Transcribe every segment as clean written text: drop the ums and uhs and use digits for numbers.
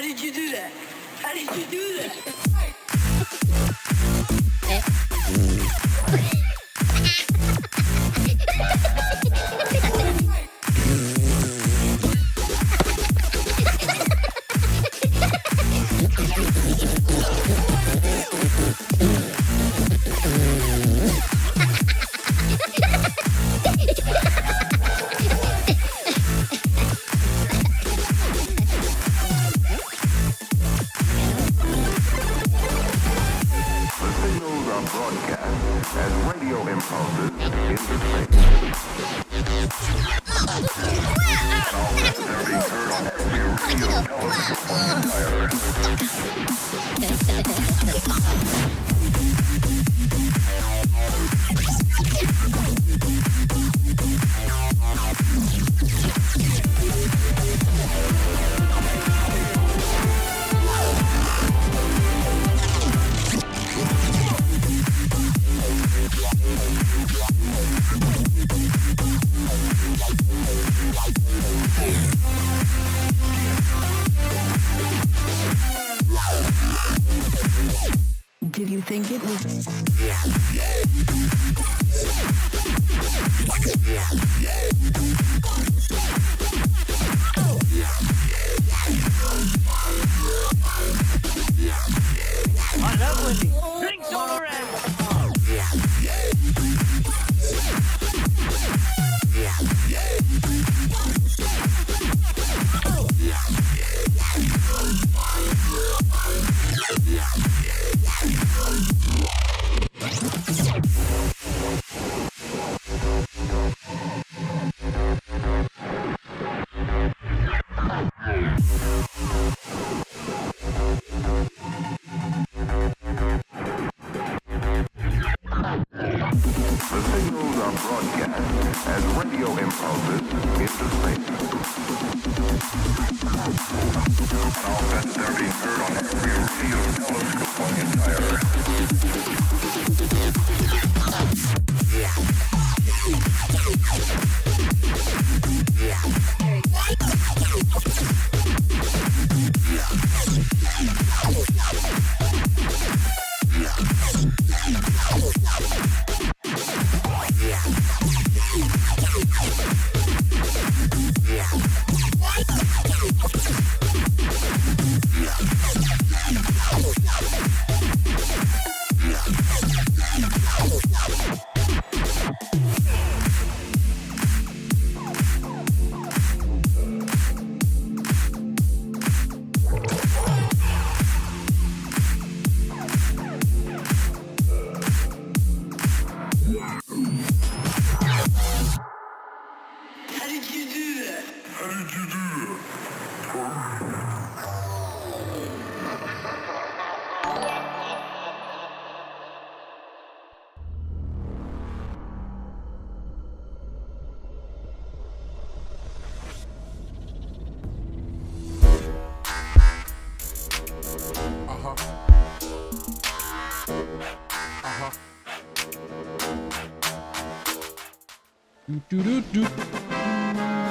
did you do that? How did you do that? Did you think it was... I love Wendy. Drinks all around.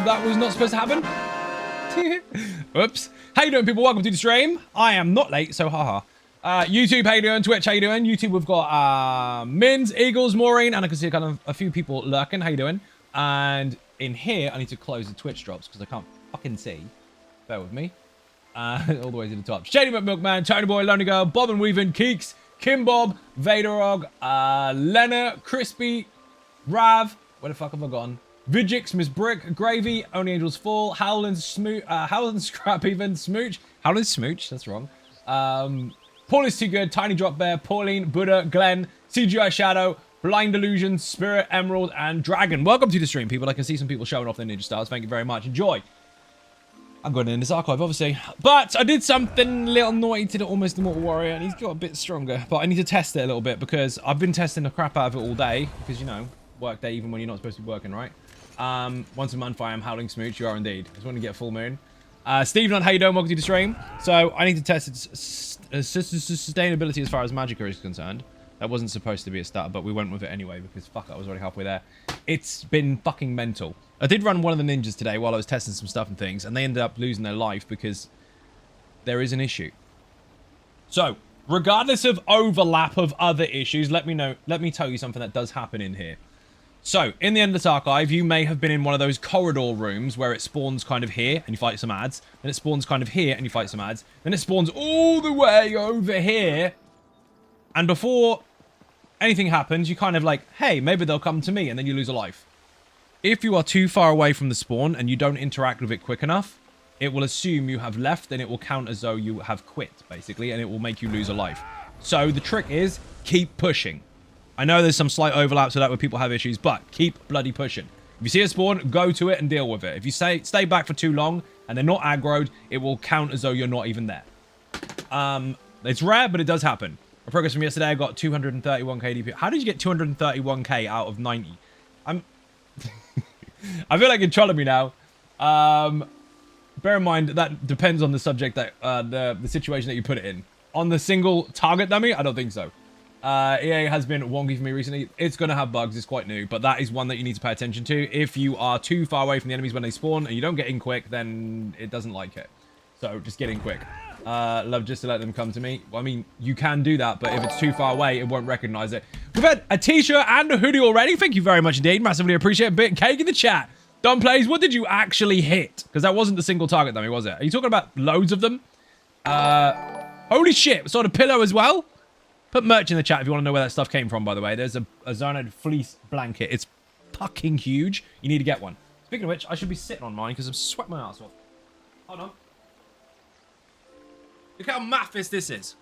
That was not supposed to happen. Oops. How you doing, people? Welcome to the stream. I am not late, so haha. YouTube, how you doing? Twitch, how you doing? YouTube, we've got Mins, Eagles, Maureen, and I can see kind of a few people lurking. How you doing? And in here, I need to close the Twitch drops because I can't fucking see. Bear with me. All the way to the top. Shady McMilkman, Tony Boy, Lonely Girl, Bob and Weaving, Keeks, Kim Bob, Vaderog, Lena, Crispy, Rav. Where the fuck have I gone? Vigix, Miss Brick, Gravy, Only Angels Fall, Howland, Scrap Even, Smooch, Howland Smooch, that's wrong. Paul is Too Good, Tiny Drop Bear, Pauline, Buddha, Glenn, CGI Shadow, Blind Illusion, Spirit, Emerald, and Dragon. Welcome to the stream, people. I can see some people showing off their ninja styles. Thank you very much. Enjoy. I'm going in this archive, obviously. But I did something a little naughty to the Almost Immortal Warrior, and he's got a bit stronger. But I need to test it a little bit, because I've been testing the crap out of it all day. Because, you know, work day even when you're not supposed to be working, right? Once a month I am Howling Smooch. You are indeed. Just want to get full moon. Stephen, how you doing? Welcome to the stream. So I need to test its sustainability as far as Magicka is concerned. That wasn't supposed to be a start, but we went with it anyway because fuck, I was already halfway there. It's been fucking mental. I did run one of the ninjas today while I was testing some stuff and things, and they ended up losing their life because there is an issue. So, regardless of overlap of other issues, let me tell you something that does happen in here. So, in the Endless Archive, you may have been in one of those corridor rooms where it spawns kind of here and you fight some ads. Then it spawns kind of here and you fight some ads. Then it spawns all the way over here. And before anything happens, you kind of like, hey, maybe they'll come to me, and then you lose a life. If you are too far away from the spawn and you don't interact with it quick enough, it will assume you have left and it will count as though you have quit, basically, and it will make you lose a life. So the trick is, keep pushing. I know there's some slight overlaps with that where people have issues, but keep bloody pushing. If you see a spawn, go to it and deal with it. If you stay back for too long and they're not aggroed, it will count as though you're not even there. It's rare, but it does happen. My progress from yesterday, I got 231k DP. How did you get 231k out of 90? I feel like you're trolling me now. Bear in mind, that depends on the subject that the situation that you put it in. On the single target dummy, I don't think so. EA has been wonky for me recently. It's going to have bugs. It's quite new, but that is one that you need to pay attention to. If you are too far away from the enemies when they spawn and you don't get in quick, then it doesn't like it. So just get in quick. Love just to let them come to me. Well, I mean, you can do that, but if it's too far away, it won't recognize it. We've had a t-shirt and a hoodie already. Thank you very much indeed. Massively appreciate it. Bit cake in the chat. Don Plays, what did you actually hit? Because that wasn't the single target dummy, was it? Are you talking about loads of them? Holy shit. Sort of pillow as well. Put merch in the chat if you want to know where that stuff came from, by the way. There's a Xynode fleece blanket. It's fucking huge. You need to get one. Speaking of which, I should be sitting on mine because I'm sweating my ass off. Hold on. Look how mathis this is.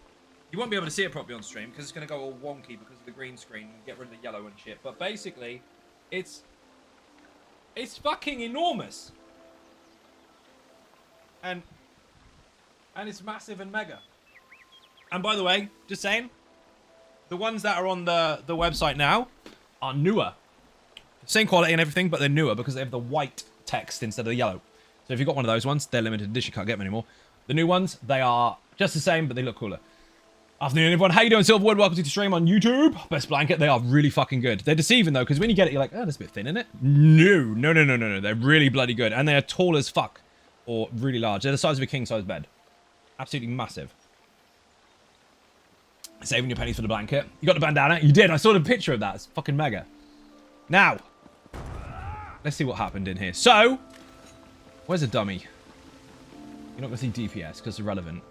You won't be able to see it properly on stream because it's going to go all wonky because of the green screen and get rid of the yellow and shit. But basically, it's fucking enormous. And it's massive and mega. And by the way, just saying, the ones that are on the website now are newer. Same quality and everything, but they're newer because they have the white text instead of the yellow. So if you've got one of those ones, they're limited edition. You can't get them anymore. The new ones, they are just the same, but they look cooler. Afternoon, everyone. How you doing, Silverwood? Welcome to the stream on YouTube. Best blanket. They are really fucking good. They're deceiving, though, because when you get it, you're like, oh, that's a bit thin, isn't it? No. They're really bloody good. And they are tall as fuck. Or really large. They're the size of a king-size bed. Absolutely massive. Saving your pennies for the blanket. You got the bandana? You did. I saw the picture of that. It's fucking mega. Now, let's see what happened in here. So, where's a dummy? You're not going to see DPS because it's irrelevant.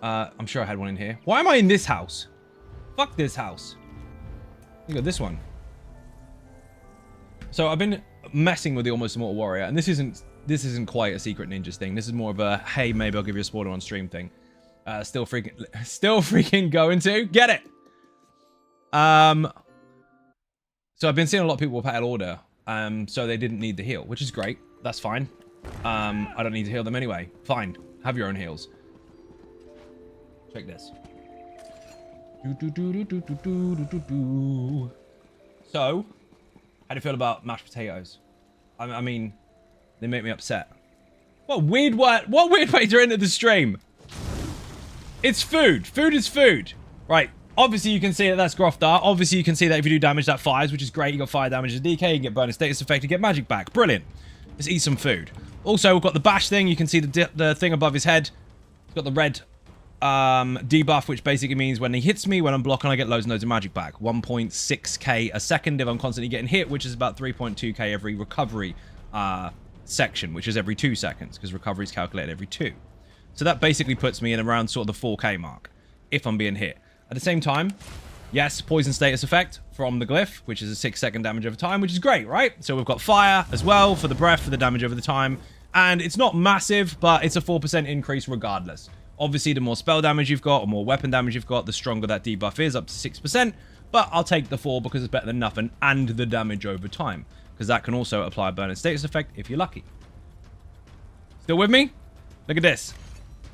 I'm sure I had one in here. Why am I in this house? Fuck this house. You got this one. So I've been messing with the Almost Immortal Warrior, and this isn't quite a Secret Ninjas thing. This is more of a, hey, maybe I'll give you a spoiler on stream thing. Still freaking going to get it. So I've been seeing a lot of people with pale order, so they didn't need the heal, which is great. That's fine. I don't need to heal them anyway. Fine. Have your own heals. Check this. So, how do you feel about mashed potatoes? I mean, they make me upset. What weird way to enter the stream? It's food. Food is food. Right. Obviously, you can see that that's Groftar. Obviously, you can see that if you do damage, that fires, which is great. You got fire damage as DK, you can get bonus status effect, you get magic back. Brilliant. Let's eat some food. Also, we've got the bash thing. You can see the thing above his head. It's got the red debuff, which basically means when he hits me, when I'm blocking, I get loads and loads of magic back. 1.6k a second if I'm constantly getting hit, which is about 3.2k every recovery section, which is every 2 seconds, because recovery is calculated every 2. So that basically puts me in around sort of the 4k mark, if I'm being hit. At the same time, yes, poison status effect from the glyph, which is a 6-second damage over time, which is great, right? So we've got fire as well for the breath, for the damage over the time. And it's not massive, but it's a 4% increase regardless. Obviously, the more spell damage you've got, or more weapon damage you've got, the stronger that debuff is, up to 6%. But I'll take the 4 because it's better than nothing, and the damage over time. Because that can also apply a bonus status effect if you're lucky. Still with me? Look at this.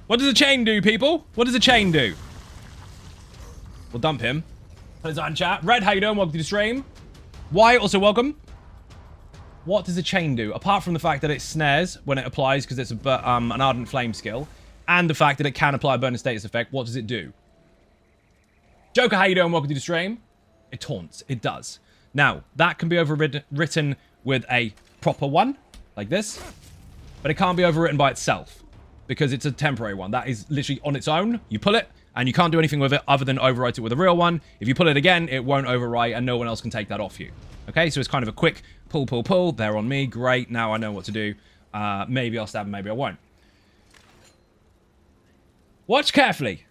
What does a chain do, people? What does a chain do? We'll dump him. Put his on chat. Red, how you doing? Welcome to the stream. Why? Also welcome. What does a chain do? Apart from the fact that it snares when it applies because it's an Ardent Flame skill, and the fact that it can apply a bonus status effect, what does it do? Joker, how you doing? Welcome to the stream. It taunts. It does. Now, that can be overwritten with a proper one, like this, but it can't be overwritten by itself. because it's a temporary one. That is literally on its own. You pull it, and you can't do anything with it other than overwrite it with a real one. If you pull it again, it won't overwrite, and no one else can take that off you. Okay, so it's kind of a quick pull, pull, pull. They're on me. Great. Now I know what to do. Maybe I'll stab them, maybe I won't. Watch carefully.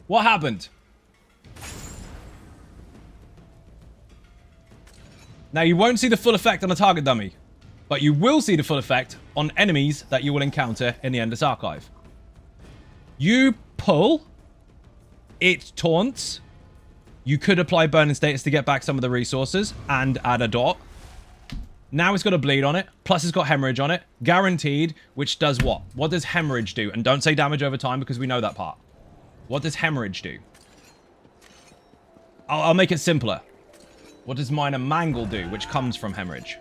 What happened? Now, you won't see the full effect on a target dummy, but you will see the full effect on enemies that you will encounter in the Endless Archive. You pull, it taunts. You could apply burning status to get back some of the resources and add a dot. Now it's got a bleed on it, plus it's got hemorrhage on it. Guaranteed, which does what? What does hemorrhage do? And don't say damage over time because we know that part. What does hemorrhage do? I'll make it simpler. What does minor mangle do, which comes from hemorrhage?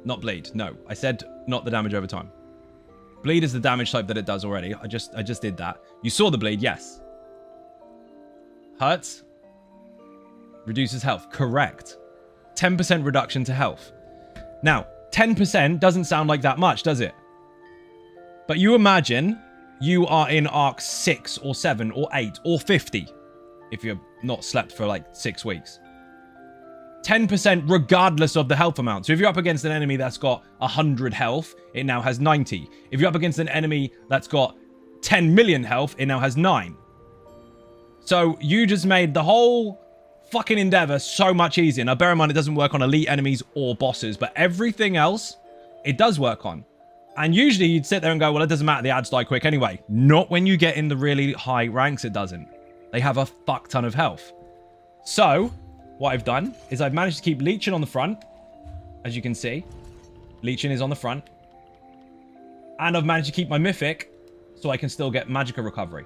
Not bleed. No, I said not the damage over time. Bleed is the damage type that it does already. I just did that. You saw the bleed, yes. Hurts. Reduces health. Correct. 10% reduction to health. Now, 10% doesn't sound like that much, does it? But you imagine you are in Arc 6 or 7 or 8 or 50 if you're not slept for like 6 weeks. 10% regardless of the health amount. So if you're up against an enemy that's got 100 health, it now has 90. If you're up against an enemy that's got 10 million health, it now has 9. So you just made the whole fucking endeavor so much easier. Now bear in mind it doesn't work on elite enemies or bosses, but everything else it does work on. And usually you'd sit there and go, well, it doesn't matter, the ads die quick anyway. Not when you get in the really high ranks, it doesn't. They have a fuck ton of health. So what I've done is I've managed to keep leeching on the front. As you can see, leeching is on the front. And I've managed to keep my mythic so I can still get Magicka recovery.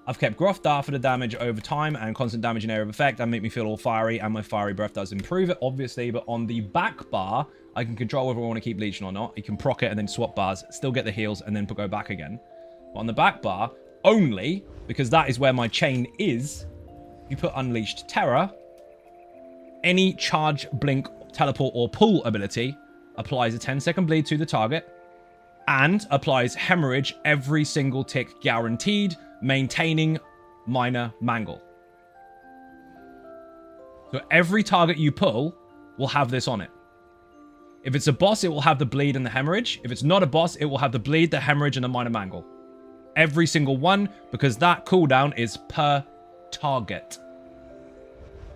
I've kept Grofdar for the damage over time and constant damage and area of effect and make me feel all fiery, and my fiery breath does improve it, obviously, but on the back bar, I can control whether I want to keep leeching or not. You can proc it and then swap bars, still get the heals, and then go back again. But on the back bar, only, because that is where my chain is, you put Unleashed Terror, any charge, blink, teleport, or pull ability applies a 10-second bleed to the target and applies hemorrhage every single tick guaranteed, maintaining minor mangle. So every target you pull will have this on it. If it's a boss, it will have the bleed and the hemorrhage. If it's not a boss, it will have the bleed, the hemorrhage, and the minor mangle. Every single one, because that cooldown is per target.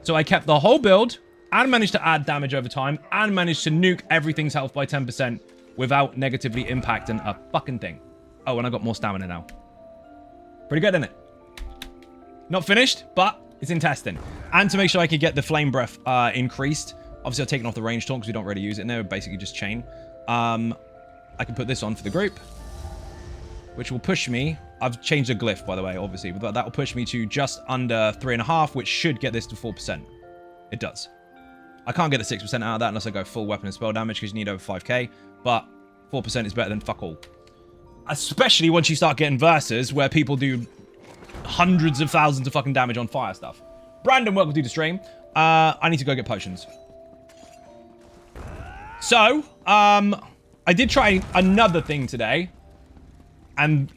So I kept the whole build and managed to add damage over time and managed to nuke everything's health by 10% without negatively impacting a fucking thing. Oh, and I got more stamina now. Pretty good, isn't it? Not finished, but it's in testing. And to make sure I could get the flame breath increased. Obviously, I've taken off the range taunt because we don't really use it in there. Basically just chain. I can put this on for the group, which will push me. I've changed the glyph, by the way, obviously. But that will push me to just under 3.5, which should get this to 4%. It does. I can't get a 6% out of that unless I go full weapon and spell damage because you need over 5k. But 4% is better than fuck all. Especially once you start getting verses where people do hundreds of thousands of fucking damage on fire stuff. Brandon, welcome to the stream. I need to go get potions. So, I did try another thing today. And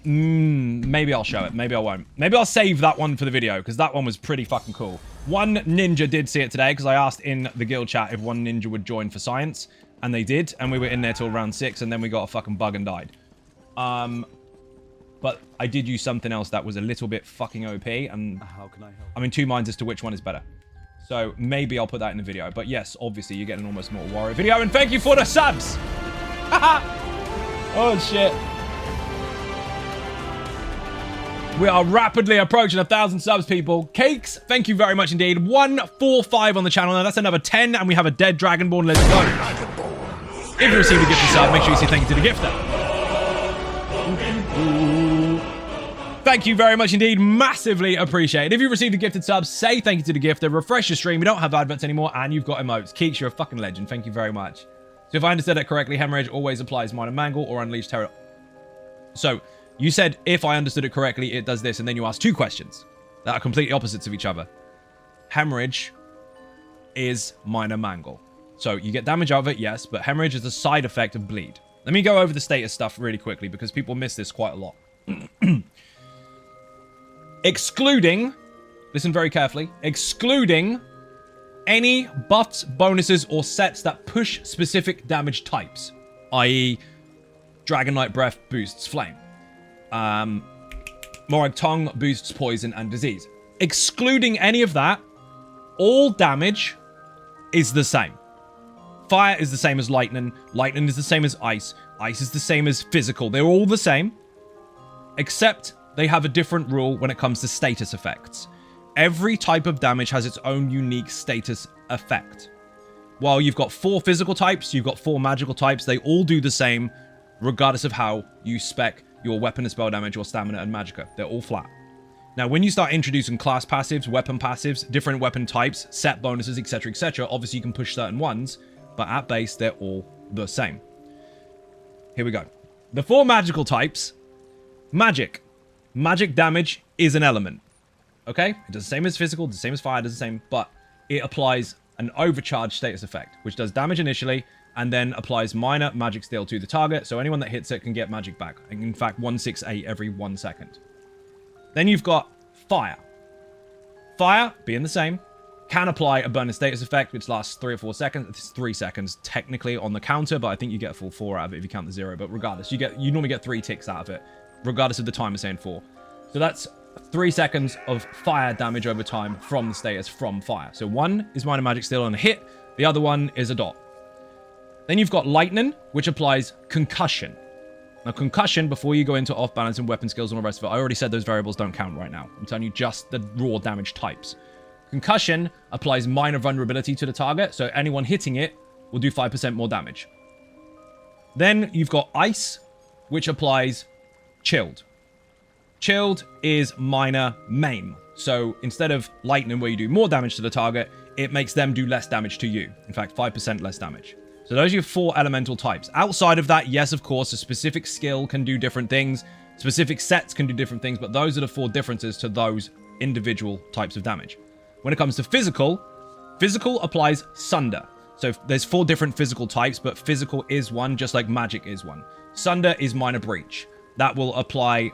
maybe I'll show it. Maybe I won't. Maybe I'll save that one for the video because that one was pretty fucking cool. One ninja did see it today because I asked in the guild chat if one ninja would join for science. And they did. And we were in there till round 6 and then we got a fucking bug and died. But I did use something else that was a little bit fucking OP, and how can I help? I'm in two minds as to which one is better. So maybe I'll put that in the video. But yes, obviously you get an Almost Mortal Warrior video, and thank you for the subs! Oh shit. We are rapidly approaching 1,000 subs, people. Cakes, thank you very much indeed. 145 on the channel. Now that's another 10, and we have a dead Dragonborn. Let's go. If you received a gifted sub, make sure you say thank you to the gifter. Thank you very much indeed. Massively appreciate it. If you received a gifted sub, say thank you to the gifter. Refresh your stream. We don't have adverts anymore, and you've got emotes. Keeks, you're a fucking legend. Thank you very much. So if I understood that correctly, hemorrhage always applies minor mangle or unleashed terror. So you said if I understood it correctly, it does this, and then you asked two questions that are completely opposites of each other. Hemorrhage is minor mangle. So you get damage out of it, yes, but hemorrhage is a side effect of bleed. Let me go over the status stuff really quickly because people miss this quite a lot. Excluding, listen very carefully, excluding any buffs, bonuses, or sets that push specific damage types, i.e. Dragonlight Breath boosts flame. Morag Tongue boosts poison and disease. Excluding any of that, all damage is the same. Fire is the same as lightning. Lightning is the same as ice. Ice is the same as physical. They're all the same, except they have a different rule when it comes to status effects. Every type of damage has its own unique status effect. While you've got 4 physical types, you've got 4 magical types. They all do the same, regardless of how you spec your weapon and spell damage or stamina and magicka. They're all flat. Now, when you start introducing class passives, weapon passives, different weapon types, set bonuses, etc., obviously you can push certain ones, but at base, they're all the same. Here we go. The 4 magical types. Magic. Magic damage is an element. Okay? It does the same as physical, does the same as fire, does the same, but it applies an overcharged status effect, which does damage initially, and then applies minor magic steal to the target, so anyone that hits it can get magic back. In fact, 168 every 1 second. Then you've got fire. Fire, being the same, can apply a bonus status effect, which lasts 3 or 4 seconds. It's 3 seconds, technically, on the counter, but I think you get a full 4 out of it if you count the 0. But regardless, you normally get 3 ticks out of it, regardless of the timer saying 4. So that's 3 seconds of fire damage over time from the status from fire. So one is minor magic steal on a hit, the other one is a dot. Then you've got lightning, which applies concussion. Now, concussion, before you go into off-balance and weapon skills and all the rest of it, I already said those variables don't count right now. I'm telling you just the raw damage types. Concussion applies minor vulnerability to the target, so anyone hitting it will do 5% more damage. Then you've got ice, which applies chilled. Chilled is minor maim. So instead of lightning where you do more damage to the target, it makes them do less damage to you. In fact, 5% less damage. So those are your 4 elemental types. Outside of that, yes, of course, a specific skill can do different things. Specific sets can do different things, but those are the 4 differences to those individual types of damage. When it comes to physical, physical applies sunder. So there's 4 different physical types, but physical is one, just like magic is one. Sunder is minor breach. That will apply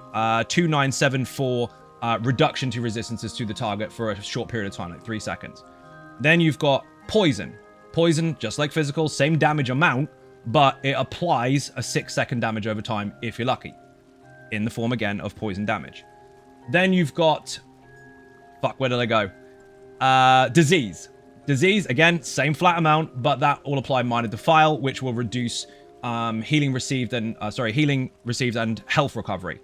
2974 reduction to resistances to the target for a short period of time, like 3 seconds. Then you've got poison. Poison, just like physical, same damage amount, but it applies a 6-second damage over time if you're lucky, in the form again of poison damage. Then you've got, fuck, where did I go? Disease. Disease, again, same flat amount, but that will apply minor defile, which will reduce healing received and health recovery.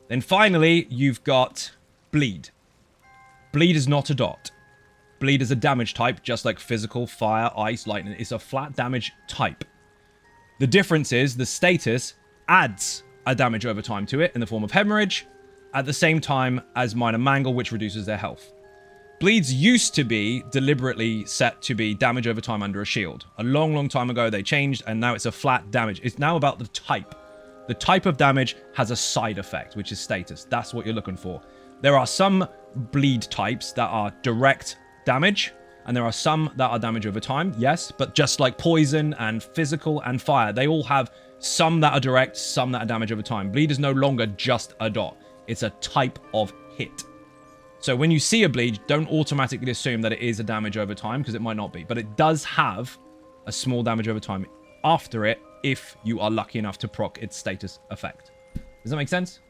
Then finally, you've got bleed. Bleed is not a dot. Bleed is a damage type, just like physical, fire, ice, lightning. It's a flat damage type. The difference is the status adds a damage over time to it in the form of hemorrhage, at the same time as minor mangle, which reduces their health. Bleeds used to be deliberately set to be damage over time under a shield. A long, long time ago, they changed, and now it's a flat damage. It's now about the type. The type of damage has a side effect, which is status. That's what you're looking for. There are some bleed types that are direct damage, and there are some that are damage over time, yes, but just like poison and physical and fire, they all have some that are direct, some that are damage over time. Bleed is no longer just a dot. It's a type of hit. So when you see a bleed, don't automatically assume that it is a damage over time, because it might not be, but it does have a small damage over time after it if you are lucky enough to proc its status effect. Does that make sense?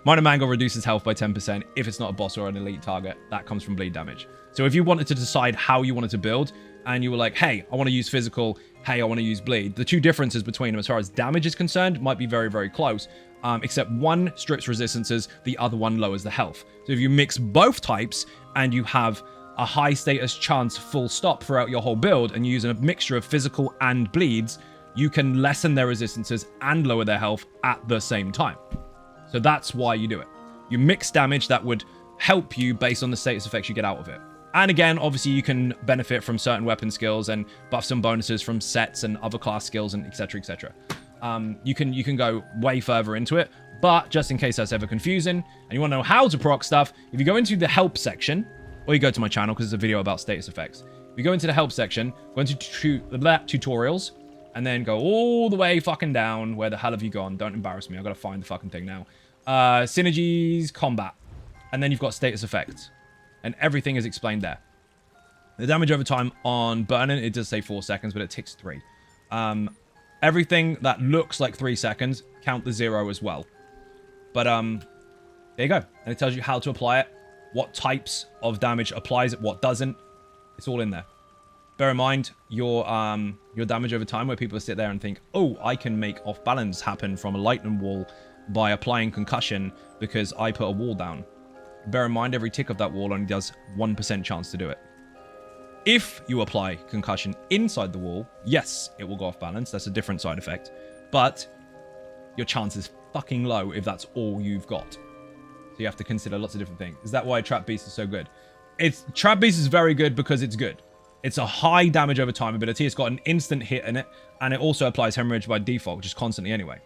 Minor Mangle reduces health by 10% if it's not a boss or an elite target. That comes from bleed damage. So if you wanted to decide how you wanted to build, and you were like, hey, I want to use physical, hey, I want to use bleed, the 2 differences between them as far as damage is concerned might be very, very close. Except one strips resistances, the other one lowers the health. So if you mix both types, and you have a high status chance full stop throughout your whole build, and you use a mixture of physical and bleeds, you can lessen their resistances and lower their health at the same time. So that's why you do it. You mix damage that would help you based on the status effects you get out of it. And again, obviously you can benefit from certain weapon skills and buffs and bonuses from sets and other class skills and etc, etc. You can go way further into it, but just in case that's ever confusing and you want to know how to proc stuff, if you go into the help section or you go to my channel because it's a video about status effects. You go into the help section, go into tutorials, and then go all the way fucking down. Where the hell have you gone? Don't embarrass me. I've got to find the fucking thing now. Synergies, combat. And then you've got status effects. And everything is explained there. The damage over time on burning, it does say 4 seconds, but it ticks 3. Everything that looks like 3 seconds, count the 0 as well. But, there you go. And it tells you how to apply it, what types of damage applies it, what doesn't. It's all in there. Bear in mind your damage over time, where people sit there and think, oh, I can make off balance happen from a lightning wall by applying concussion because I put a wall down. Bear in mind every tick of that wall only does 1% chance to do it. If you apply concussion inside the wall, yes, it will go off balance. That's a different side effect. But your chance is fucking low if that's all you've got. So you have to consider lots of different things. Is that why Trap Beast is so good? Trap Beast is very good because it's good. It's a high damage over time ability. It's got an instant hit in it. And it also applies hemorrhage by default, just constantly anyway.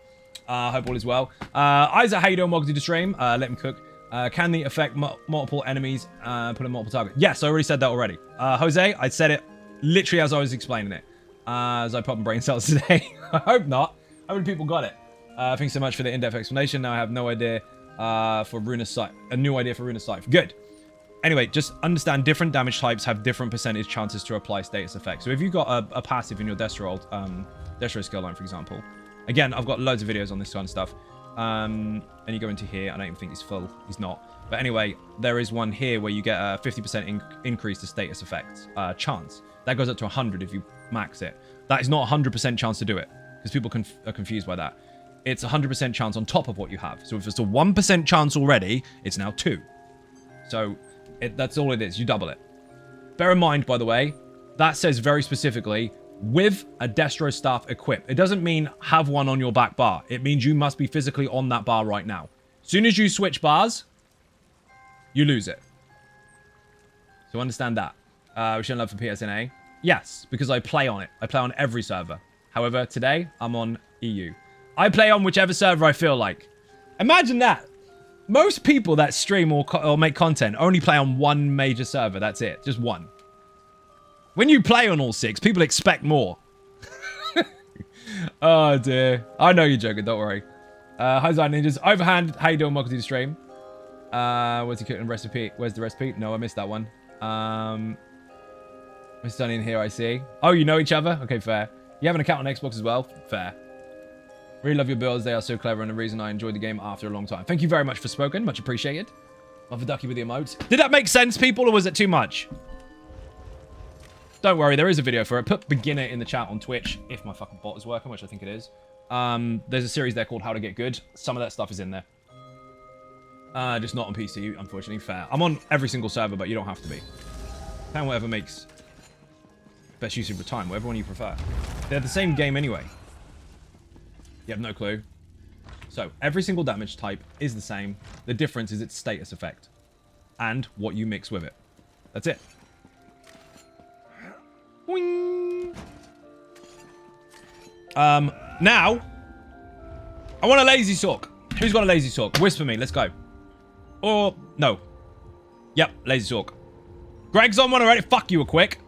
Hope all is well. Isaac, how you doing? Welcome to the stream. Let me cook. Can the affect multiple enemies put a multiple target? Yes, I already said that already. Jose, I said it literally as I was explaining it. As I pop in brain cells today. I hope not. How many people got it? Thanks so much for the in-depth explanation. Now I have no idea for Runa's Scythe. A new idea for Runa's Scythe. Good. Anyway, just understand different damage types have different percentage chances to apply status effects. So if you've got a passive in your Destro skill line, for example. Again, I've got loads of videos on this kind of stuff. And you go into here. I don't even think he's full. He's not. But anyway, there is one here where you get a 50% increase to status effects chance. That goes up to 100 if you max it. That is not 100% chance to do it. Because people are confused by that. It's 100% chance on top of what you have. So if it's a 1% chance already, it's now 2. So that's all it is. You double it. Bear in mind, by the way, that says very specifically with a Destro staff equipped. It doesn't mean have one on your back bar. It means you must be physically on that bar right now. As soon as you switch bars, you lose it. So understand that. Wish and love for PSNA. Yes, because I play on it. I play on every server. However, today I'm on EU. I play on whichever server I feel like. Imagine that. Most people that stream or make content only play on one major server. That's it. Just one. When you play on all 6, people expect more. Oh, dear. I know you're joking. Don't worry. Hi, Zine Ninjas. Overhand. How you doing? Welcome to the stream. Where's the cooking recipe? Where's the recipe? No, I missed that one. It's done in here, I see. Oh, you know each other? Okay, fair. You have an account on Xbox as well? Fair. Really love your builds. They are so clever and the reason I enjoyed the game after a long time. Thank you very much for spoken. Much appreciated. Love a ducky with the emotes. Did that make sense, people, or was it too much? Don't worry, there is a video for it. Put beginner in the chat on Twitch, if my fucking bot is working, which I think it is. There's a series there called How to Get Good. Some of that stuff is in there. Just not on PC, unfortunately. Fair. I'm on every single server, but you don't have to be. Plan whatever makes best use of your time, whatever one you prefer. They're the same game anyway. You have no clue. So, every single damage type is the same. The difference is its status effect. And what you mix with it. That's it. Boing. Now, I want a lazy sock. Who's got a lazy sock? Whisper me, let's go. Or, no. Yep, lazy sock. Greg's on one already. Fuck you, a quick.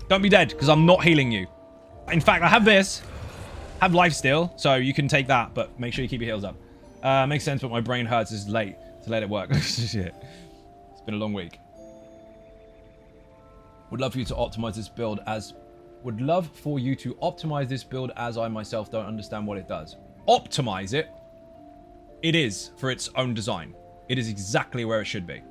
Don't be dead, because I'm not healing you. In fact, I have this. Have life still, so you can take that, but make sure you keep your heals up. Makes sense, but my brain hurts. It's late to let it work. Shit. It's been a long week. Would love for you to optimize this build as... Would love for you to optimize this build as I myself don't understand what it does. Optimize it? It is for its own design. It is exactly where it should be.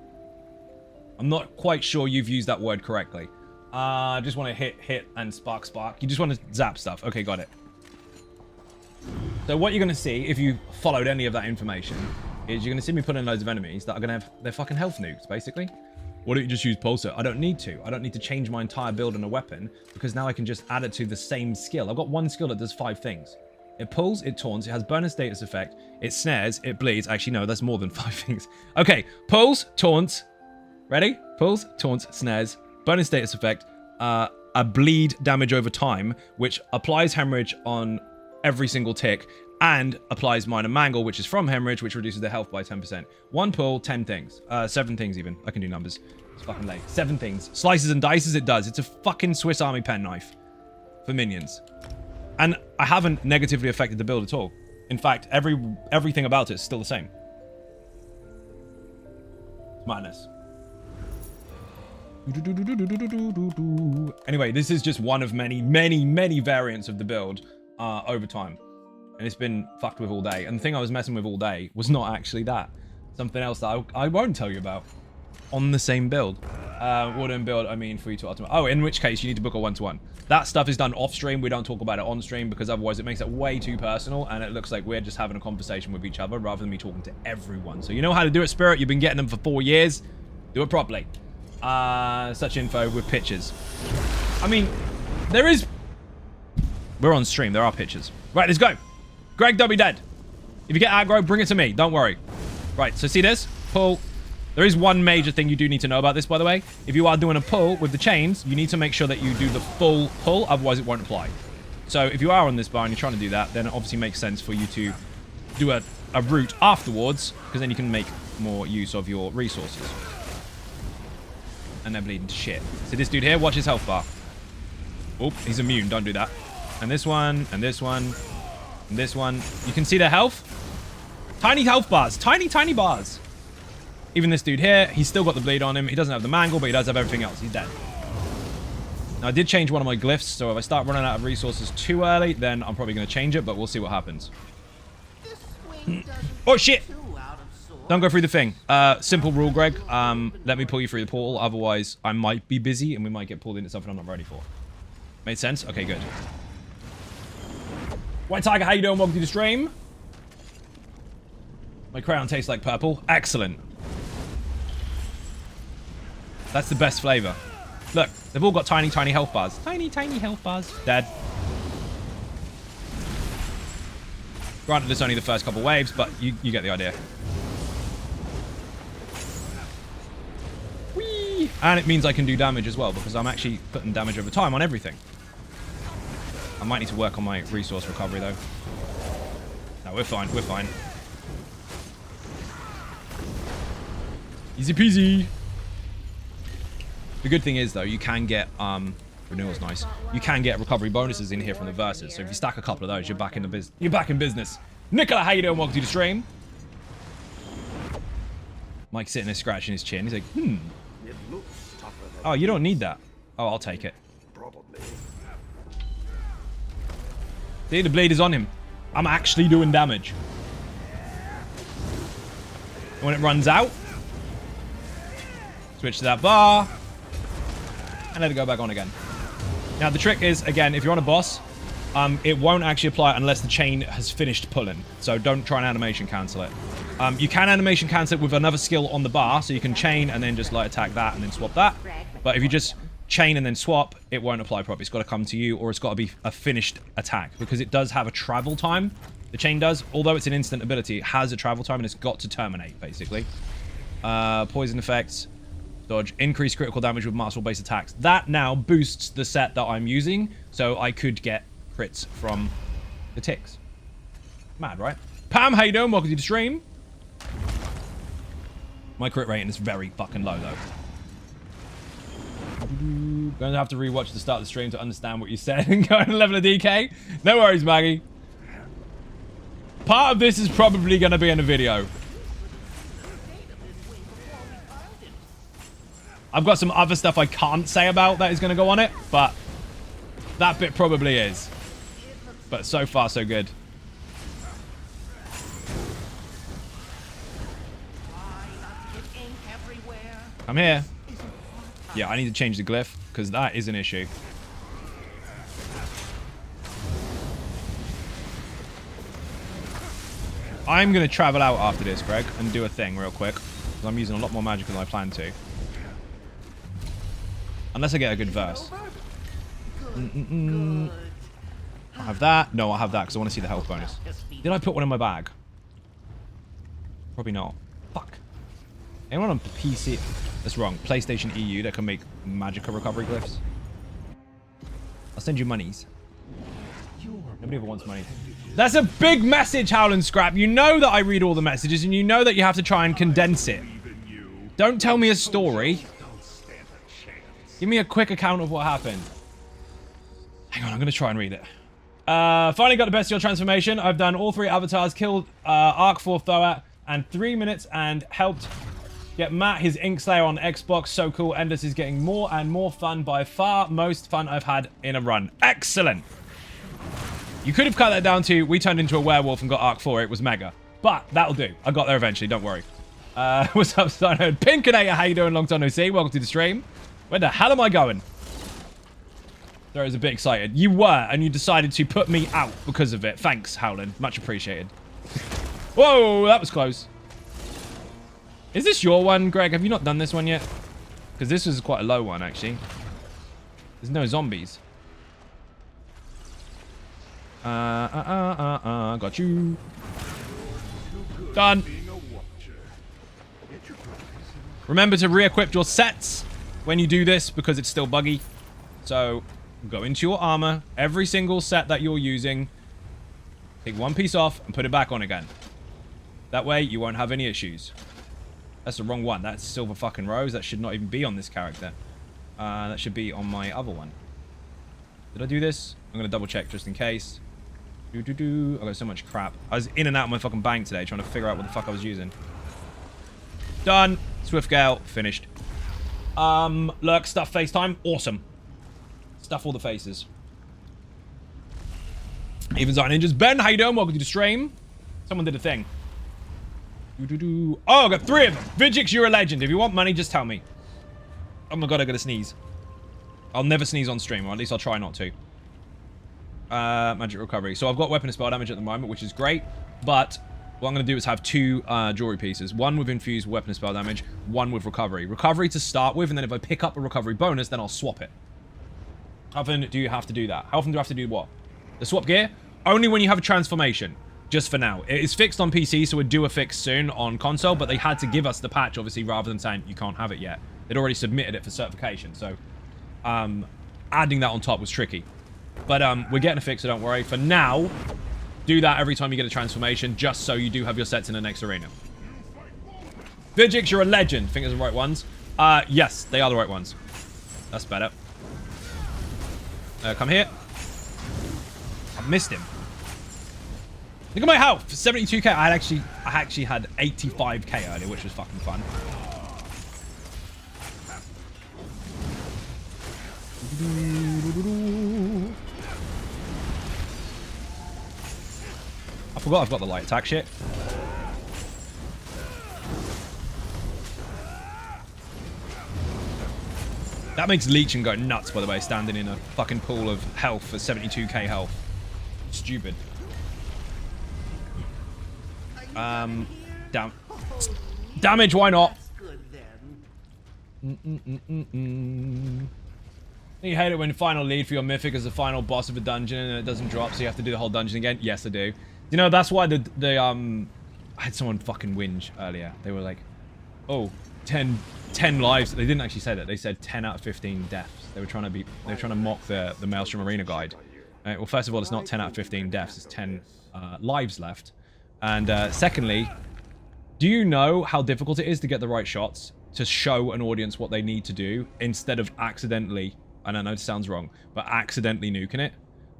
I'm not quite sure you've used that word correctly. Just want to hit, and spark. You just want to zap stuff. Okay, got it. So what you're going to see, if you followed any of that information, is you're going to see me put in loads of enemies that are going to have their fucking health nukes, basically. Why don't you just use Pulsar? I don't need to. I don't need to change my entire build on a weapon, because now I can just add it to the same skill. I've got one skill that does 5 things. It pulls, it taunts, it has bonus status effect, it snares, it bleeds. Actually, no, that's more than 5 things. Okay, pulls, taunts. Ready? Pulls, taunts, snares, bonus status effect, a bleed damage over time, which applies hemorrhage on every single tick, and applies minor mangle, which is from hemorrhage, which reduces their health by 10%. 1 pull, 10 things. 7 things even. I can do numbers. It's fucking late. 7 things. Slices and dices, it does. It's a fucking Swiss Army penknife for minions. And I haven't negatively affected the build at all. In fact, everything about it is still the same. Madness. Anyway, this is just one of many variants of the build over time. And it's been fucked with all day. And the thing I was messing with all day was not actually that. Something else that I won't tell you about on the same build. Wooden build, I mean, for you to ultimate. Oh, in which case you need to book a 1-to-1. That stuff is done off stream. We don't talk about it on stream because otherwise it makes it way too personal and it looks like we're just having a conversation with each other rather than me talking to everyone. So you know how to do it, Spirit. You've been getting them for 4 years. Do it properly. Such info with pictures. I mean, there is... We're on stream. There are pictures. Right, let's go. Greg, don't be dead. If you get aggro, bring it to me. Don't worry. Right, so see this? Pull. There is one major thing you do need to know about this, by the way. If you are doing a pull with the chains, you need to make sure that you do the full pull, otherwise it won't apply. So if you are on this bar and you're trying to do that, then it obviously makes sense for you to do a route afterwards, because then you can make more use of your resources. And they're bleeding to shit. So this dude here, watch his health bar. Oh, he's immune. Don't do that. And this one, and this one, and this one. You can see their health. Tiny health bars. Tiny bars. Even this dude here, he's still got the bleed on him. He doesn't have the mangle, but he does have everything else. He's dead. Now, I did change one of my glyphs, so if I start running out of resources too early, then I'm probably going to change it, but we'll see what happens. Oh, shit! Don't go through the thing. Simple rule, Greg. Let me pull you through the portal. Otherwise, I might be busy, and we might get pulled into something I'm not ready for. Made sense? Okay, good. White Tiger, how you doing? Welcome to the stream. My crown tastes like purple. Excellent. That's the best flavor. Look, they've all got tiny health bars. Tiny health bars. Dead. Granted, it's only the first couple waves, but you get the idea. Whee! And it means I can do damage as well, because I'm actually putting damage over time on everything. I might need to work on my resource recovery, though. No, we're fine. We're fine. Easy peasy. The good thing is, though, you can get, renewal's nice. You can get recovery bonuses in here from the verses. So if you stack a couple of those, you're back in the you're back in business. Nicola, how you doing? Welcome to the stream. Mike's sitting there scratching his chin. He's like, Oh, you don't need that. Oh, I'll take it. See, the blade is on him. I'm actually doing damage. When it runs out, switch to that bar. And let it go back on again. Now, the trick is, again, if you're on a boss, it won't actually apply unless the chain has finished pulling. So don't try and animation cancel it. You can animation cancel it with another skill on the bar, so you can chain and then just like attack that and then swap that. But if you just chain and then swap, it won't apply properly. It's got to come to you, or it's got to be a finished attack, because it does have a travel time. The chain does. Although it's an instant ability, it has a travel time and it's got to terminate, basically. Poison effects. Dodge, increase critical damage with masterful-based attacks. That now boosts the set that I'm using, so I could get crits from the ticks. Mad, right? Pam, how you doing? Welcome to the stream. My crit rating is very fucking low, though. Going to have to rewatch the start of the stream to understand what you said and go on a level of DK. No worries, Maggie. Part of this is probably going to be in a video. I've got some other stuff I can't say about that is going to go on it, but that bit probably is. But so far, so good. I'm here. Yeah, I need to change the glyph, because that is an issue. I'm going to travel out after this, Greg, and do a thing real quick, because I'm using a lot more magic than I planned to. Unless I get a good verse. I'll have that. No, I'll have that because I want to see the health bonus. Did I put one in my bag? Probably not. Fuck. Anyone on PC? That's wrong. PlayStation EU that can make Magicka recovery glyphs. I'll send you monies. Nobody ever wants money. That's a big message, Howland Scrap. You know that I read all the messages and you know that you have to try and condense it. Don't tell me a story Give me a quick account of what happened. Hang on, I'm going to try and read it. Finally got the bestial transformation. I've done all 3 avatars, killed Arc 4 Thoat, and 3 minutes, and helped get Matt his Ink Slayer on Xbox. So cool. Endless is getting more and more fun. By far most fun I've had in a run. Excellent. You could have cut that down to we turned into a werewolf and got Arc 4. It was mega. But that'll do. I got there eventually. Don't worry. What's up, Xynode? Pinkinator, how you doing? Long time no see. Welcome to the stream. Where the hell am I going? There is a bit excited. You were, and you decided to put me out because of it. Thanks, Howlin. Much appreciated. Whoa, that was close. Is this your one, Greg? Have you not done this one yet? Because this was quite a low one, actually. There's no zombies. Got you. Done. Remember to re-equip your sets when you do this because it's still buggy. So go into your armor, every single set that you're using, take one piece off and put it back on again. That way you won't have any issues. That's the wrong one. That's Silver fucking Rose. That should not even be on this character. That should be on my other one. Did I do this? I'm going to double check just in case. I got so much crap. I was in and out of my fucking bank today trying to figure out what the fuck I was using. Done. Swift Gale. Finished. Lurk stuff FaceTime. Awesome. Stuff all the faces. Even Zion Ninjas. Ben, how you doing? Welcome to the stream. Someone did a thing. Oh, I got 3 of them. Vigix, you're a legend. If you want money, just tell me. Oh my god, I gotta sneeze. I'll never sneeze on stream, or at least I'll try not to. Magic recovery. So I've got weapon and spell damage at the moment, which is great. But what I'm going to do is have 2 jewelry pieces. One with infused weapon and spell damage. One with recovery. Recovery to start with, and then if I pick up a recovery bonus, then I'll swap it. How often do you have to do that? How often do I have to do what? The swap gear? Only when you have a transformation. Just for now. It is fixed on PC, so we'll do a fix soon on console, but they had to give us the patch, obviously, rather than saying you can't have it yet. They'd already submitted it for certification, so adding that on top was tricky. But we're getting a fix, so don't worry. For now, do that every time you get a transformation, just so you do have your sets in the next arena. Vigix, you're a legend. Think those are the right ones? Yes, they are the right ones. That's better. Come here. I missed him. Look at my health. 72k. I actually had 85k earlier, which was fucking fun. I forgot I've got the light attack shit. That makes Leeching go nuts, by the way, standing in a fucking pool of health for 72k health. Stupid. Damage, why not? You hate it when final lead for your mythic is the final boss of a dungeon and it doesn't drop, so you have to do the whole dungeon again? Yes, I do. You know, that's why I had someone fucking whinge earlier. They were like, oh, 10 lives. They didn't actually say that. They said 10 out of 15 deaths. They were trying to mock the Maelstrom Arena guide. Well, first of all, it's not 10 out of 15 deaths. It's 10 lives left. And secondly, do you know how difficult it is to get the right shots to show an audience what they need to do instead of accidentally, and I know it sounds wrong, but accidentally nuking it?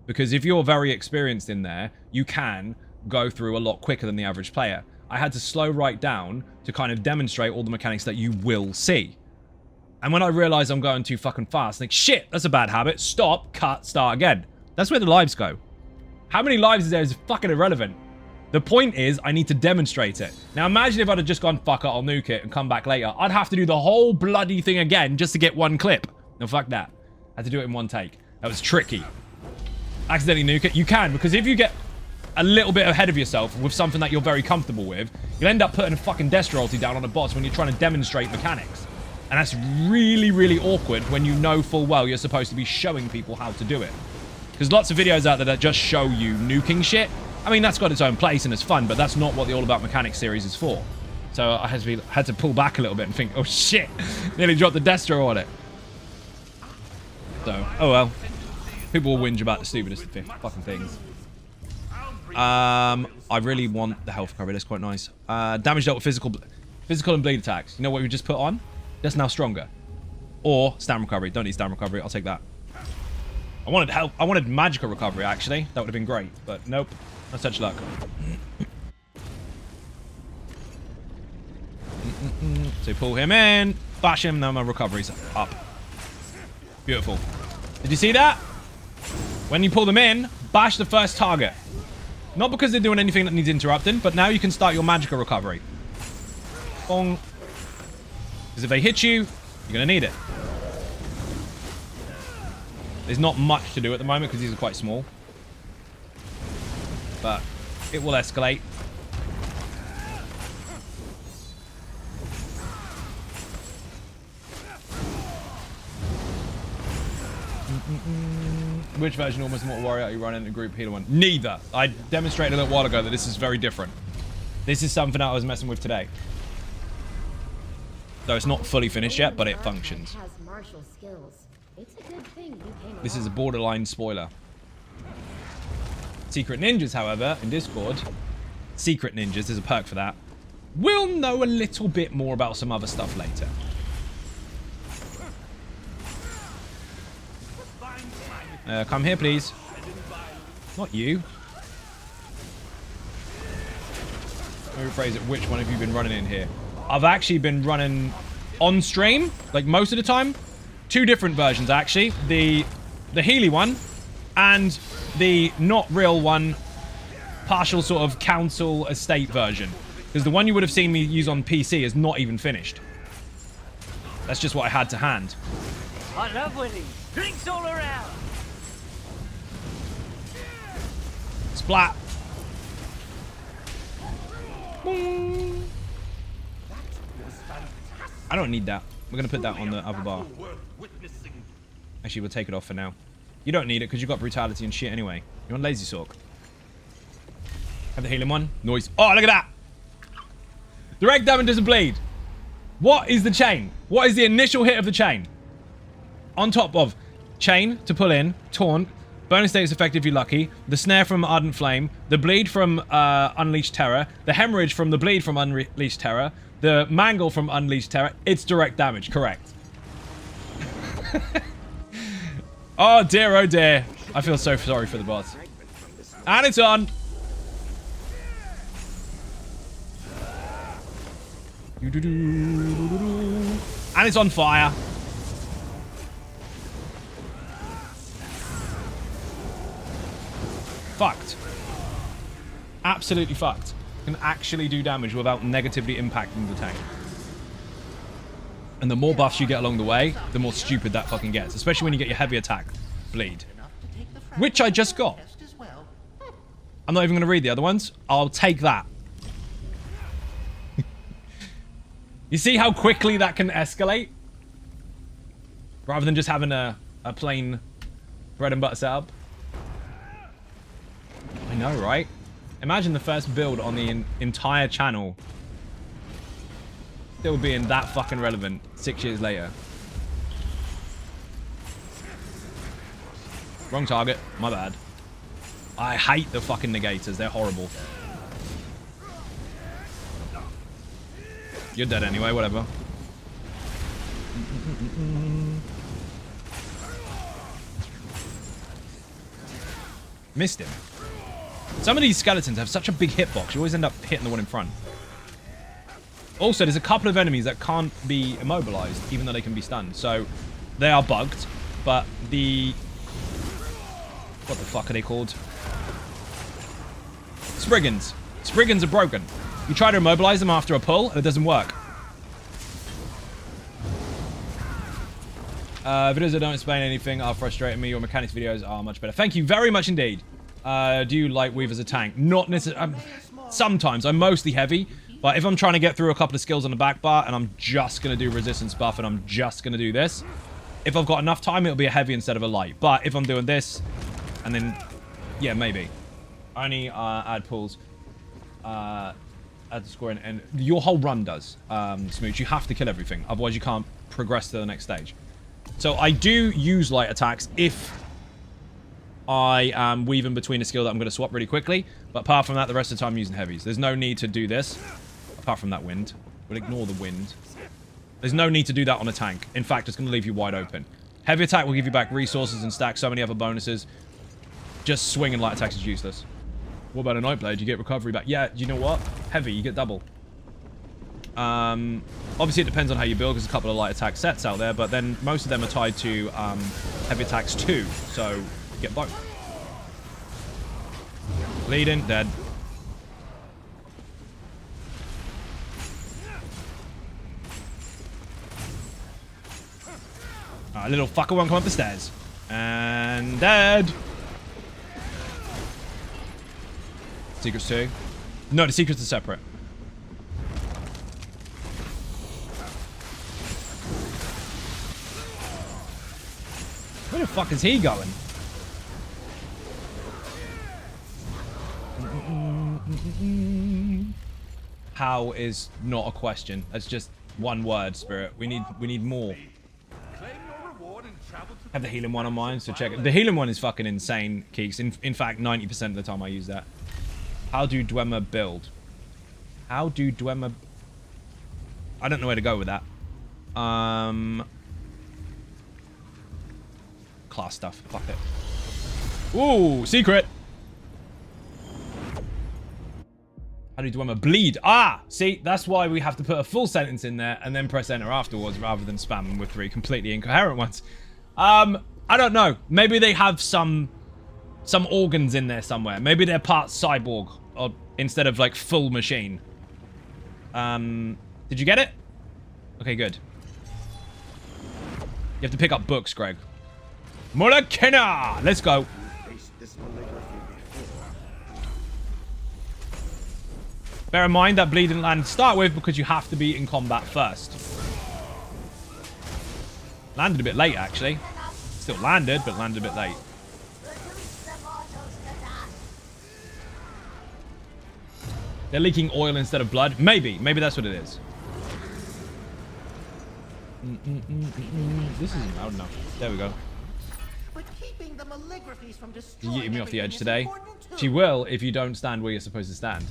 Because if you're very experienced in there, you can go through a lot quicker than the average player. I had to slow right down to kind of demonstrate all the mechanics that you will see. And when I realized I'm going too fucking fast, I think, shit, that's a bad habit. Stop, cut, start again. That's where the lives go. How many lives is there is fucking irrelevant. The point is, I need to demonstrate it. Now, imagine if I'd have just gone, fuck it, I'll nuke it and come back later. I'd have to do the whole bloody thing again just to get one clip. No, fuck that. I had to do it in one take. That was tricky. Accidentally nuke it. You can, because if you get a little bit ahead of yourself with something that you're very comfortable with, you'll end up putting a fucking death royalty down on a boss when you're trying to demonstrate mechanics. And that's really, really awkward when you know full well you're supposed to be showing people how to do it. Because lots of videos out there that just show you nuking shit. I mean, that's got its own place and it's fun, but that's not what the All About Mechanics series is for. So I had to pull back a little bit and think, oh shit, nearly dropped the Destro on it. So, oh well. People will whinge about the stupidest fucking things. I really want the health recovery. That's quite nice. Damage dealt with physical and bleed attacks. You know what we just put on? That's now stronger. Or stamina recovery. Don't need stamina recovery. I'll take that. I wanted help. I wanted magical recovery, actually. That would have been great. But nope. No such luck. So pull him in. Bash him. Now my recovery's up. Beautiful. Did you see that? When you pull them in, bash the first target. Not because they're doing anything that needs interrupting, but now you can start your magical recovery. Bong. Because if they hit you, you're going to need it. There's not much to do at the moment because these are quite small. But it will escalate. Which version of Almost Immortal Warrior are you running in a group healer one? Neither. I demonstrated a little while ago that this is very different. This is something that I was messing with today. Though it's not fully finished yet, but it functions. This is a borderline spoiler. Secret Ninjas, however, in Discord, Secret Ninjas, there's a perk for that, we'll know a little bit more about some other stuff later. Come here, please. Not you. Let me rephrase it. Which one have you been running in here? I've actually been running on stream, like most of the time. Two different versions, actually. The Healy one and the not real one, partial sort of council estate version. Because the one you would have seen me use on PC is not even finished. That's just what I had to hand. I love winning. Drinks all around. Splat. Boom. I don't need that. We're going to put that on the other bar. Actually, we'll take it off for now. You don't need it because you've got brutality and shit anyway. You're on Lazy Sork. Have the healing one. Noise. Oh, look at that. Direct damage doesn't bleed. What is the chain? What is the initial hit of the chain? On top of chain to pull in, taunt, bonus status effect if you're lucky, the snare from Ardent Flame, the bleed from Unleashed Terror, the hemorrhage from the bleed from Unleashed Terror, the mangle from Unleashed Terror. It's direct damage, correct. Oh dear, oh dear. I feel so sorry for the boss. And it's on. And it's on fire. Fucked. Absolutely fucked. Can actually do damage without negatively impacting the tank. And the more buffs you get along the way, the more stupid that fucking gets. Especially when you get your heavy attack bleed. Which I just got. I'm not even going to read the other ones. I'll take that. You see how quickly that can escalate? Rather than just having a plain bread and butter setup. I know, right? Imagine the first build on the entire channel still being that fucking relevant 6 years later. Wrong target. My bad. I hate the fucking negators. They're horrible. You're dead anyway, whatever. Missed him. Some of these skeletons have such a big hitbox. You always end up hitting the one in front. Also, there's a couple of enemies that can't be immobilized, even though they can be stunned. So, they are bugged. But the... what the fuck are they called? Spriggans. Spriggans are broken. You try to immobilize them after a pull, and it doesn't work. Videos that don't explain anything are frustrating me. Your mechanics videos are much better. Thank you very much indeed. Do you like Weave as a tank? Not necessarily. Sometimes. I'm mostly heavy. But if I'm trying to get through a couple of skills on the back bar, and I'm just going to do resistance buff, and I'm just going to do this, if I've got enough time, it'll be a heavy instead of a light. But if I'm doing this, and then, yeah, maybe. Only add pulls. Add the scoring, and your whole run does, Smooch. You have to kill everything. Otherwise, you can't progress to the next stage. So I do use light attacks if I am weaving between a skill that I'm going to swap really quickly. But apart from that, the rest of the time I'm using heavies. There's no need to do this. Apart from that wind. We'll ignore the wind. There's no need to do that on a tank. In fact, it's going to leave you wide open. Heavy attack will give you back resources and stack so many other bonuses. Just swing and light attacks is useless. What about a night blade? You get recovery back. Yeah, you know what? Heavy, you get double. Obviously, it depends on how you build. There's a couple of light attack sets out there, but then most of them are tied to heavy attacks too. So you get both. Bleeding, dead. Little fucker won't come up the stairs. And dead. Secrets too. No, the secrets are separate. Where the fuck is he going? How is not a question. That's just one word, Spirit. We need more. Have the healing one on mine, so check it. The healing one is fucking insane, Keeks. In fact, 90% of the time I use that. How do Dwemer build? How do Dwemer... I don't know where to go with that. Class stuff. Fuck it. Ooh, secret! How do Dwemer bleed? Ah! See, that's why we have to put a full sentence in there and then press enter afterwards rather than spamming with 3 completely incoherent ones. I don't know. Maybe they have some organs in there somewhere. Maybe they're part cyborg or instead of like full machine. Did you get it? Okay, good. You have to pick up books, Greg. Mulakina! Let's go. Bear in mind that bleed didn't land to start with because you have to be in combat first. Landed a bit late, actually. Still landed, but landed a bit late. They're leaking oil instead of blood. Maybe. Maybe that's what it is. This isn't loud enough. There we go. You're getting me off the edge today. She will if you don't stand where you're supposed to stand.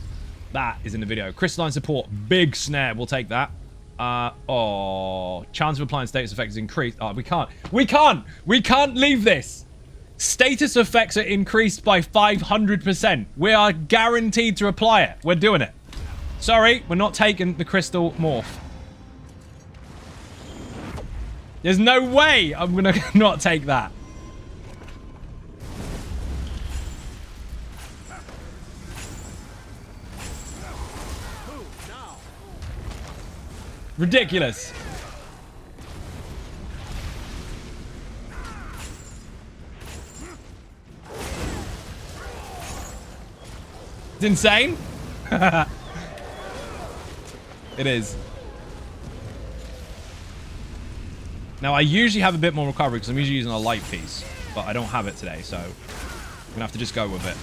That is in the video. Crystalline support. Big snare. We'll take that. Oh, chance of applying status effects is increased. Oh, we can't leave this. Status effects are increased by 500%. We are guaranteed to apply it. We're doing it. Sorry, we're not taking the crystal morph. There's no way I'm gonna not take that. Ridiculous. It's insane. It is. Now, I usually have a bit more recovery because I'm usually using a light piece, but I don't have it today, so I'm gonna have to just go with it.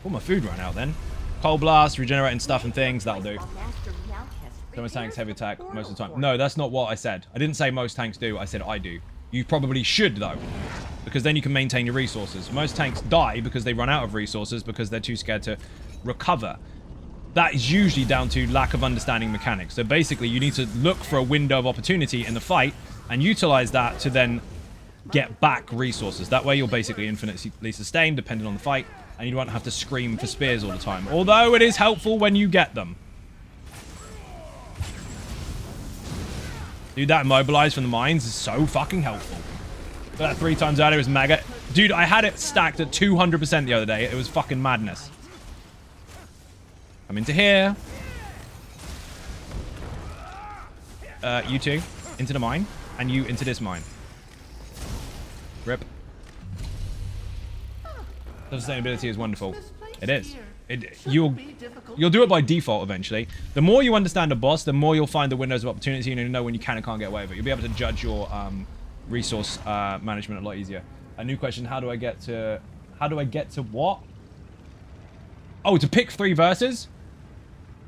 Oh, my food ran out then. Cold blast, regenerating stuff and things, that'll do. Some tanks heavy attack most of the time. No, that's not what I said. I didn't say most tanks do, I said I do. You probably should though, because then you can maintain your resources. Most tanks die because they run out of resources because they're too scared to recover. That is usually down to lack of understanding mechanics. So basically you need to look for a window of opportunity in the fight and utilize that to then get back resources. That way you're basically infinitely sustained depending on the fight. And you won't have to scream for spears all the time. Although it is helpful when you get them. Dude, that immobilize from the mines is so fucking helpful. That 3 times earlier was mega. Dude, I had it stacked at 200% the other day. It was fucking madness. Come into here. You two, into the mine. And you into this mine. Rip. Sustainability is wonderful. It is. You'll do it by default eventually. The more you understand a boss, the more you'll find the windows of opportunity and you'll know when you can and can't get away with it. You'll be able to judge your resource management a lot easier. A new question, how do I get to what? Oh, to pick 3 verses?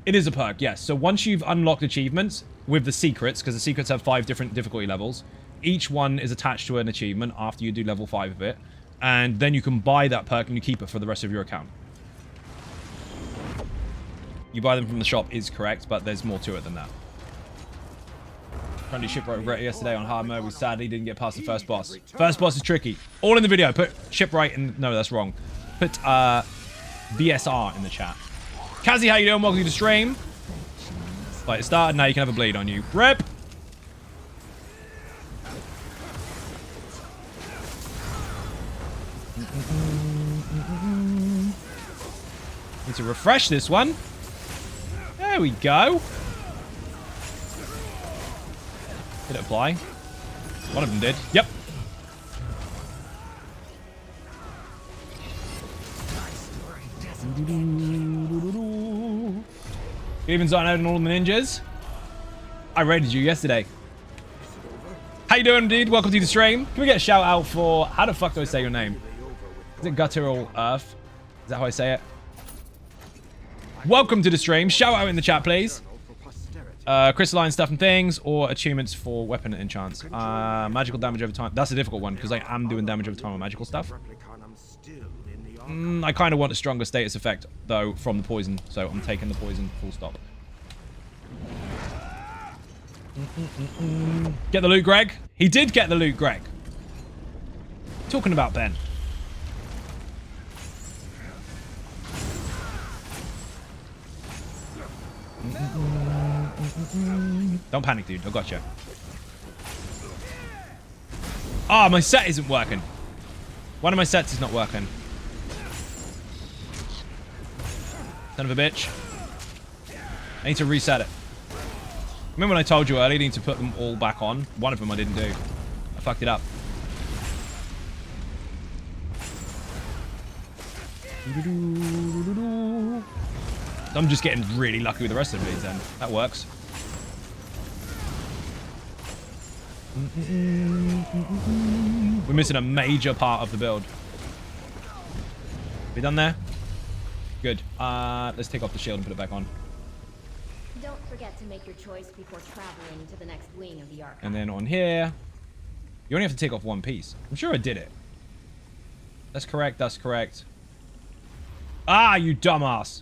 It is a perk, yes. So once you've unlocked achievements with the secrets, because the secrets have 5 different difficulty levels, each one is attached to an achievement after you do level 5 of it. And then you can buy that perk and you keep it for the rest of your account. you buy them from the shop is correct, but there's more to it than that. Trying to do shipwright regret yesterday on hard mode. We sadly didn't get past the first boss. First boss is tricky. All in the video. Put shipwright in. No, that's wrong. Put BSR in the chat. Kazi, how you doing? Welcome to the stream. Right, it started. Now you can have a bleed on you. Rep. Need to refresh this one. There we go. Did it apply? One of them did. Yep. Even Xynode and all the ninjas. I raided you yesterday. How you doing, dude? Welcome to the stream. Can we get a shout out for... How the fuck do I say your name? Is it Guttural Earth? Is that how I say it? Welcome to the stream. Shout out in the chat, please. Crystalline stuff and things, or achievements for weapon enchants. Magical damage over time. That's a difficult one, because I am doing damage over time on magical stuff. I kind of want a stronger status effect, though, from the poison. So I'm taking the poison, full stop. Get the loot, Greg. He did get the loot, Greg. Talking about Ben. Don't panic, dude. I got you. Ah, my set isn't working. One of my sets is not working. Son of a bitch. I need to reset it. Remember when I told you earlier, I need to put them all back on? One of them I didn't do. I fucked it up. I'm just getting really lucky with the rest of the bleeds then. That works. We're missing a major part of the build. We done there? Good. Let's take off the shield and put it back on. Don't forget to make your choice before traveling to the next wing of the arc. And then on here, you only have to take off one piece. I'm sure I did it. That's correct. That's correct. Ah, you dumbass.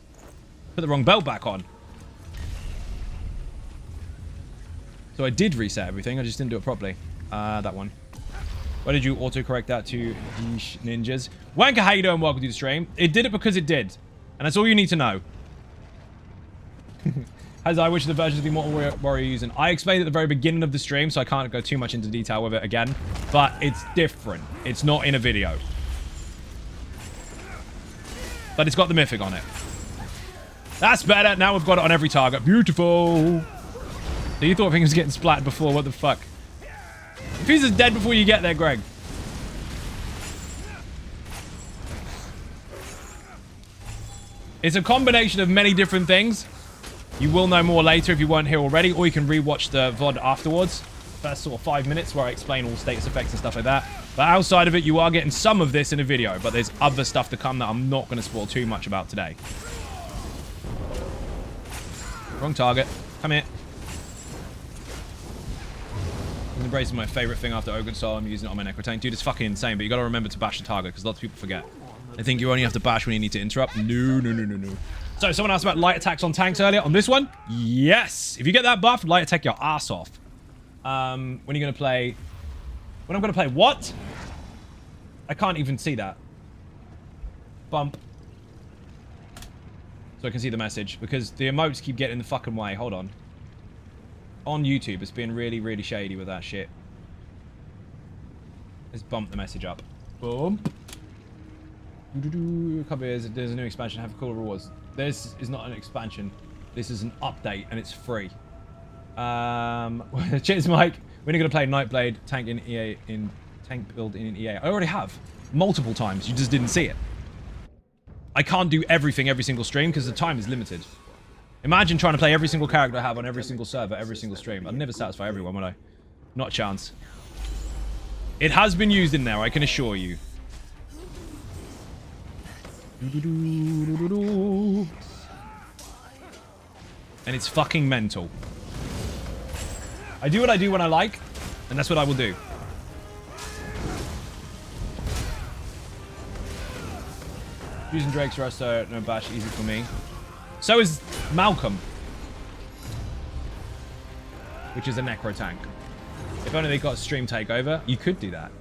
Put the wrong belt back on. So I did reset everything. I just didn't do it properly. That one. Why did you auto-correct that to ninjas? Wanker, how you doing? Welcome to the stream. It did it because it did. And that's all you need to know. As I wish the versions of the Immortal Warrior using. I explained at the very beginning of the stream, so I can't go too much into detail with it again. But it's different. It's not in a video. But it's got the mythic on it. That's better. Now we've got it on every target. Beautiful. So you thought things was getting splattered before. What the fuck? Fuse is dead before you get there, Greg. It's a combination of many different things. You will know more later if you weren't here already, or you can rewatch the VOD afterwards. First sort of 5 minutes where I explain all status effects and stuff like that. But outside of it, you are getting some of this in a video, but there's other stuff to come that I'm not going to spoil too much about today. Wrong target. Come here. Embrace is my favorite thing after Ogun Soul. I'm using it on my Necro Tank. Dude, it's fucking insane, but you got to remember to bash the target because lots of people forget. I think you only have to bash when you need to interrupt. No. So, someone asked about light attacks on tanks earlier. On this one, yes. If you get that buff, light attack your ass off. When are you going to play? When I'm going to play what? I can't even see that. Bump. So I can see the message because the emotes keep getting in the fucking way. Hold on. On YouTube, it's been really, really shady with that shit. Let's bump the message up. Bump. There's a new expansion. Have cool rewards. This is not an expansion. This is an update, and it's free. Cheers, Mike. When are you going to play Nightblade tank in EA in tank build in EA? I already have multiple times. You just didn't see it. I can't do everything every single stream because the time is limited. Imagine trying to play every single character I have on every single server, every single stream. I'd never satisfy everyone, would I? Not a chance. It has been used in there, I can assure you. And it's fucking mental. I do what I do when I like, and that's what I will do. Using Drake's Rust, no bash, easy for me. So is Malcolm, which is a necro tank. If only they got a stream takeover, you could do that.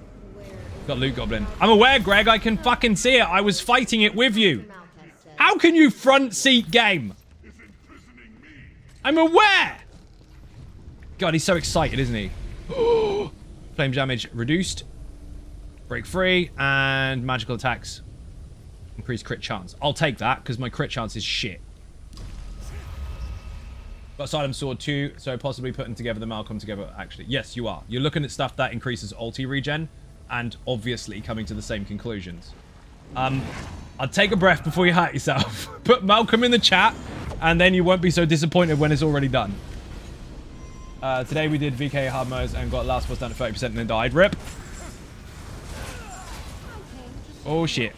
Got Loot Goblin. I'm aware, Greg. I can fucking see it. I was fighting it with you. How can you front seat game? I'm aware. God, he's so excited, isn't he? Flame damage reduced. Break free. And magical attacks. Increased crit chance. I'll take that because my crit chance is shit. Got Asylum Sword too, so possibly putting together the Malcolm together. Actually, yes, you are. You're looking at stuff that increases ulti regen and obviously coming to the same conclusions. I'd take a breath before you hurt yourself. Put Malcolm in the chat and then you won't be so disappointed when it's already done. Today we did VK hard modes and got last boss down to 30% and then died. Rip. Oh shit.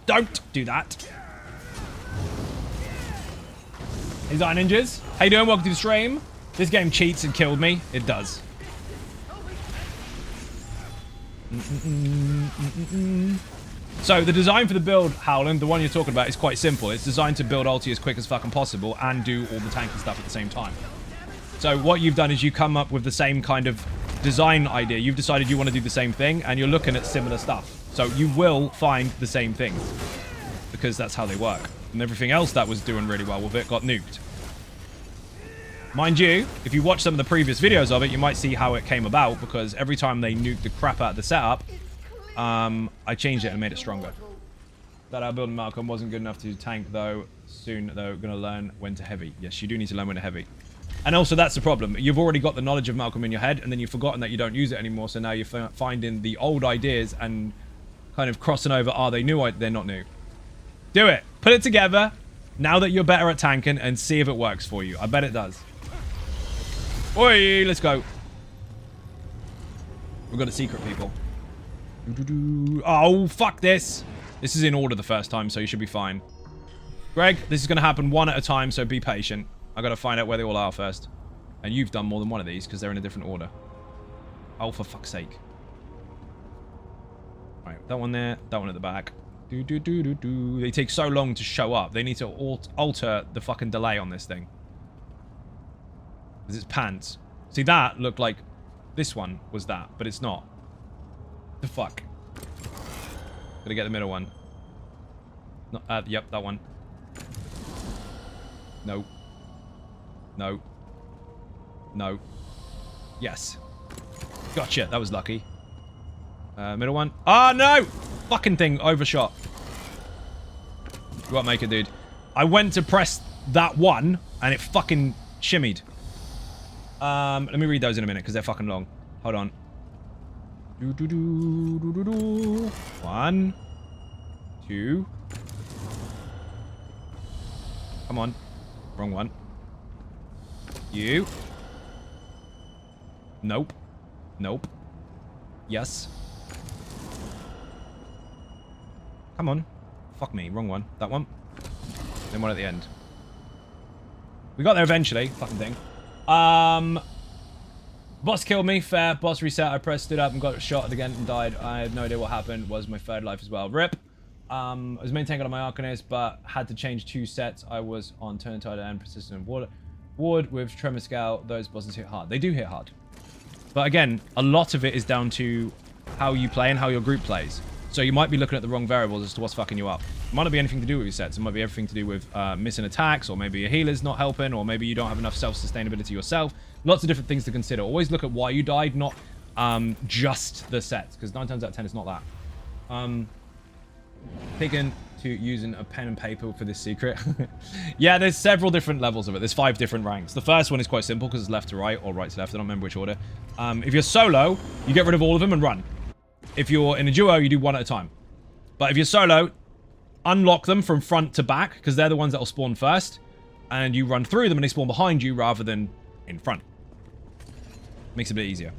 Don't do that. These are ninjas. How you doing? Welcome to the stream. This game cheats and killed me. It does. So the design for the build, Howland, the one you're talking about, is quite simple. It's designed to build ulti as quick as fucking possible and do all the tanky stuff at the same time. So what you've done is you come up with the same kind of design idea. You've decided you want to do the same thing and you're looking at similar stuff. So you will find the same things because that's how they work. And everything else that was doing really well with it got nuked. Mind you, if you watch some of the previous videos of it, you might see how it came about because every time they nuked the crap out of the setup, I changed it and made it stronger. That our building Malcolm wasn't good enough to tank though. Soon though, gonna learn when to heavy. Yes, you do need to learn when to heavy. And also that's the problem. You've already got the knowledge of Malcolm in your head and then you've forgotten that you don't use it anymore. So now you're finding the old ideas and kind of crossing over, are they new? They're not new. Do it. Put it together now that you're better at tanking and see if it works for you. I bet it does. Oi, let's go. We've got a secret, people. Oh, fuck this. This is in order the first time, so you should be fine. Greg, this is going to happen one at a time, so be patient. I got to find out where they all are first. And you've done more than one of these because they're in a different order. Oh, for fuck's sake. Right, that one there, that one at the back. They take so long to show up. They need to alter the fucking delay on this thing. Because it's pants. See, that looked like this one was that, but it's not. The fuck? Gotta get the middle one. No, yep, that one. No. No. No. Yes. Gotcha. That was lucky. Middle one. Oh, no! Fucking thing overshot. You won't make it, dude. I went to press that one, and it fucking shimmied. Let me read those in a minute, because they're fucking long. Hold on. 1, 2. Come on. Wrong one. You. Nope. Nope. Yes. Come on. Fuck me. Wrong one. That one. Then one at the end. We got there eventually. Fucking thing. Boss killed me. Fair. Boss reset. I pressed, stood up and got shot again and died. I have no idea what happened. Was my third life as well. Rip. I was maintaining on my Arcanist, but had to change 2 sets. I was on Turn Tide and Persistent Ward with Tremor Scout. Those bosses hit hard. They do hit hard. But again, a lot of it is down to how you play and how your group plays. So you might be looking at the wrong variables as to what's fucking you up. It might not be anything to do with your sets. It might be everything to do with missing attacks, or maybe your healer's not helping, or maybe you don't have enough self-sustainability yourself. Lots of different things to consider. Always look at why you died, not just the sets, because 9 times out of 10 it's not that. Picking to using a pen and paper for this secret. Yeah, there's several different levels of it. There's 5 different ranks. The first one is quite simple because it's left to right or right to left. I don't remember which order. If you're solo, you get rid of all of them and run. If you're in a duo, you do one at a time. But if you're solo, unlock them from front to back because they're the ones that will spawn first. And you run through them and they spawn behind you rather than in front. Makes it a bit easier.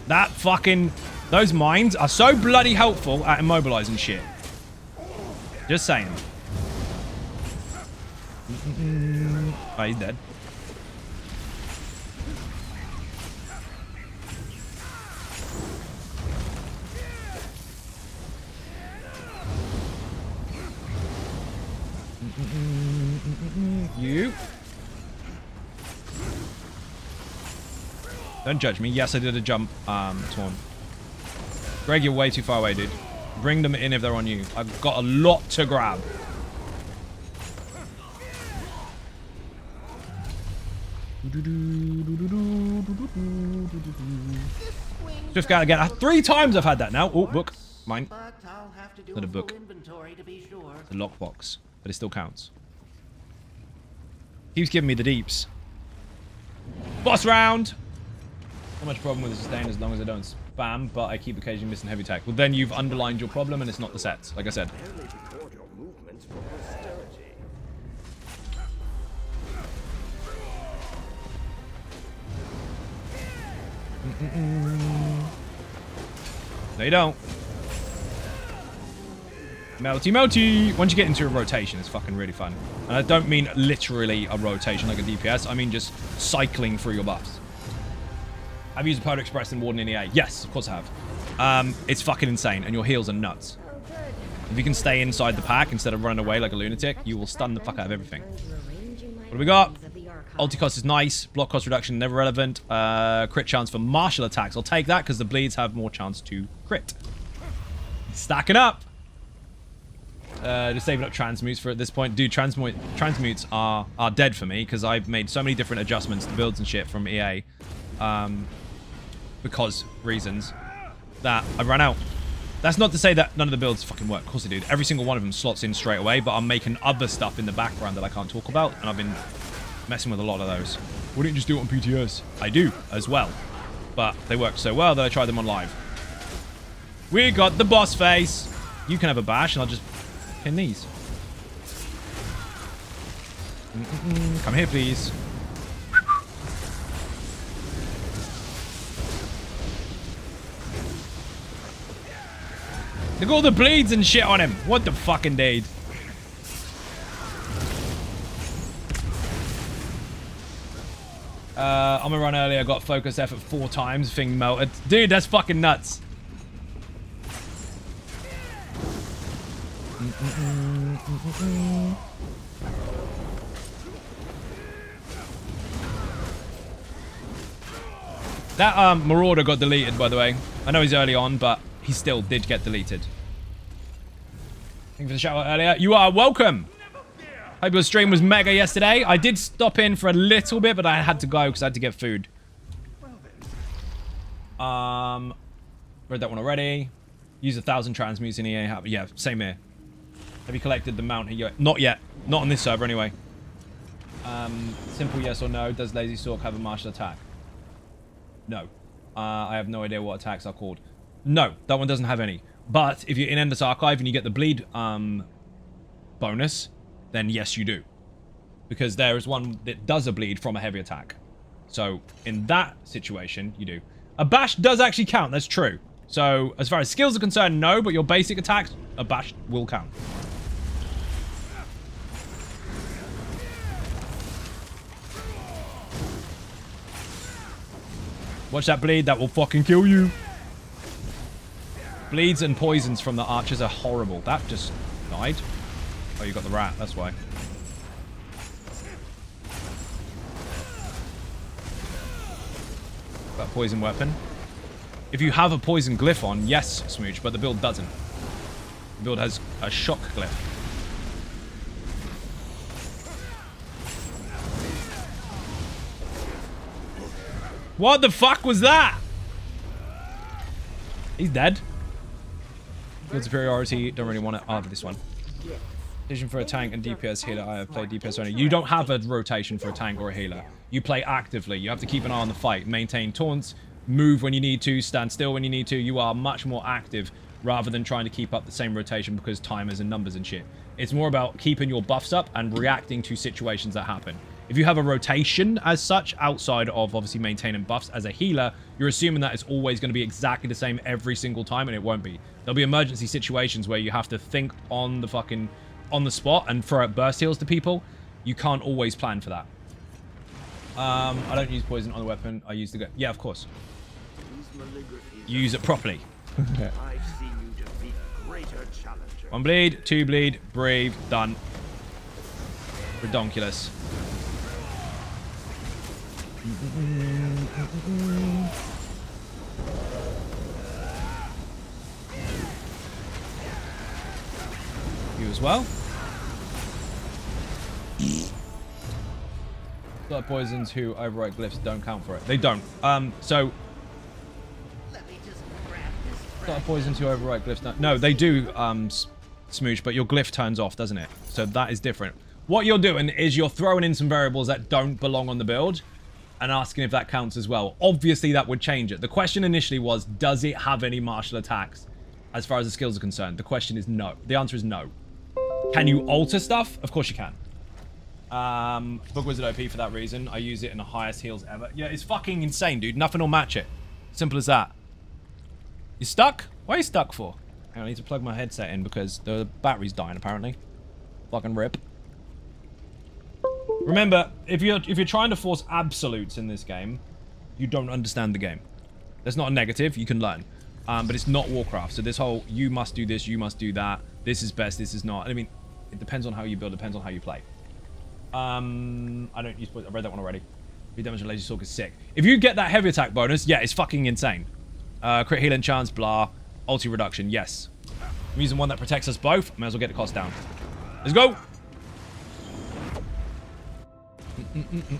That fucking... Those mines are so bloody helpful at immobilizing shit. Just saying. Oh, he's dead. You. Don't judge me. Yes, I did a jump, Torn. Greg, you're way too far away, dude. Bring them in if they're on you. I've got a lot to grab. Just gotta get 3 times I've had that now. Oh, book. Mine. Not a book. It's a lockbox. But it still counts. Keeps giving me the deeps. Boss round! Not much problem with the sustain as long as I don't spam, but I keep occasionally missing heavy attack. Well, then you've underlined your problem and it's not the sets, like I said. No, you don't. Melty, melty. Once you get into a rotation, it's fucking really fun. And I don't mean literally a rotation like a DPS. I mean just cycling through your buffs. I've used Polar Express and Warden in EA. Yes, of course I have. It's fucking insane, and your heals are nuts. If you can stay inside the pack instead of running away like a lunatic, you will stun the fuck out of everything. What do we got? Ulti cost is nice. Block cost reduction, never relevant. Crit chance for martial attacks. I'll take that because the bleeds have more chance to crit. Stacking up. Just saving up transmutes for at this point. Dude, transmutes are dead for me because I've made so many different adjustments to builds and shit from EA. Because reasons that I ran out. That's not to say that none of the builds fucking work. Of course they do. Every single one of them slots in straight away, but I'm making other stuff in the background that I can't talk about, and I've been messing with a lot of those. Why don't you just do it on PTS? I do as well, but they work so well that I tried them on live. We got the boss face. You can have a bash, and I'll just pin these. Come here, please. Look at all the bleeds and shit on him. What the fucking dude? I'm gonna run earlier. Got focus effort 4 times. Thing melted. Dude, that's fucking nuts. That Marauder got deleted, by the way. I know he's early on, but he still did get deleted. Thank you for the shout out earlier. You are welcome. Hope your stream was mega yesterday. I did stop in for a little bit, but I had to go because I had to get food. Read that one already. Use 1,000 transmutes in EA. Yeah, same here. Have you collected the mount here? Not yet. Not on this server anyway. Simple yes or no. Does Lazy Sork have a martial attack? No. I have no idea what attacks are called. No, that one doesn't have any. But if you're in Endless Archive and you get the bleed bonus, then yes, you do. Because there is one that does a bleed from a heavy attack. So in that situation, you do. A bash does actually count. That's true. So as far as skills are concerned, no. But your basic attacks, a bash will count. Watch that bleed. That will fucking kill you. Bleeds and poisons from the archers are horrible. That just died. Oh, you got the rat. That's why. That poison weapon. If you have a poison glyph on, yes, Smooch, but the build doesn't. The build has a shock glyph. What the fuck was that? He's dead. Good superiority. Don't really want it. Oh, this one. Vision for a tank and DPS healer. I have played DPS only. You don't have a rotation for a tank or a healer. You play actively. You have to keep an eye on the fight. Maintain taunts. Move when you need to. Stand still when you need to. You are much more active rather than trying to keep up the same rotation because timers and numbers and shit. It's more about keeping your buffs up and reacting to situations that happen. If you have a rotation as such, outside of obviously maintaining buffs as a healer, you're assuming that it's always going to be exactly the same every single time, and it won't be. There'll be emergency situations where you have to think on the spot and throw out burst heals to people. You can't always plan for that. I don't use poison on the weapon. I use the... Yeah, of course. You use it properly. One bleed, 2 bleed, brave, done. Redonkulous. You as well. Blood poisons who overwrite glyphs don't count for it. They don't. So blood poisons who overwrite glyphs don't. No, they do, Smooch, but your glyph turns off, doesn't it? So that is different. What you're doing is you're throwing in some variables that don't belong on the build and asking if that counts as well. Obviously, that would change it. The question initially was, does it have any martial attacks as far as the skills are concerned? The question is no. The answer is no. Can you alter stuff? Of course you can. Book Wizard OP for that reason. I use it in the highest heals ever. Yeah, it's fucking insane, dude. Nothing will match it. Simple as that. You stuck? Why are you stuck for? I need to plug my headset in because the battery's dying, apparently. Fucking rip. Remember, if you're trying to force absolutes in this game, you don't understand the game. That's not a negative. You can learn. But it's not Warcraft. So this whole, you must do this, you must do that. This is best, this is not. I mean, it depends on how you build. It depends on how you play. I don't use... I read that one already. Be damage and laser sword is sick. If you get that heavy attack bonus, yeah, it's fucking insane. Crit healing chance, blah. Ulti reduction, yes. I'm using one that protects us both. May as well get the cost down. Let's go!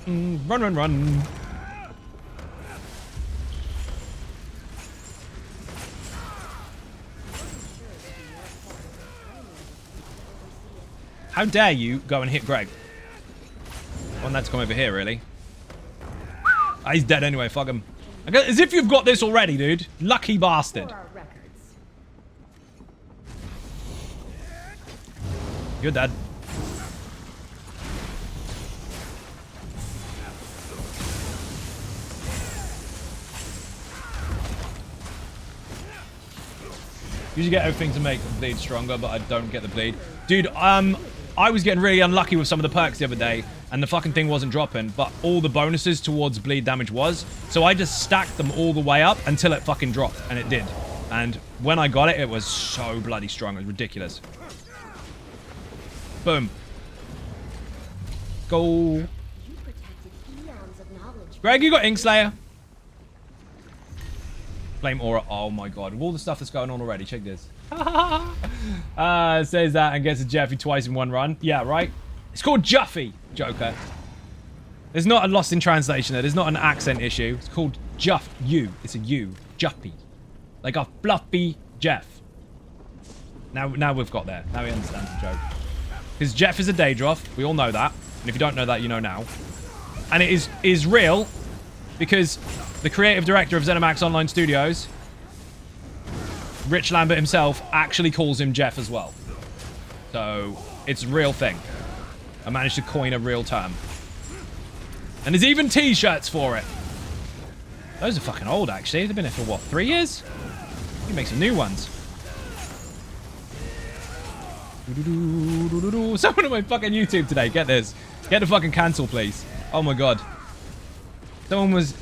Run, run, run. How dare you go and hit Greg? I want that to come over here, really. Ah, he's dead anyway, fuck him. As if you've got this already, dude. Lucky bastard. You're dead. Usually get everything to make the bleed stronger, but I don't get the bleed. Dude, I was getting really unlucky with some of the perks the other day, and the fucking thing wasn't dropping, but all the bonuses towards bleed damage was. So I just stacked them all the way up until it fucking dropped, and it did. And when I got it, it was so bloody strong. It was ridiculous. Boom. Go. Greg, you got Inkslayer. Flame Aura. Oh my god. With all the stuff that's going on already, check this. Says that and gets a Jeffy twice in one run. Yeah, right? It's called Juffy, Joker. There's not a lost in translation there. There's not an accent issue. It's called Juff. You. It's a U. Juffy. Like a fluffy Jeff. Now we've got there. Now we understand the joke. Because Jeff is a Daedroth. We all know that. And if you don't know that, you know now. And it is real because the creative director of ZeniMax Online Studios, Rich Lambert himself, actually calls him Jeff as well. So it's a real thing. I managed to coin a real term. And there's even t-shirts for it. Those are fucking old, actually. They've been here for, what, 3 years? You can make some new ones. Someone on my fucking YouTube today. Get this. Get the fucking cancel, please. Oh my god. Someone was...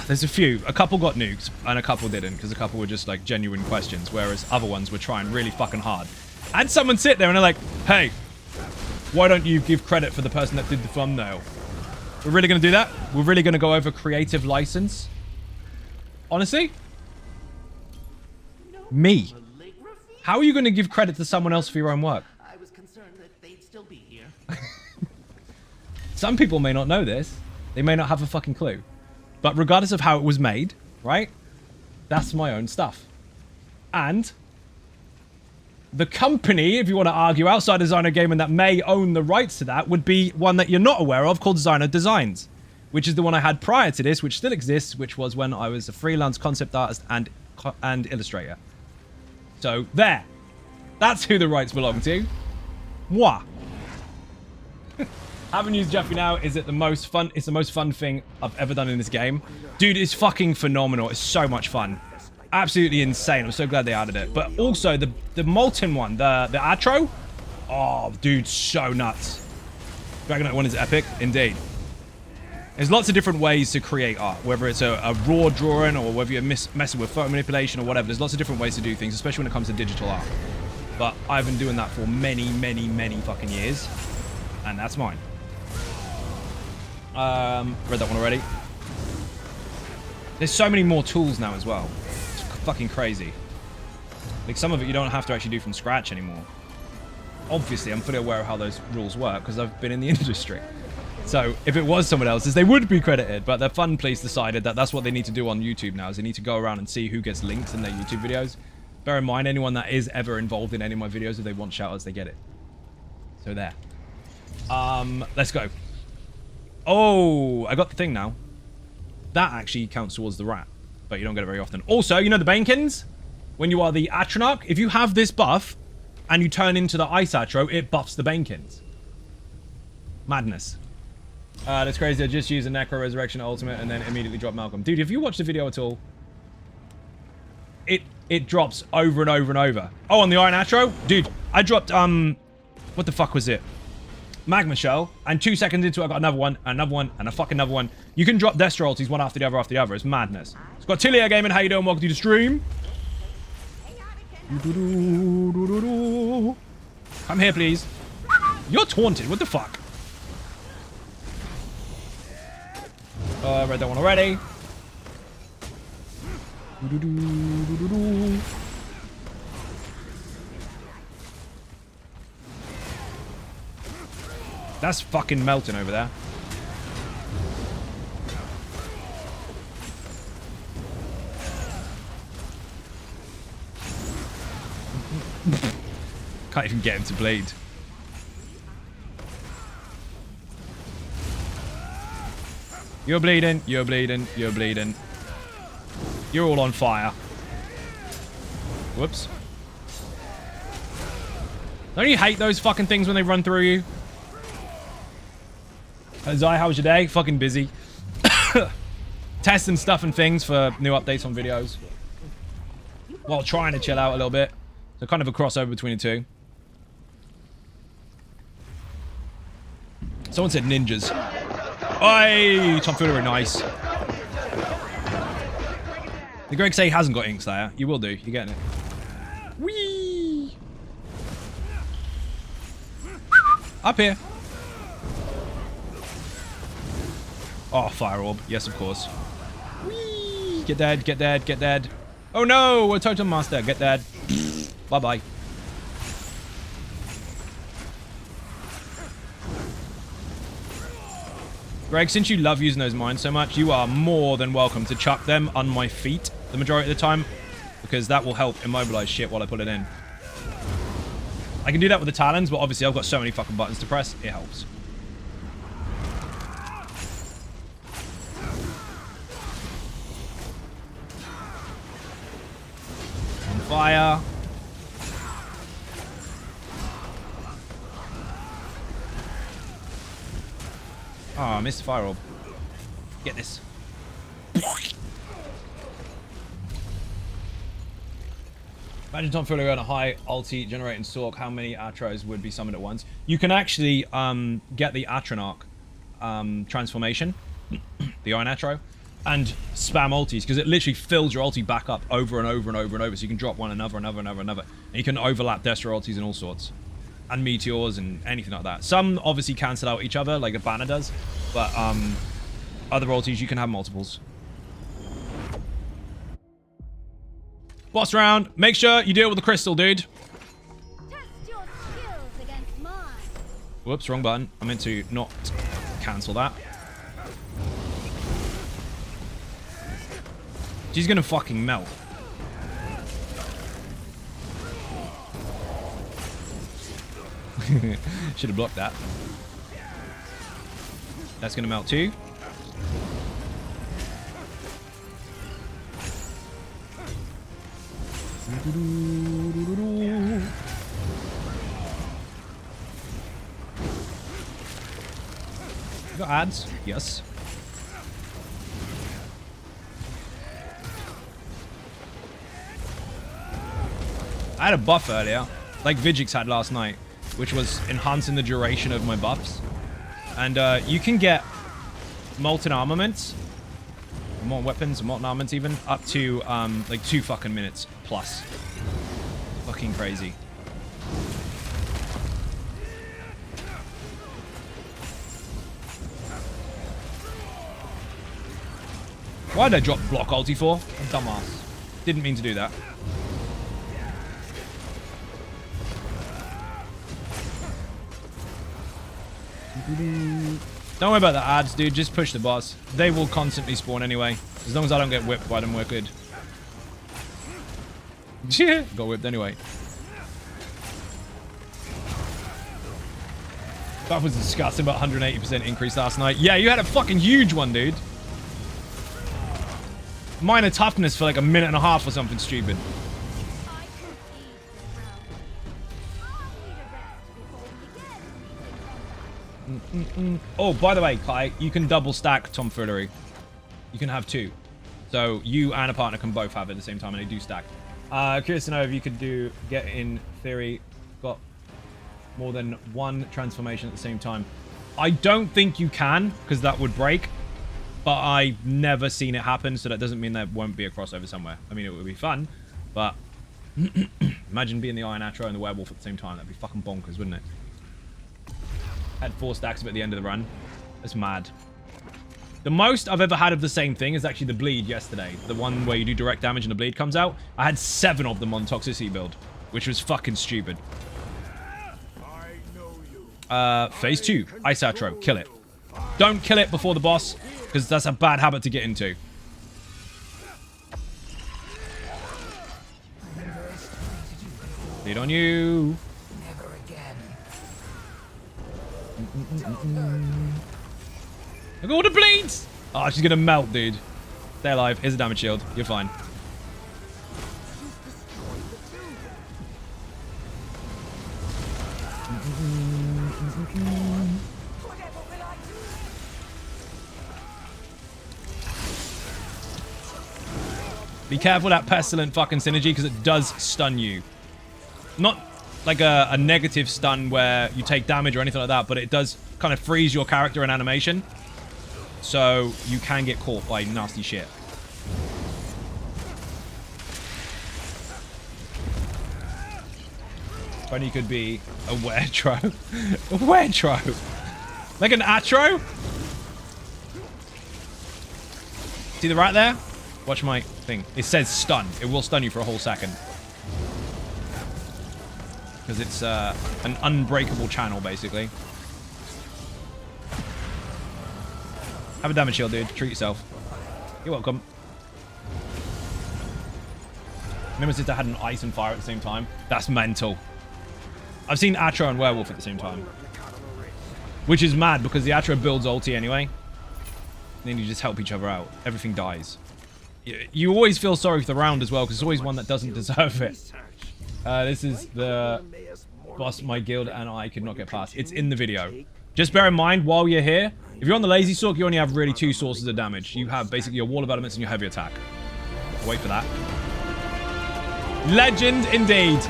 there's a few. A couple got nuked, and a couple didn't, because a couple were just, like, genuine questions, whereas other ones were trying really fucking hard. And someone sit there and they're like, hey, why don't you give credit for the person that did the thumbnail? We're really going to do that? We're really going to go over creative license? Honestly? Me. How are you going to give credit to someone else for your own work? I was concerned that they'd still be here. Some people may not know this. They may not have a fucking clue. But regardless of how it was made, right? That's my own stuff. And the company, if you want to argue outside Xynode Gaming, that may own the rights to that would be one that you're not aware of called Xynode Designs, which is the one I had prior to this, which still exists, which was when I was a freelance concept artist and illustrator. So there. That's who the rights belong to. Moi. Haven't used Jeffy now. Is it the most fun? It's the most fun thing I've ever done in this game. Dude, it's fucking phenomenal. It's so much fun. Absolutely insane. I'm so glad they added it. But also the molten one, the Atro. Oh, dude, so nuts. Dragonite one is epic, indeed. There's lots of different ways to create art, whether it's a raw drawing or whether you're messing with photo manipulation or whatever. There's lots of different ways to do things, especially when it comes to digital art. But I've been doing that for many, many, many fucking years. And that's mine. Read that one already. There's so many more tools now as well. It's fucking crazy. Like, some of it you don't have to actually do from scratch anymore. Obviously, I'm fully aware of how those rules work because I've been in the industry. So, if it was someone else's, they would be credited. But the fun police decided that that's what they need to do on YouTube now, is they need to go around and see who gets links in their YouTube videos. Bear in mind, anyone that is ever involved in any of my videos, if they want shoutouts, they get it. So there. Let's go. Oh, I got the thing now. That actually counts towards the rat, but you don't get it very often. Also, you know the Bankins? When you are the Atronach, if you have this buff and you turn into the Ice Atro, it buffs the Bankins. Madness. That's crazy. I just used a Necro Resurrection Ultimate and then immediately dropped Malcolm. Dude, if you watch the video at all, it drops over and over and over. Oh, on the Iron Atro? Dude, I dropped, what the fuck was it? Magma Shell, and 2 seconds into it, I got another one, and a fucking another one. You can drop Destro ultis one after the other after the other. It's madness. It's got Tilia Gaming. How you doing? Welcome to the stream. Come here, please. You're taunted. What the fuck? I read that one already. That's fucking melting over there. Can't even get him to bleed. You're bleeding, you're bleeding, you're bleeding. You're all on fire. Whoops. Don't you hate those fucking things when they run through you? Zai, how was your day? Fucking busy. Testing stuff and things for new updates on videos. While trying to chill out a little bit. So kind of a crossover between the two. Someone said ninjas. Oi! Tomfoolery, nice. The Greg say he hasn't got Ink Slayer. You will do. You're getting it. Whee! Up here. Oh, Fire Orb. Yes, of course. Whee! Get dead, get dead, get dead. Oh no! A Totem Master. Get dead. Bye-bye. Greg, since you love using those mines so much, you are more than welcome to chuck them on my feet the majority of the time, because that will help immobilize shit while I put it in. I can do that with the Talons, but obviously I've got so many fucking buttons to press, it helps. On fire. Oh, I missed the Fire Orb. Get this. Imagine Tom Fuller on a high ulti generating Sork. How many Atros would be summoned at once? You can actually get the Atronach transformation, the Iron Atro, and spam ultis, because it literally fills your ulti back up over and over and over and over, so you can drop one another. And you can overlap Destro ultis and all sorts. And meteors and anything like that. Some obviously cancel out each other, like a banner does, but other ultis you can have multiples. Boss round. Make sure you deal with the crystal, dude. Test your skills against mine. Whoops, wrong button. I meant to not cancel that. She's gonna fucking melt. Should have blocked that. That's gonna melt too. Got ads? Yes. I had a buff earlier, like Vigix had last night, which was enhancing the duration of my buffs. And you can get molten armaments, molten weapons, molten armaments even, up to like 2 fucking minutes plus. Fucking crazy. Why did I drop block ulti for? I'm dumbass. Didn't mean to do that. Don't worry about the ads, dude. Just push the boss. They will constantly spawn anyway. As long as I don't get whipped by them, we're good. Yeah, got whipped anyway. That was disgusting, about 180% increase last night. Yeah, you had a fucking huge one, dude. Minor toughness for like a minute and a half or something stupid. Oh, by the way, Kai, you can double stack tomfoolery. You can have two. So you and a partner can both have it at the same time, and they do stack. Curious to know if you could get in theory, got more than one transformation at the same time. I don't think you can, because that would break. But I've never seen it happen, so that doesn't mean there won't be a crossover somewhere. I mean, it would be fun, but imagine being the Iron Atro and the Werewolf at the same time. That'd be fucking bonkers, wouldn't it? Had 4 stacks of it at the end of the run. That's mad. The most I've ever had of the same thing is actually the bleed yesterday. The one where you do direct damage and the bleed comes out. I had 7 of them on toxicity build, which was fucking stupid. Phase 2. Ice Atro. Kill it. Don't kill it before the boss, because that's a bad habit to get into. Lead on you. Never again. Look at all the bleeds! Oh, she's gonna melt, dude. Stay alive. Here's a damage shield. You're fine. Be careful that pestilent fucking synergy, because it does stun you. Not like a negative stun where you take damage or anything like that, but it does kind of freeze your character in animation. So you can get caught by nasty shit. Funny you could be a Weretro. A Weretro. Like an Atro? See the right there? Watch my thing. It says stun. It will stun you for a whole second. Because it's an unbreakable channel, basically. Have a damage shield, dude. Treat yourself. You're welcome. Nemesis had an ice and fire at the same time. That's mental. I've seen Atro and Werewolf at the same time. Which is mad, because the Atro builds ulti anyway. And then you just help each other out. Everything dies. You always feel sorry for the round as well, because it's always one that doesn't deserve it. This is the boss my guild and I could not get past. It's in the video. Just bear in mind, while you're here, if you're on the Lazy Sork, you only have really 2 sources of damage. You have basically your wall of elements and your heavy attack. Wait for that. Legend indeed.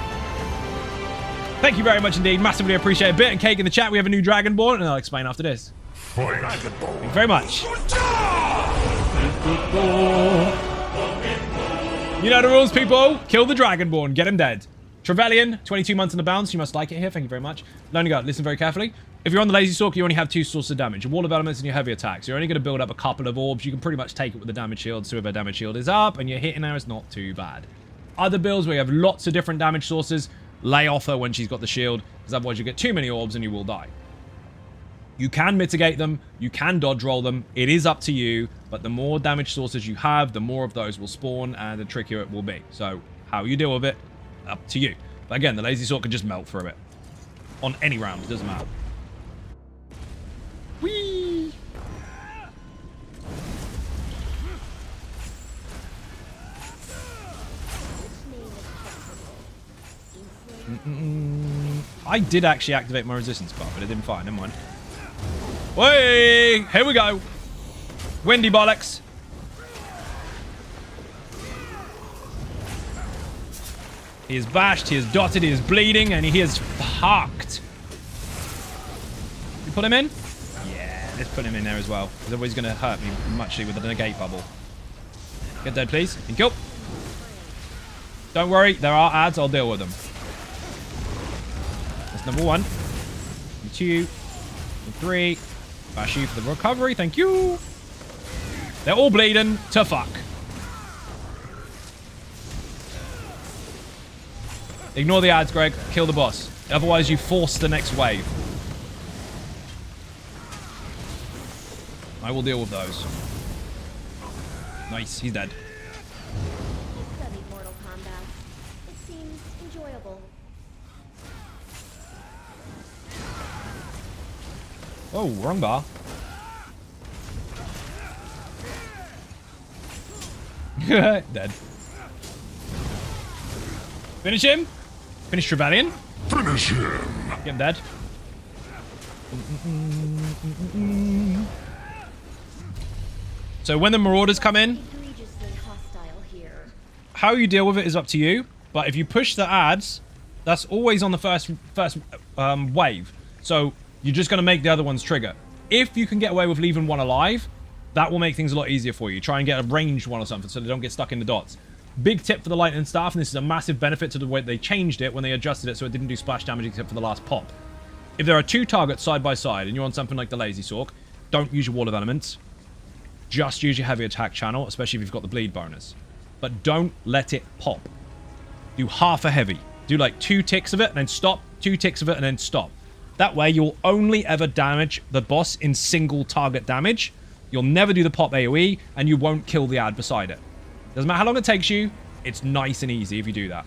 Thank you very much indeed. Massively appreciate it. Bit and cake in the chat. We have a new Dragonborn, and I'll explain after this. Thank you very much. You know the rules, people. Kill the Dragonborn. Get him dead. Trevelyan, 22 months in the bounce. You must like it here. Thank you very much. Lonely God, listen very carefully. If you're on the Lazy Sork, you only have 2 sources of damage. Your wall of elements and your heavy attacks. You're only going to build up a couple of orbs. You can pretty much take it with the damage shield. So if a damage shield is up and you're hitting her, it's not too bad. Other builds where you have lots of different damage sources, lay off her when she's got the shield, because otherwise you get too many orbs and you will die. You can mitigate them. You can dodge roll them. It is up to you. But the more damage sources you have, the more of those will spawn and the trickier it will be. So how you deal with it, up to you. But again, the Lazy Sork can just melt through it. On any round, it doesn't matter. Whee! I did actually activate my resistance buff, but it didn't fire. Never mind. Wait! Here we go. Windy bollocks. He is bashed, he is dotted, he is bleeding, and he is fucked. You put him in? Yeah, let's put him in there as well. Because otherwise he's going to hurt me muchly with the negate bubble. Get dead, please. Thank you. Don't worry, there are ads, I'll deal with them. That's number 1. Number 2. Number 3. Bash you for the recovery, thank you. They're all bleeding to fuck. Ignore the ads, Greg. Kill the boss. Otherwise, you force the next wave. I will deal with those. Nice. He's dead. Studied Mortal Kombat. It seems enjoyable. Oh, wrong bar. Dead. Finish him. Finish Trevelyan. Finish him. Get him dead. So when the Marauders come in, Egregiously hostile here. how you deal with it is up to you. But if you push the ads, that's always on the first wave. So you're just going to make the other ones trigger. If you can get away with leaving one alive, that will make things a lot easier for you. Try and get a ranged one or something so they don't get stuck in the dots. Big tip for the lightning staff, and this is a massive benefit to the way they changed it when they adjusted it so it didn't do splash damage except for the last pop. If there are two targets side by side and you're on something like the Lazy Sork, don't use your Wall of Elements. Just use your heavy attack channel, especially if you've got the bleed bonus. But don't let it pop. Do half a heavy. Do like 2 ticks of it and then stop, 2 ticks of it and then stop. That way you'll only ever damage the boss in single target damage. You'll never do the pop AoE and you won't kill the ad beside it. Doesn't matter how long it takes you, it's nice and easy if you do that.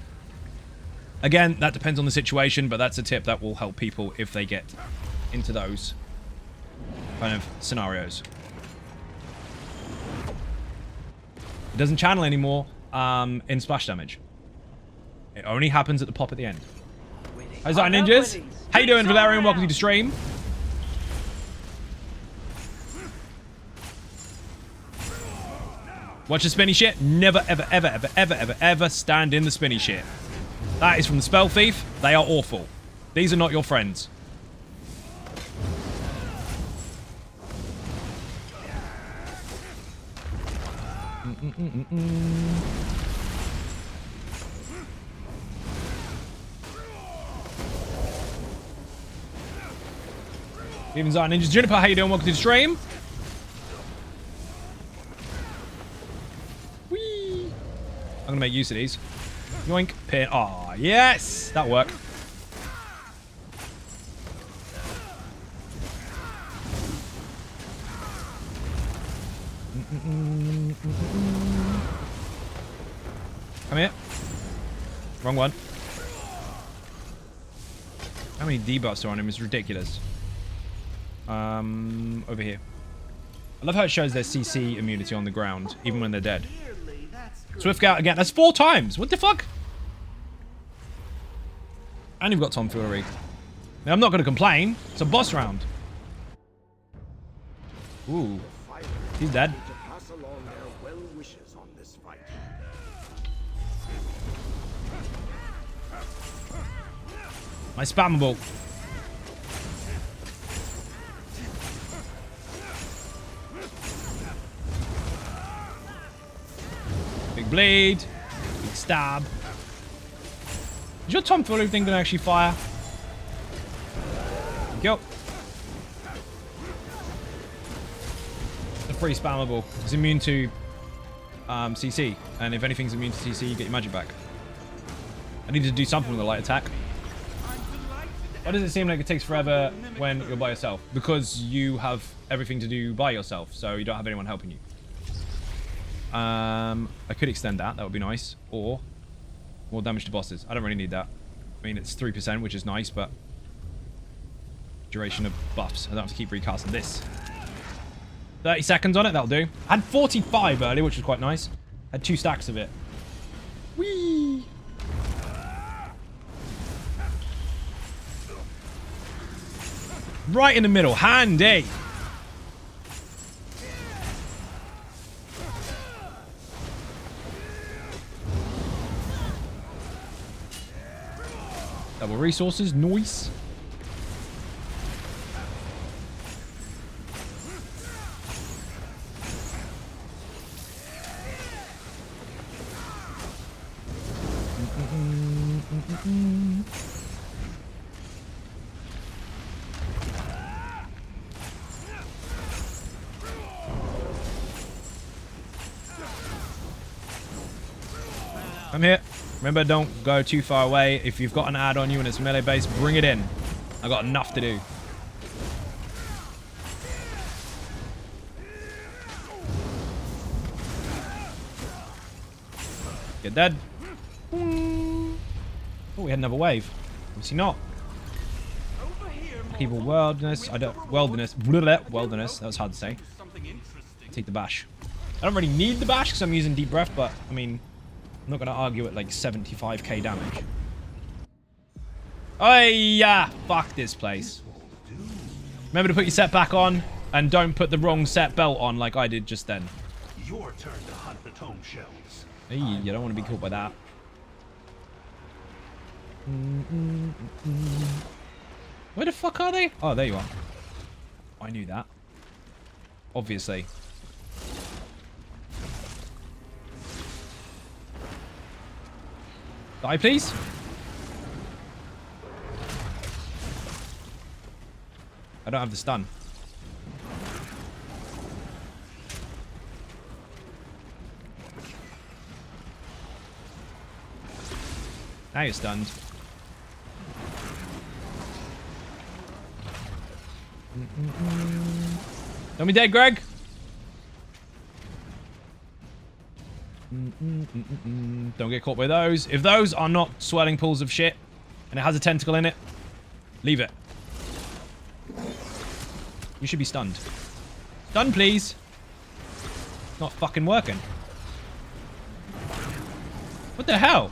Again, that depends on the situation, but that's a tip that will help people if they get into those kind of scenarios. It doesn't channel anymore in splash damage. It only happens at the pop at the end. How's that, ninjas? How you doing, Valerian? Welcome to the stream. Watch the spinny shit. Never, ever, ever, ever, ever, ever, ever stand in the spinny shit. That is from the Spell Thief. They are awful. These are not your friends. Even Zion Ninjas. Juniper, how you doing? Welcome to the stream. Whee! I'm gonna make use of these. Yoink, pin. Ah, yes! That'll work. Come here. Wrong one. How many debuffs are on him is ridiculous. Over here. I love how it shows their CC immunity on the ground, even when they're dead. Swift out again. That's 4 times. What the fuck? And you've got tomfoolery. Now, I'm not going to complain. It's a boss round. Ooh. He's dead. My spammable. Big bleed. Big stab. Is your tomfoolery thing going to actually fire? Go. The free spammable. It's immune to CC. And if anything's immune to CC, you get your magic back. I need to do something with the light attack. Why does it seem like it takes forever when you're by yourself? Because you have everything to do by yourself, so you don't have anyone helping you. I could extend that. That would be nice. Or more damage to bosses. I don't really need that. I mean, it's 3%, which is nice, but duration of buffs. I don't have to keep recasting this. 30 seconds on it. That'll do. I had 45 earlier, which was quite nice. I had 2 stacks of it. Whee! Right in the middle. Handy. Double resources. Nice. I'm here. Remember, don't go too far away. If you've got an ad on you and it's melee based, bring it in. I got enough to do. Get dead. Oh, we had another wave. Obviously not. People wilderness. I don't wilderness. Wilderness. That was hard to say. Take the bash. I don't really need the bash because I'm using deep breath, but I mean, I'm not gonna argue at like 75k damage. Oh yeah, fuck this place. Remember to put your set back on, and don't put the wrong set belt on like I did just then. Your turn to hunt the tome shells. Hey, you don't want to be caught by that. Where the fuck are they? Oh, there you are. I knew that. Obviously. Die, please. I don't have the stun. Now you're stunned. Don't be dead, Greg. Don't get caught by those. If those are not swelling pools of shit and it has a tentacle in it, leave it. You should be stunned. Stun, please. Not fucking working. What the hell?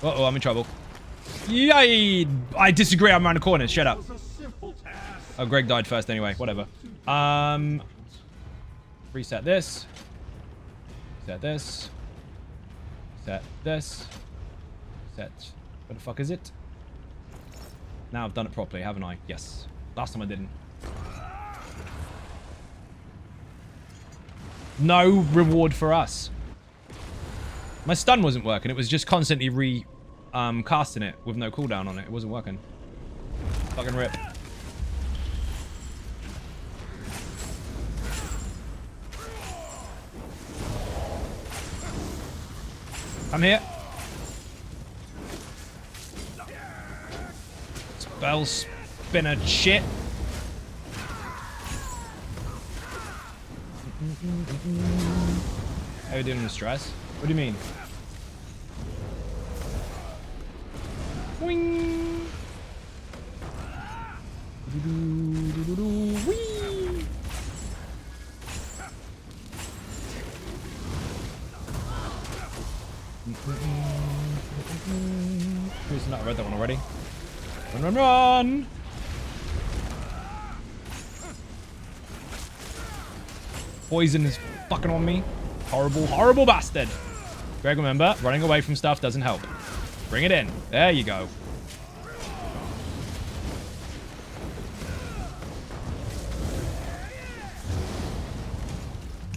Uh-oh, I'm in trouble. Yay! I disagree. I'm around the corner. Shut up. Oh, Greg died first anyway. Whatever. Reset this. Reset this. Reset this. Reset. Where the fuck is it? Now I've done it properly, haven't I? Yes. Last time I didn't. No reward for us. My stun wasn't working. It was just constantly casting it with no cooldown on it. It wasn't working. Fucking rip. I'm here. Spell spinner shit. How are you doing with stress? What do you mean? Boing. Whee. Who's not read that one already? Run, run, run! Poison is fucking on me. Horrible, horrible bastard. Greg, remember, running away from stuff doesn't help. Bring it in. There you go.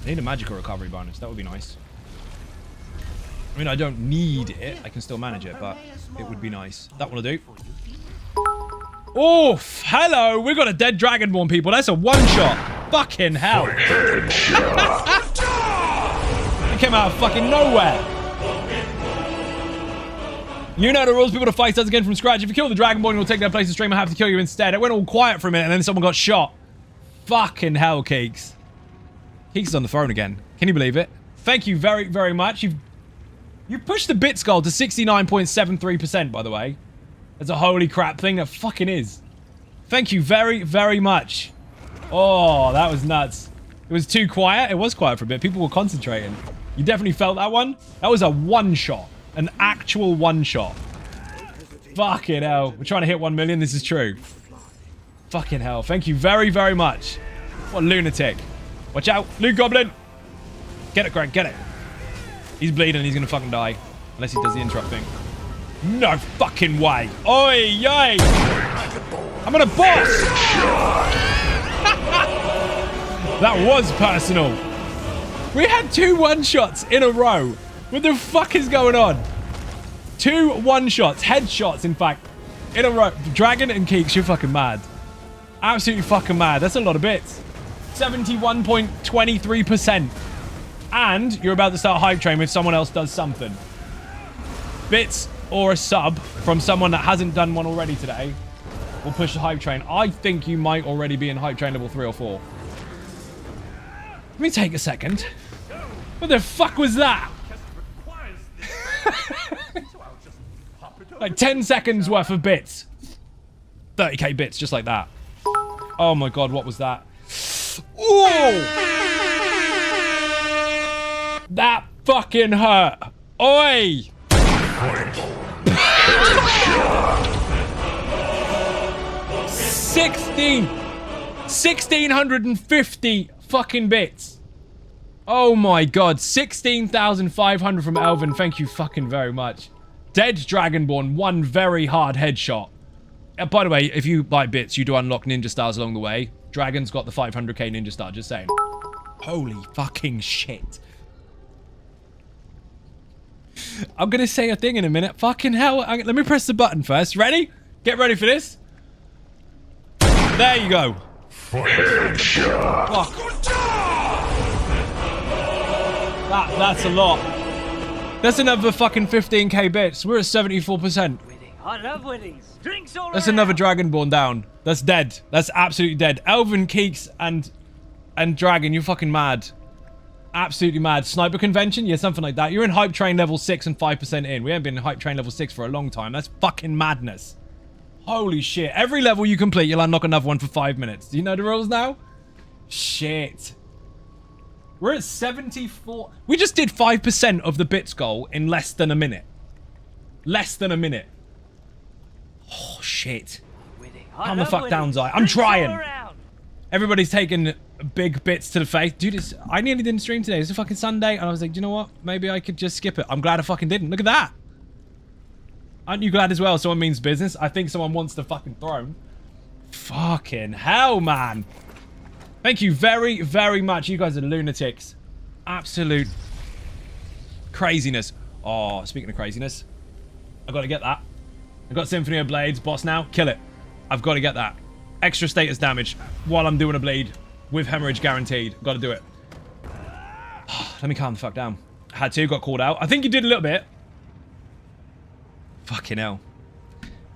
I need a magical recovery bonus. That would be nice. I mean, I don't need it. I can still manage it, but it would be nice. That one will do. Oh, hello. We've got a dead Dragonborn, people. That's a one-shot. Fucking hell. It came out of fucking nowhere. You know the rules. People to fight starts again from scratch. If you kill the Dragonborn, you'll take their place in stream. I have to kill you instead. It went all quiet for a minute, and then someone got shot. Fucking hell, Keeks. Keeks is on the phone again. Can you believe it? Thank you very, very much. You've pushed the bit skull to 69.73%, by the way. That's a holy crap thing. That fucking is. Thank you very, very much. Oh, that was nuts. It was too quiet. It was quiet for a bit. People were concentrating. You definitely felt that one. That was a one-shot. An actual one-shot. Fucking hell. We're trying to hit 1 million. This is true. Fucking hell. Thank you very, very much. What a lunatic. Watch out. Loot Goblin. Get it, Greg. Get it. He's bleeding. He's going to fucking die. Unless he does the interrupt thing. No fucking way. Oi, yay. I'm on a boss. That was personal. We had 2 one-shots in a row. What the fuck is going on? 2 one-shots. Headshots, in fact. In a row. Dragon and Keeks, you're fucking mad. Absolutely fucking mad. That's a lot of bits. 71.23%. And you're about to start hype train if someone else does something. Bits or a sub from someone that hasn't done one already today will push the hype train. I think you might already be in hype train level 3 or 4. Let me take a second. What the fuck was that? Like 10 seconds worth of bits. 30k bits, just like that. Oh my god, what was that? Ooh! That fucking hurt. Oi! 1650 fucking bits. Oh my god, 16,500 from Elvin. Thank you fucking very much. Dead Dragonborn, one very hard headshot. By the way, if you buy bits, you do unlock ninja stars along the way. Dragon's got the 500k ninja star, just saying. Holy fucking shit. I'm gonna say a thing in a minute. Fucking hell. Let me press the button first. Ready? Get ready for this. There you go. Headshot. Fuck. That's a lot. That's another fucking 15k bits. We're at 74%. I love winnings. Drinks all That's around. another Dragonborn down. That's dead. That's absolutely dead. Elvin, Keeks, and Dragon, you're fucking mad. Absolutely mad. Sniper convention? Yeah, something like that. You're in hype train level 6 and 5% in. We haven't been in hype train level 6 for a long time. That's fucking madness. Holy shit. Every level you complete, you'll unlock another one for 5 minutes. Do you know the rules now? Shit. We're at 74. We just did 5% of the bits goal in less than a minute. Less than a minute. Oh, shit. Calm the fuck down, Zai. I'm trying. Everybody's taking big bits to the face. Dude, I nearly didn't stream today. It's a fucking Sunday. And I was like, you know what? Maybe I could just skip it. I'm glad I fucking didn't. Look at that. Aren't you glad as well? Someone means business. I think someone wants the fucking throne. Fucking hell, man. Thank you very, very much. You guys are lunatics. Absolute craziness. Oh, speaking of craziness, I got to get that. I've got Symphony of Blades. Boss now. Kill it. I've got to get that. Extra status damage while I'm doing a bleed with hemorrhage guaranteed. Got to do it. Let me calm the fuck down. Had to. Got called out. I think you did a little bit. Fucking hell.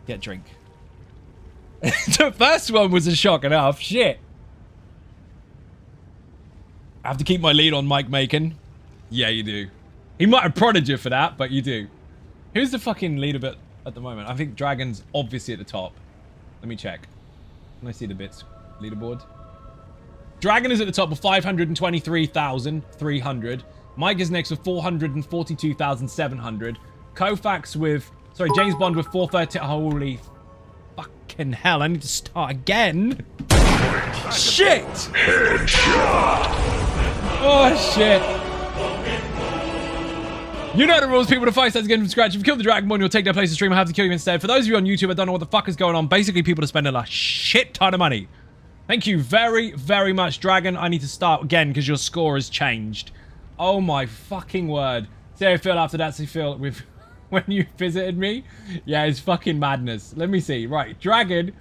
Get a drink. The first one was a shock enough. Shit. I have to keep my lead on Mike Macon. Yeah, you do. He might have prodded you for that, but you do. Who's the fucking leader bit at the moment? I think Dragon's obviously at the top. Let me check. Can I see the bits leaderboard? Dragon is at the top with 523,300. Mike is next with 442,700. Koufax with... Sorry, James Bond with 430... Holy fucking hell. I need to start again. Shit! Headshot! Oh, shit. You know the rules. People to fight starts again from scratch. If you kill the Dragonborn, you'll take their place to stream. I have to kill you instead. For those of you on YouTube, I don't know what the fuck is going on. Basically, people to spend a shit ton of money. Thank you very, very much, Dragon. I need to start again because your score has changed. Oh, my fucking word. See how I feel after that? See feel with when you visited me? Yeah, it's fucking madness. Let me see. Right, Dragon,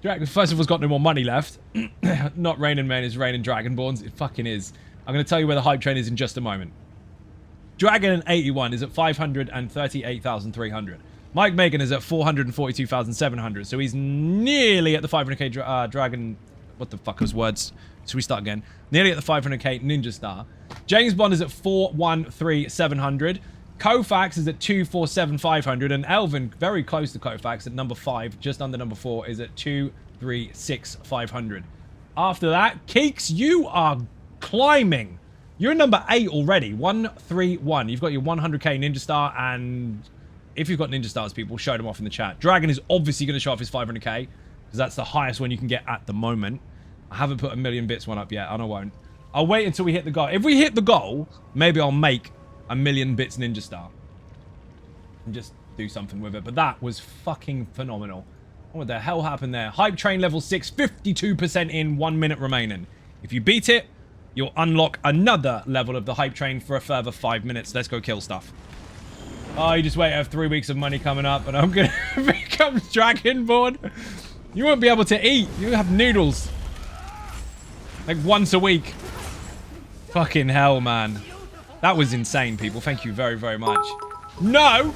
first of all, has got no more money left. Not Raining Man, it's Raining Dragonborns. It fucking is. I'm going to tell you where the hype train is in just a moment. Dragon 81 is at 538,300. Mike Megan is at 442,700. So he's nearly at the 500k Dragon. What the fuck was words? So we start again. Nearly at the 500k Ninja Star. James Bond is at 413,700. Koufax is at 247,500. And Elvin, very close to Koufax at number 5, just under number 4, is at 236,500. After that, Keeks, you are climbing. You're number 8 already. 131. You've got your 100k Ninja Star, and if you've got Ninja Stars, people, show them off in the chat. Dragon is obviously going to show off his 500k, because that's the highest one you can get at the moment. I haven't put a million bits one up yet, and I won't. I'll wait until we hit the goal. If we hit the goal, maybe I'll make a million bits Ninja Star. And just do something with it. But that was fucking phenomenal. What the hell happened there? Hype train level 6, 52% in, 1 minute remaining. If you beat it, you'll unlock another level of the hype train for a further 5 minutes. Let's go kill stuff. Oh, you just wait. I have 3 weeks of money coming up, and I'm going to become Dragonborn. You won't be able to eat. You have noodles. Like once a week. Fucking hell, man. That was insane, people. Thank you very, very much. No!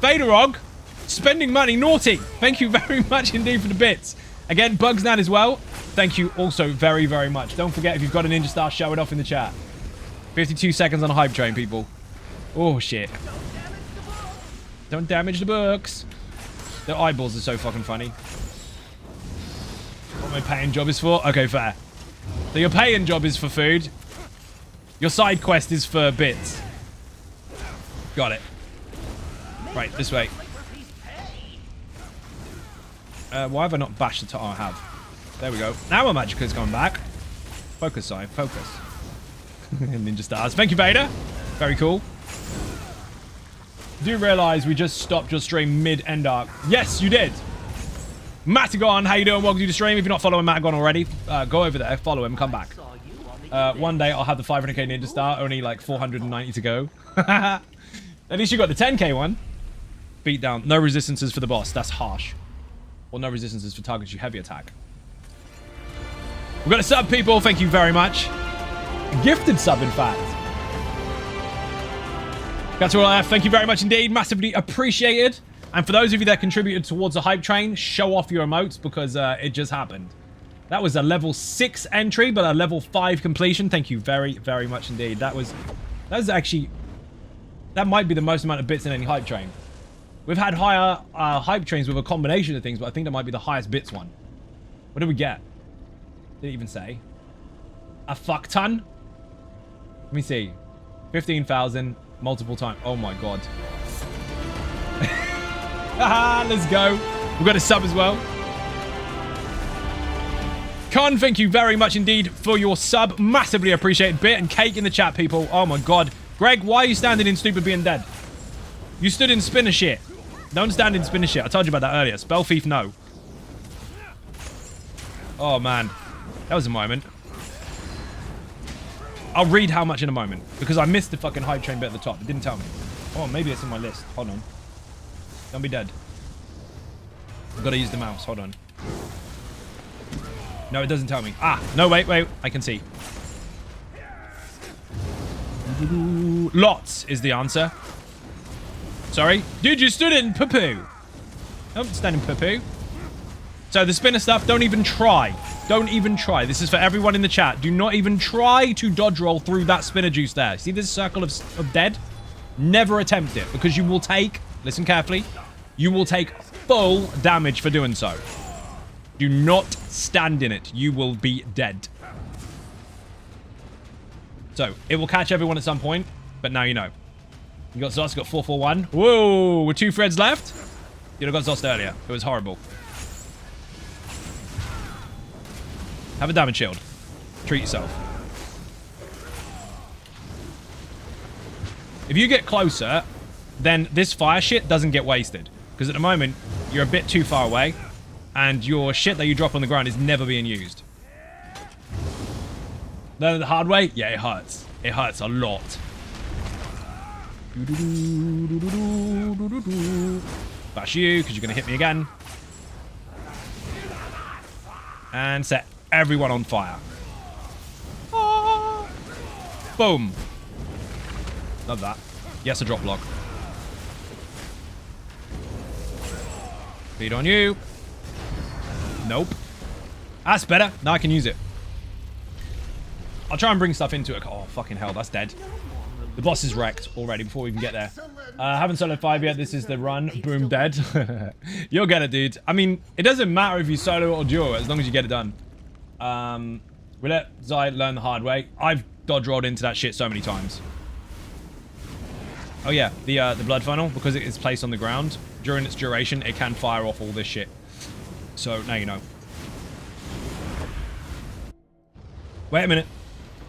Vaderog! Spending money, naughty! Thank you very much indeed for the bits. Again, Bugsnad as well. Thank you also very, very much. Don't forget, if you've got a Ninja Star, show it off in the chat. 52 seconds on a hype train, people. Oh, shit. Don't damage the books. Their eyeballs are so fucking funny. What my paying job is for? Okay, fair. So your paying job is for food. Your side quest is for bits. Got it. Right, this way. Why have I not bashed the top? Oh, I have. There we go. Now my magic is coming back. Focus, Sai. Focus. Ninja stars. Thank you, Vader. Very cool. Do realize we just stopped your stream mid-end arc. Yes, you did. Matagon, how you doing? Welcome to the stream. If you're not following Matagon already, go over there, follow him, come back. One day I'll have the 500k Ninja Star, only like 490 to go. At least you got the 10k one. Beat down. No resistances for the boss. That's harsh. Or no resistances for targets you heavy attack. We've got a sub, people. Thank you very much. A gifted sub, in fact. That's all I have. Thank you very much indeed. Massively appreciated. And for those of you that contributed towards the hype train, show off your emotes because it just happened. That was a level 6 entry, but a level 5 completion. Thank you very, very much indeed. That was actually... That might be the most amount of bits in any hype train. We've had higher hype trains with a combination of things, but I think that might be the highest bits one. What did we get? Did it even say? A fuck ton? Let me see. 15,000 multiple times. Oh my god. Haha, let's go. We've got a sub as well. Con, thank you very much indeed for your sub. Massively appreciated. Bit and cake in the chat, people. Oh my god. Greg, why are you standing in stupid being dead? You stood in spinner shit. Don't stand in spinner shit. I told you about that earlier. Spell thief, no. Oh man. That was a moment. I'll read how much in a moment. Because I missed the fucking hype train bit at the top. It didn't tell me. Oh, maybe it's in my list. Hold on. Don't be dead. I've got to use the mouse. Hold on. No, it doesn't tell me. Ah, no, wait. I can see. Lots is the answer. Sorry. Dude, you stood in poo-poo. Don't stand in poo-poo. So the spinner stuff, don't even try. Don't even try. This is for everyone in the chat. Do not even try to dodge roll through that spinner juice there. See this circle of dead? Never attempt it because you will take, listen carefully, you will take full damage for doing so. Do not stand in it. You will be dead. So, it will catch everyone at some point, but now you know. You got Zost, got 441. Whoa, with 2 threads left? You'd have got Zost earlier. It was horrible. Have a damage shield. Treat yourself. If you get closer, then this fire shit doesn't get wasted. Because at the moment, you're a bit too far away, and your shit that you drop on the ground is never being used. Learn the hard way? Yeah, it hurts. It hurts a lot. That's you, because you're going to hit me again. And set everyone on fire. Ah. Boom. Love that. Yes, a drop block. Feed on you. Nope. That's better. Now I can use it. I'll try and bring stuff into it. Oh, fucking hell. That's dead. The boss is wrecked already before we even get there. Haven't soloed 5 yet. This is the run. Boom, dead. You'll get it, dude. I mean, it doesn't matter if you solo or duo as long as you get it done. We let Zai learn the hard way. I've dodge rolled into that shit so many times. Oh yeah, the blood funnel, because it is placed on the ground, during its duration, it can fire off all this shit. So, now you know. Wait a minute.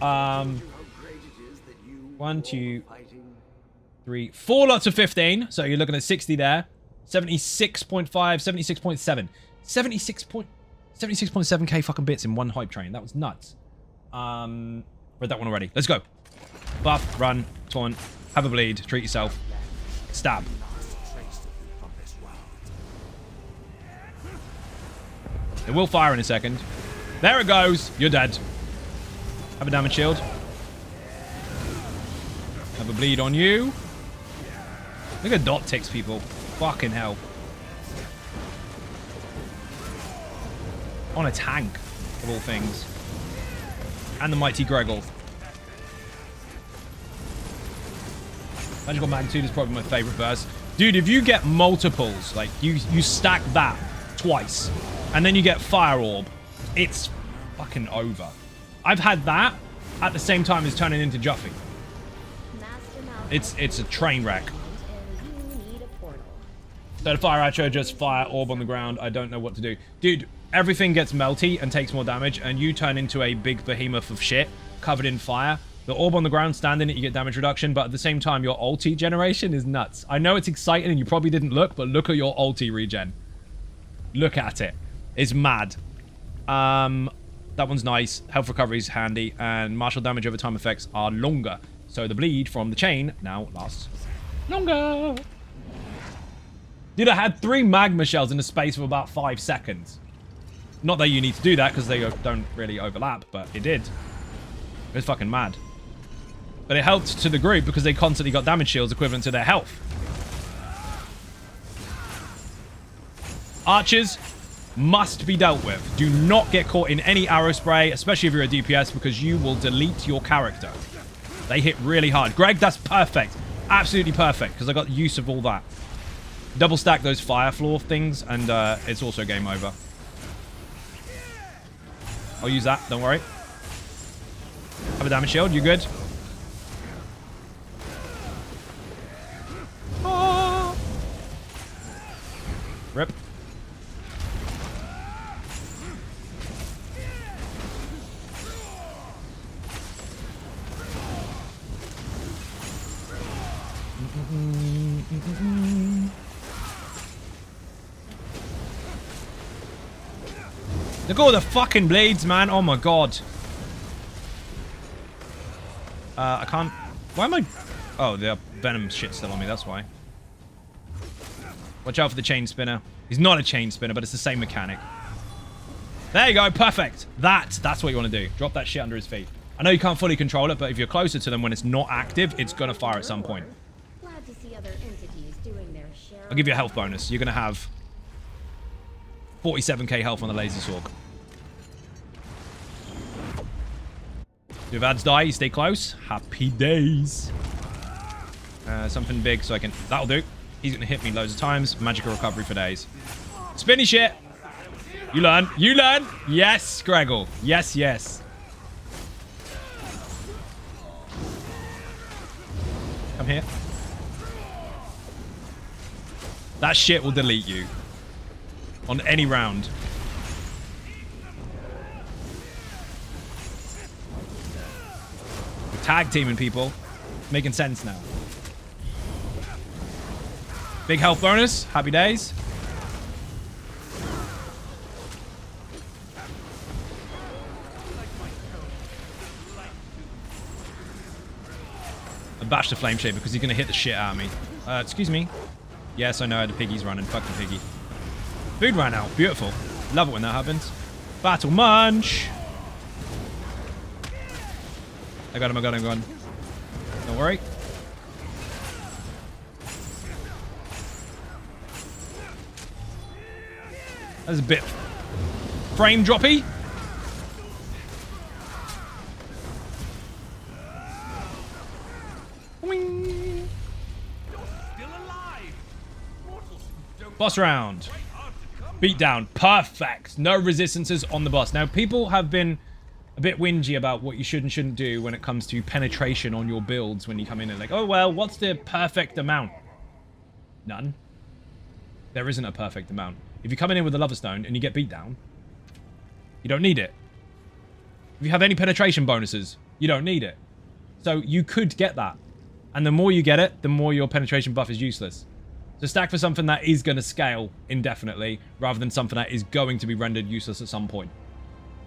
1, 2, 3, 4 lots of 15. So you're looking at 60 there. 76.5, 76.7. 76.7k fucking bits in one hype train. That was nuts. Read that one already. Let's go. Buff, run, taunt, have a bleed, treat yourself, stab. It will fire in a second. There it goes. You're dead. Have a damage shield. Put the bleed on you. Look at dot ticks, people. Fucking hell. On a tank, of all things. And the mighty Gregor. Magical Magnitude is probably my favorite verse. Dude, if you get multiples, like you stack that twice, and then you get Fire Orb, it's fucking over. I've had that at the same time as turning into Juffy. It's a train wreck. So the Fire Archer just Fire Orb on the ground. I don't know what to do. Dude, everything gets melty and takes more damage, and you turn into a big behemoth of shit covered in fire. The orb on the ground, stand in it, you get damage reduction, but at the same time, your ulti generation is nuts. I know it's exciting and you probably didn't look, but look at your ulti regen. Look at it. It's mad. That one's nice. Health recovery is handy, and martial damage over time effects are longer. So the bleed from the chain now lasts longer. Dude, I had 3 magma shells in the space of about 5 seconds. Not that you need to do that, because they don't really overlap, but it did. It was fucking mad. But it helped to the group because they constantly got damage shields equivalent to their health. Archers must be dealt with. Do not get caught in any arrow spray, especially if you're a DPS, because you will delete your character. They hit really hard. Greg, that's perfect. Absolutely perfect, because I got use of all that. Double stack those fire floor things, and it's also game over. I'll use that, don't worry. Have a damage shield, you good? Oh. Rip. Look at all the fucking blades, man. Oh my god. I can't... Why am I... Oh, the venom shit's still on me, that's why. Watch out for the chain spinner. He's not a chain spinner, but it's the same mechanic. There you go, perfect. That's what you want to do. Drop that shit under his feet. I know you can't fully control it, but if you're closer to them when it's not active, it's going to fire at some point. Glad to see other entities doing their share. I'll give you a health bonus. You're going to have 47k health on the laser sword. If ads die, you stay close. Happy days. Something big so I can... That'll do. He's going to hit me loads of times. Magical recovery for days. Spinny shit. You learn. You learn. Yes, Gregor. Yes, yes. Come here. That shit will delete you. On any round. We're tag teaming, people. Making sense now. Big health bonus. Happy days. I bashed the flame shaper because he's going to hit the shit out of me. Excuse me. Yes, I know the piggy's running. Fuck the piggy. Food ran out. Beautiful. Love it when that happens. Battle munch. I got him, I got him, I got him. Don't worry. That was a bit frame droppy. Wing. Boss round. Beat down. Perfect. No resistances on the boss. Now, people have been a bit whingy about what you should and shouldn't do when it comes to penetration on your builds when you come in and like, oh, well, what's the perfect amount? None. There isn't a perfect amount. If you're coming in with a Lover Stone and you get beat down, you don't need it. If you have any penetration bonuses, you don't need it. So you could get that. And the more you get it, the more your penetration buff is useless. So stack for something that is going to scale indefinitely, rather than something that is going to be rendered useless at some point.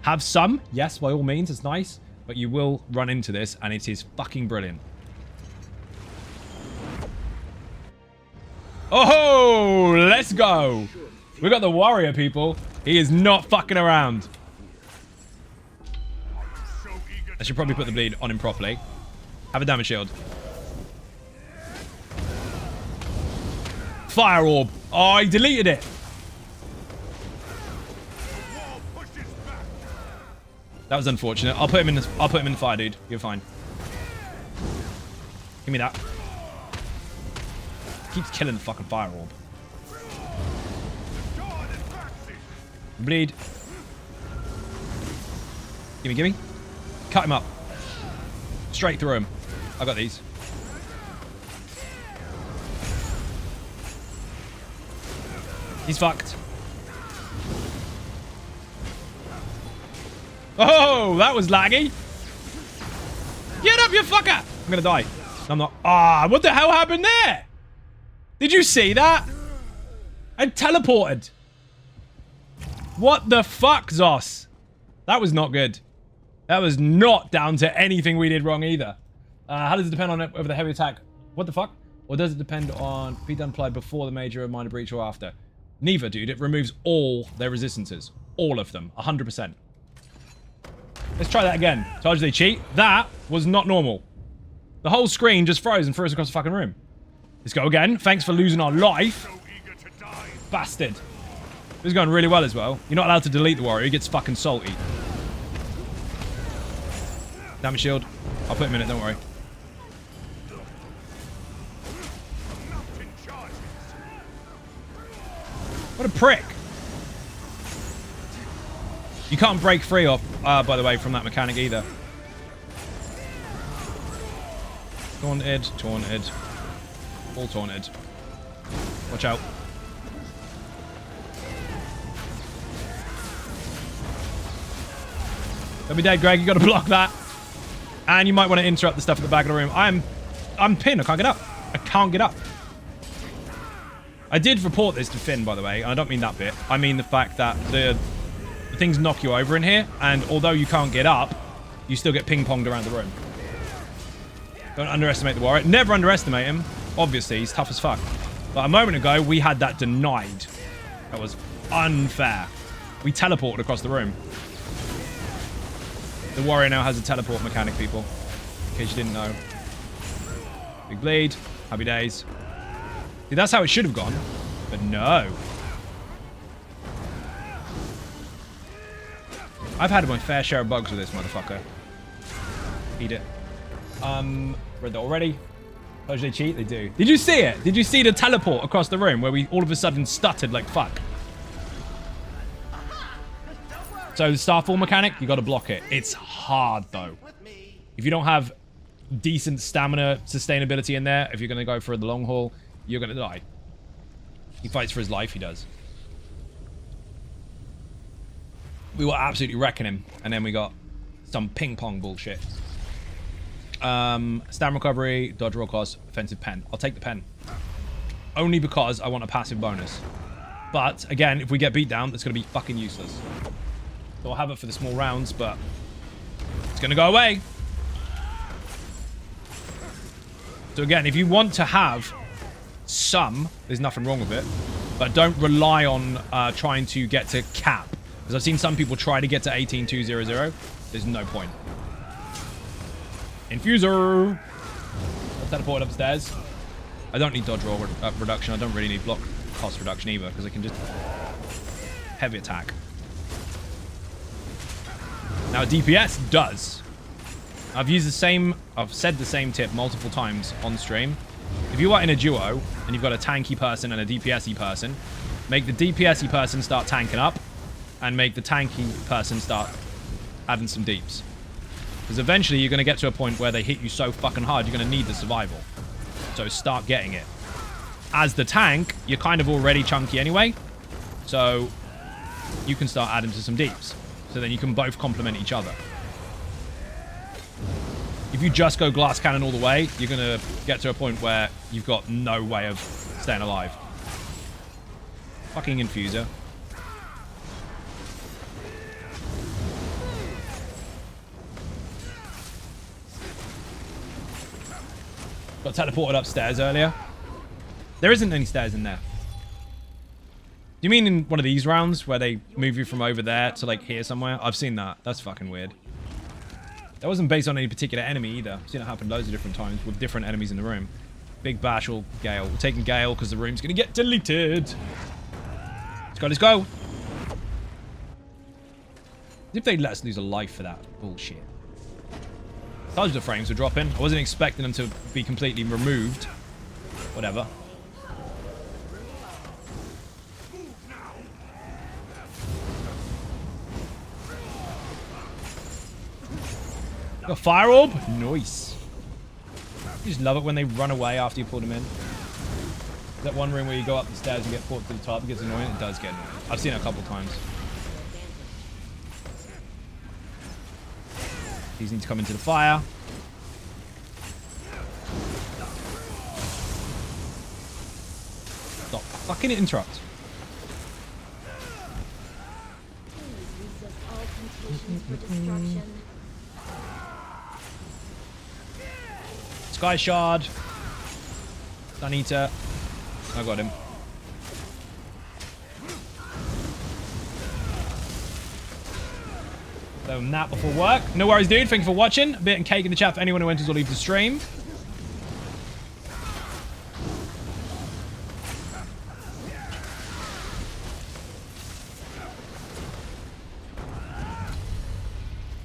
Have some, yes, by all means, it's nice, but you will run into this, and it is fucking brilliant. Oh, let's go. We got the warrior, people. He is not fucking around. I should probably put the bleed on him properly. Have a damage shield. Fire orb. Oh, he deleted it. That was unfortunate. I'll put him in the fire, dude. You're fine. Give me that. Keeps killing the fucking fire orb. Bleed. Gimme. Cut him up. Straight through him. I got these. He's fucked. Oh, that was laggy. Get up, you fucker! I'm gonna die. I'm not. Ah, what the hell happened there? Did you see that? I teleported. What the fuck, Zos? That was not good. That was not down to anything we did wrong either. How does it depend on whether the heavy attack... What the fuck? Or does it depend on be done applied before the major or minor breach or after? Neither, dude. It removes all their resistances. All of them. 100%. Let's try that again. Told you they cheat. That was not normal. The whole screen just froze and threw us across the fucking room. Let's go again. Thanks for losing our life. Bastard. This is going really well as well. You're not allowed to delete the warrior. He gets fucking salty. Damage shield. I'll put him in it, don't worry. What a prick. You can't break free off, by the way, from that mechanic either. Taunted. All taunted. Watch out. Don't be dead, Greg. You got to block that. And you might want to interrupt the stuff at the back of the room. I'm pinned. I can't get up. I can't get up. I did report this to Finn, by the way. And I don't mean that bit. I mean the fact that the things knock you over in here. And although you can't get up, you still get ping-ponged around the room. Don't underestimate the warrior. Never underestimate him. Obviously, he's tough as fuck. But a moment ago, we had that denied. That was unfair. We teleported across the room. The warrior now has a teleport mechanic, people. In case you didn't know. Big bleed. Happy days. See, that's how it should have gone. But no. I've had my fair share of bugs with this motherfucker. Eat it. Read that already. Oh, they cheat? They do. Did you see it? Did you see the teleport across the room where we all of a sudden stuttered like fuck? So the Starfall mechanic, you got to block it. It's hard though. If you don't have decent stamina sustainability in there, if you're going to go for the long haul, you're going to die. He fights for his life, he does. We were absolutely wrecking him. And then we got some ping pong bullshit. Stamina recovery, dodge roll cost, offensive pen. I'll take the pen. Only because I want a passive bonus. But, again, if we get beat down, it's going to be fucking useless. So I'll have it for the small rounds, but it's going to go away. So again, if you want to have some, there's nothing wrong with it. But don't rely on trying to get to cap. Because I've seen some people try to get to 18200. There's no point. Infuser. I'll teleport upstairs. I don't need dodge roll reduction. I don't really need block cost reduction either. Because I can just heavy attack. Now DPS does. I've said the same tip multiple times on stream. If you are in a duo and you've got a tanky person and a DPS-y person, make the DPS-y person start tanking up and make the tanky person start adding some deeps. Because eventually you're going to get to a point where they hit you so fucking hard, you're going to need the survival. So start getting it. As the tank, you're kind of already chunky anyway. So you can start adding to some deeps. So then you can both complement each other. If you just go glass cannon all the way, you're going to get to a point where you've got no way of staying alive. Fucking infuser. Got teleported upstairs earlier. There isn't any stairs in there. Do you mean in one of these rounds where they move you from over there to like here somewhere? I've seen that. That's fucking weird. That wasn't based on any particular enemy either. I've seen it happen loads of different times with different enemies in the room. Big Bash or Gale. We're taking Gale because the room's going to get deleted. Let's go, let's go. As if they'd let us lose a life for that bullshit. Told you the frames were dropping. I wasn't expecting them to be completely removed. Whatever. Got a fire orb? Nice. You just love it when they run away after you pull them in. That one room where you go up the stairs and get pulled to the top, it gets annoying. It does get annoying. I've seen it a couple times. These need to come into the fire. Stop fucking interrupt. Please resist all temptations for destruction. Sky Shard. Sunita. I got him. So nap before work. No worries, dude. Thank you for watching. A bit and cake in the chat for anyone who enters or leaves the stream.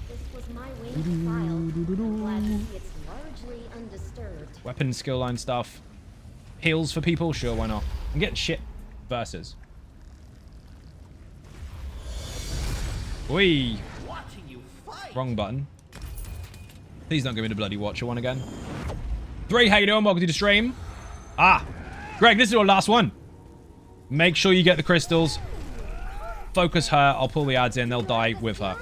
This was my winged file. I'm glad to see it's largely undisturbed. Weapon skill line stuff. Heals for people? Sure, why not? I'm getting shit versus. Oi. Watching you fight. Wrong button. Please don't give me the bloody Watcher one again. 3, how you doing? Welcome to the stream. Ah, Greg, this is your last one. Make sure you get the crystals. Focus her. I'll pull the ads in. They'll die with her.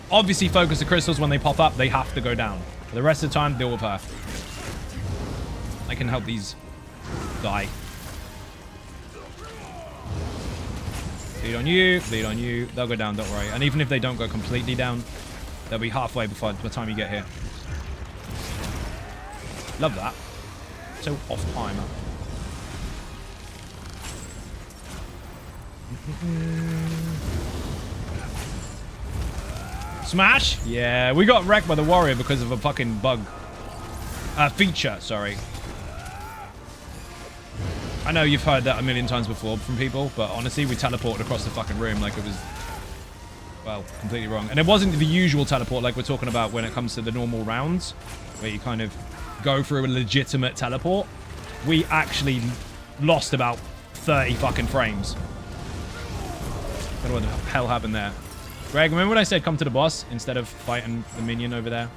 Obviously, focus the crystals when they pop up. They have to go down. For the rest of the time, deal with her. I can help these die. Bleed on you, bleed on you. They'll go down, don't worry. And even if they don't go completely down, they'll be halfway before the time you get here. Love that. So off timer. Smash? Yeah, we got wrecked by the warrior because of a fucking bug. Feature, sorry. I know you've heard that a million times before from people, but honestly, we teleported across the fucking room like it was, well, completely wrong. And it wasn't the usual teleport like we're talking about when it comes to the normal rounds, where you kind of go through a legitimate teleport. We actually lost about 30 fucking frames. I don't know what the hell happened there. Greg, remember when I said come to the boss instead of fighting the minion over there?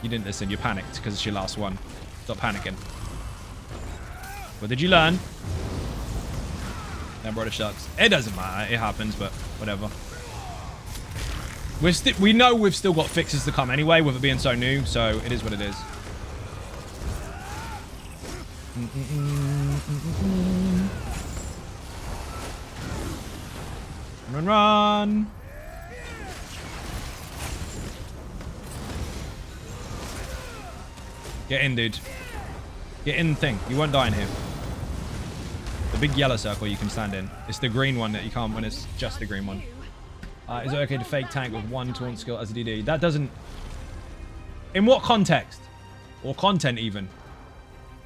You didn't listen. You panicked because it's your last one. Stop panicking. What did you learn? That brother shucks. It doesn't matter. It happens, but whatever. We know we've still got fixes to come anyway, with it being so new, so it is what it is. Run, run. Get in, dude. Get in the thing. You won't die in here. The big yellow circle you can stand in. It's the green one that you can't when it's just the green one. Is it okay to fake tank with one taunt skill as a DD? That doesn't... In what context? Or content even?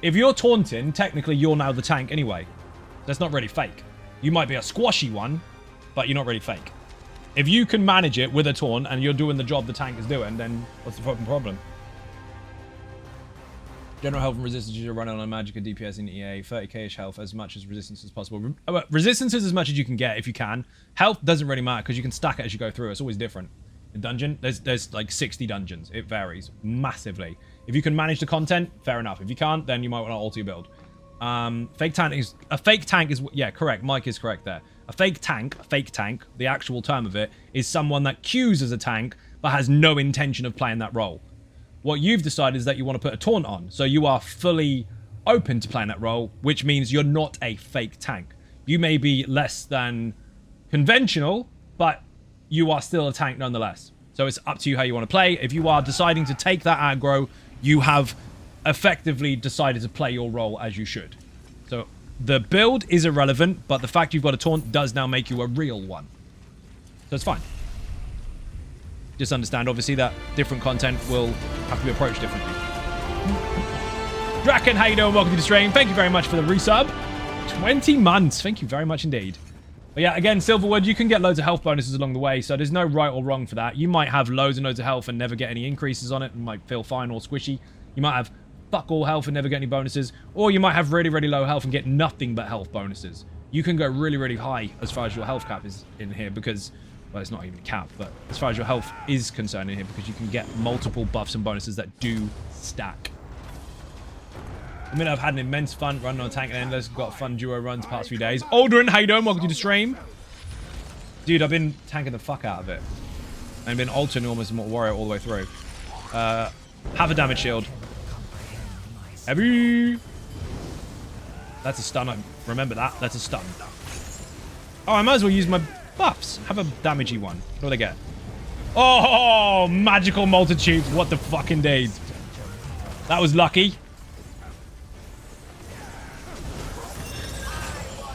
If you're taunting, technically you're now the tank anyway. That's not really fake. You might be a squashy one, but you're not really fake. If you can manage it with a taunt and you're doing the job the tank is doing, then what's the fucking problem? General health and resistance you're running on Magicka DPS in EA. 30k-ish health, as much as resistance as possible. Resistance is as much as you can get if you can. Health doesn't really matter because you can stack it as you go through. It's always different. In dungeon, there's like 60 dungeons. It varies massively. If you can manage the content, fair enough. If you can't, then you might want to alter your build. Fake tank is yeah, correct. Mike is correct there. A fake tank, the actual term of it, is someone that queues as a tank but has no intention of playing that role. What you've decided is that you want to put a taunt on, so you are fully open to playing that role, which means you're not a fake tank. You may be less than conventional, but you are still a tank nonetheless. So it's up to you how you want to play. If you are deciding to take that aggro, you have effectively decided to play your role as you should. So the build is irrelevant, but the fact you've got a taunt does now make you a real one. So it's fine. Just understand, obviously, that different content will have to be approached differently. Draken, how you doing? Welcome to the stream. Thank you very much for the resub. 20 months. Thank you very much indeed. But yeah, again, Silverwood, you can get loads of health bonuses along the way, so there's no right or wrong for that. You might have loads and loads of health and never get any increases on it and might feel fine or squishy. You might have fuck all health and never get any bonuses, or you might have really, really low health and get nothing but health bonuses. You can go really, really high as far as your health cap is in here because, well, it's not even a cap, but as far as your health is concerned in here because you can get multiple buffs and bonuses that do stack. I mean, I've had an immense fun running on tank and endless. Got fun duo runs past few days. Aldrin, how you doing? Welcome to the stream. Dude, I've been tanking the fuck out of it. And been altering almost Immortal Warrior all the way through. Have a damage shield. Heavy. That's a stun. I remember that. That's a stun. Oh, I might as well use my buffs. Have a damagey one. What do they get? Oh, magical multitudes. What the fucking days. That was lucky.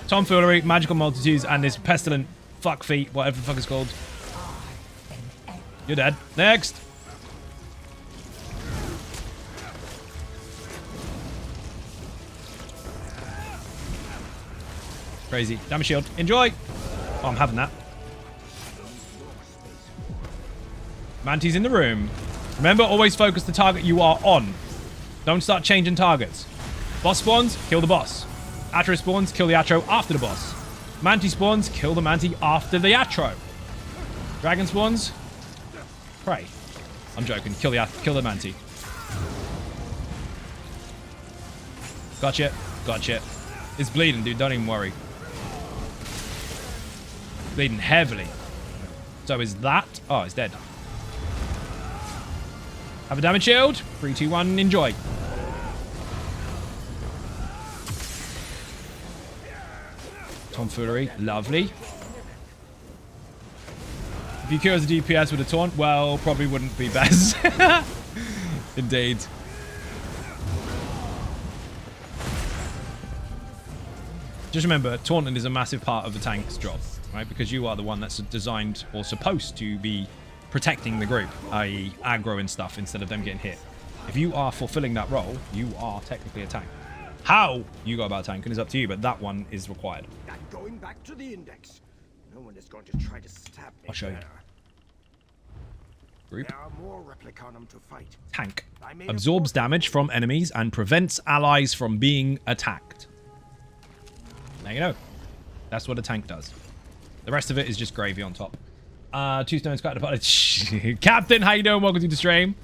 Tomfoolery, magical multitudes, and this pestilent fuck feet, whatever the fuck it's called. You're dead. Next. Crazy. Damage shield. Enjoy. Oh, I'm having that. Manty's in the room. Remember, always focus the target you are on. Don't start changing targets. Boss spawns, kill the boss. Atro spawns, kill the Atro after the boss. Manty spawns, kill the Manty after the Atro. Dragon spawns, pray. I'm joking. Kill the Manty. Gotcha. Gotcha. It's bleeding, dude. Don't even worry. Bleeding heavily. So is that... Oh, it's dead. Have a damage shield. 3, 2, 1, enjoy. Tomfoolery. Lovely. If you kill as a DPS with a taunt, well, probably wouldn't be best. Indeed. Just remember, taunting is a massive part of the tank's job, right? Because you are the one that's designed or supposed to be protecting the group, i.e. aggro and stuff, instead of them getting hit. If you are fulfilling that role, you are technically a tank. How you go about tanking is up to you, but that one is required. I'm going back to the index. No one is going to try to stab me. I'll show you. Group. There are more Replicanum to fight. Tank. Absorbs damage from enemies and prevents allies from being attacked. Now you know. That's what a tank does. The rest of it is just gravy on top. 2 stones cut apart. Captain, how you doing? Welcome to the stream.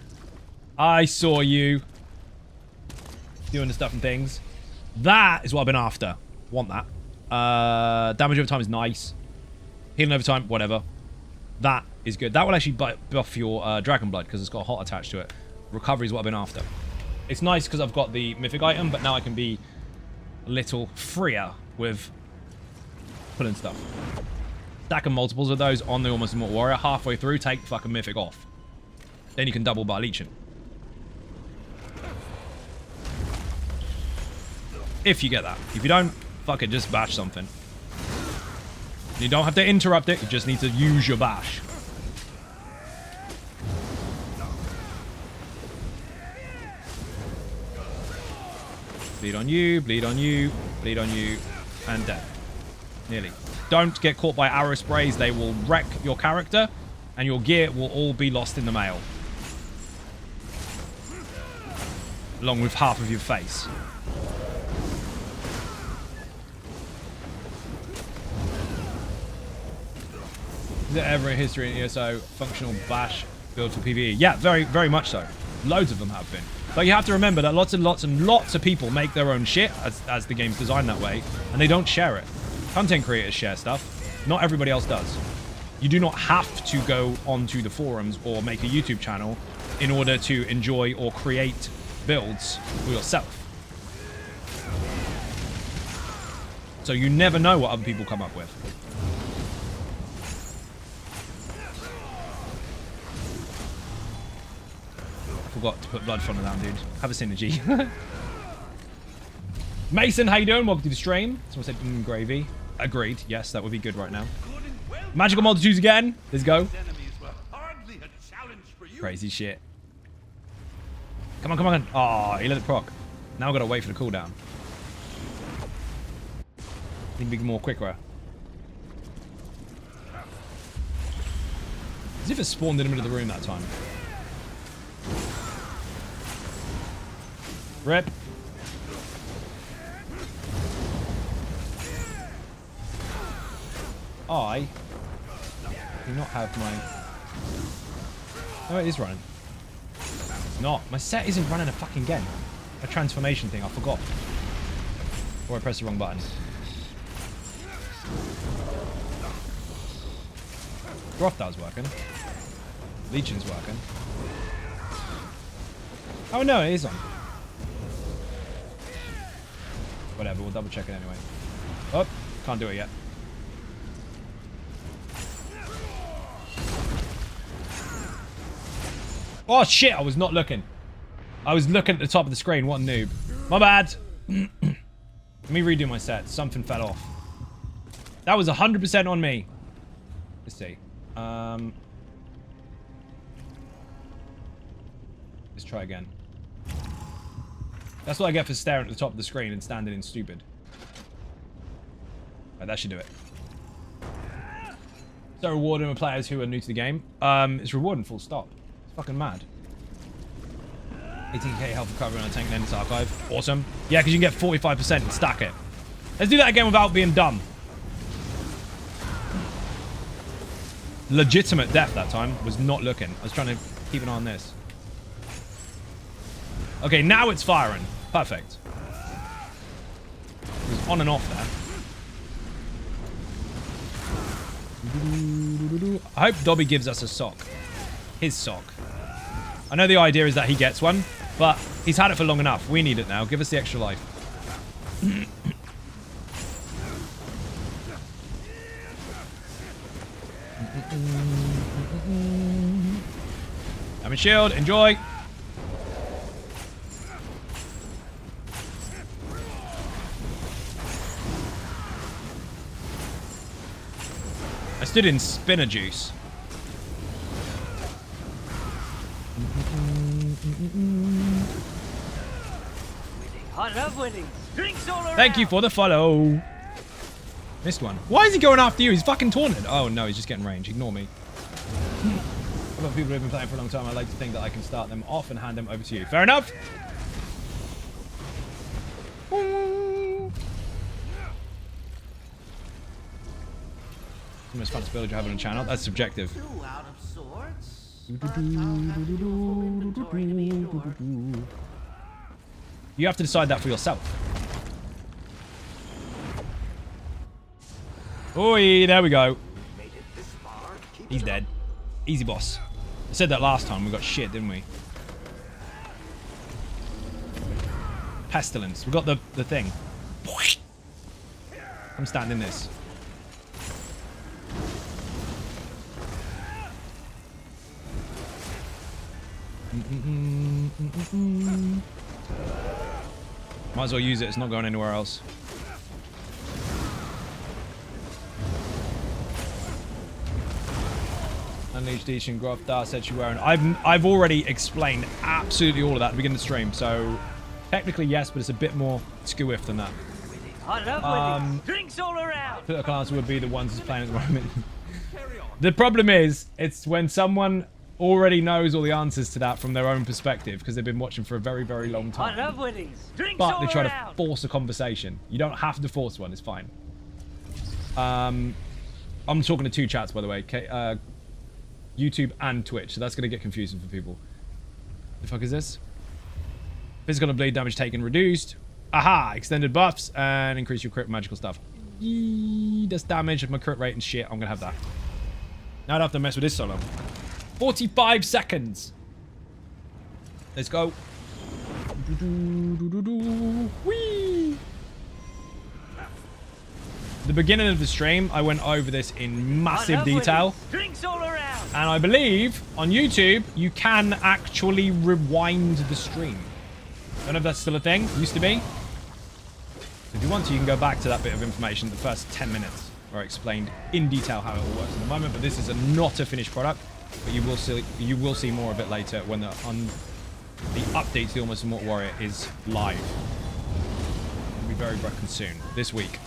I saw you doing the stuff and things. That is what I've been after. Want that. Damage over time is nice. Healing over time, whatever. That is good. That will actually buff your Dragon Blood because it's got a hot attached to it. Recovery is what I've been after. It's nice because I've got the mythic item, but now I can be a little freer with pulling stuff. Stacking multiples of those on the Almost Immortal Warrior. Halfway through, take the fucking mythic off. Then you can double bar leeching. If you get that. If you don't, fuck it, just bash something. You don't have to interrupt it, you just need to use your bash. Bleed on you, bleed on you, bleed on you, and dead. Nearly. Don't get caught by arrow sprays, they will wreck your character, and your gear will all be lost in the mail. Along with half of your face. Is there ever a history in ESO functional bash build for PvE? Yeah, very, very much so. Loads of them have been. But you have to remember that lots and lots and lots of people make their own shit as the game's designed that way, and they don't share it. Content creators share stuff. Not everybody else does. You do not have to go onto the forums or make a YouTube channel in order to enjoy or create builds for yourself. So you never know what other people come up with. Forgot to put blood funnel down, dude. Have a synergy. Mason, how you doing? Welcome to the stream. Someone said gravy. Agreed. Yes, that would be good right now. Magical multitudes again. Let's go. Crazy shit. Come on, come on. Oh, he let it proc. Now I've got to wait for the cooldown. Need to be more quicker. As if it spawned in the middle of the room that time. Rip. I do not have my... Oh, it is running. It's not. My set isn't running a fucking again. A transformation thing, I forgot. Or I pressed the wrong button. Grothar's working. Legion's working. Oh no, it is on. Whatever, we'll double check it anyway. Oh, can't do it yet. Oh shit, I was not looking. I was looking at the top of the screen. What a noob. My bad. Let me redo my set. Something fell off. That was 100% on me. Let's see. Let's try again. That's what I get for staring at the top of the screen and standing in stupid. Right, that should do it. Is that rewarding with players who are new to the game? It's rewarding, full stop. It's fucking mad. 18k health recovery on a tank and Endless Archive. Awesome. Yeah, because you can get 45% and stack it. Let's do that again without being dumb. Legitimate death that time. Was not looking. I was trying to keep an eye on this. Okay, now it's firing. Perfect. It was on and off there. I hope Dobby gives us a sock. His sock. I know the idea is that he gets one, but he's had it for long enough. We need it now. Give us the extra life. I'm in shield. Enjoy. I stood in spinner juice. I love winnings. Drinks all around. Thank you for the follow. Missed one. Why is he going after you? He's fucking taunted. Oh no, he's just getting range. Ignore me. A lot of people who've been playing for a long time. I like to think that I can start them off and hand them over to you. Fair enough. The most fun build you have on the channel. That's subjective. Two out of sorts. But I'll have to do full inventory to be sure. You have to decide that for yourself. Oi, there we go. He's dead. Easy boss. I said that last time. We got shit, didn't we? Pestilence. We got the thing. I'm standing in this. Might as well use it. It's not going anywhere else. Unleash Deishin, Groff, Dar, said you were. I've already explained absolutely all of that at the beginning of the stream. So technically yes, but it's a bit more skew-if than that. I love winnings. Drinks all around. Political answer would be the ones who's playing at the moment. The problem is, it's when someone already knows all the answers to that from their own perspective because they've been watching for a very, very long time. I love winnings. Drinks But all they try around. to force a conversation. You don't have to force one. It's fine. I'm talking to two chats, by the way. YouTube and Twitch. So that's going to get confusing for people. The fuck is this? Physical and bleed damage taken reduced. Aha! Extended buffs and increase your crit magical stuff. Yee, that's damage. My crit rate and shit. I'm going to have that. Now I don't have to mess with this so long. 45 seconds. Let's go. Whee! The beginning of the stream, I went over this in massive detail. Drinks all around. And I believe on YouTube, you can actually rewind the stream. I don't know if that's still a thing. Used to be. If you want to, you can go back to that bit of information, the first 10 minutes, where I explained in detail how it all works at the moment. But this is not a finished product. but you will see more of it later when the update to the Almost Immortal Warrior is live. It'll be very soon this week.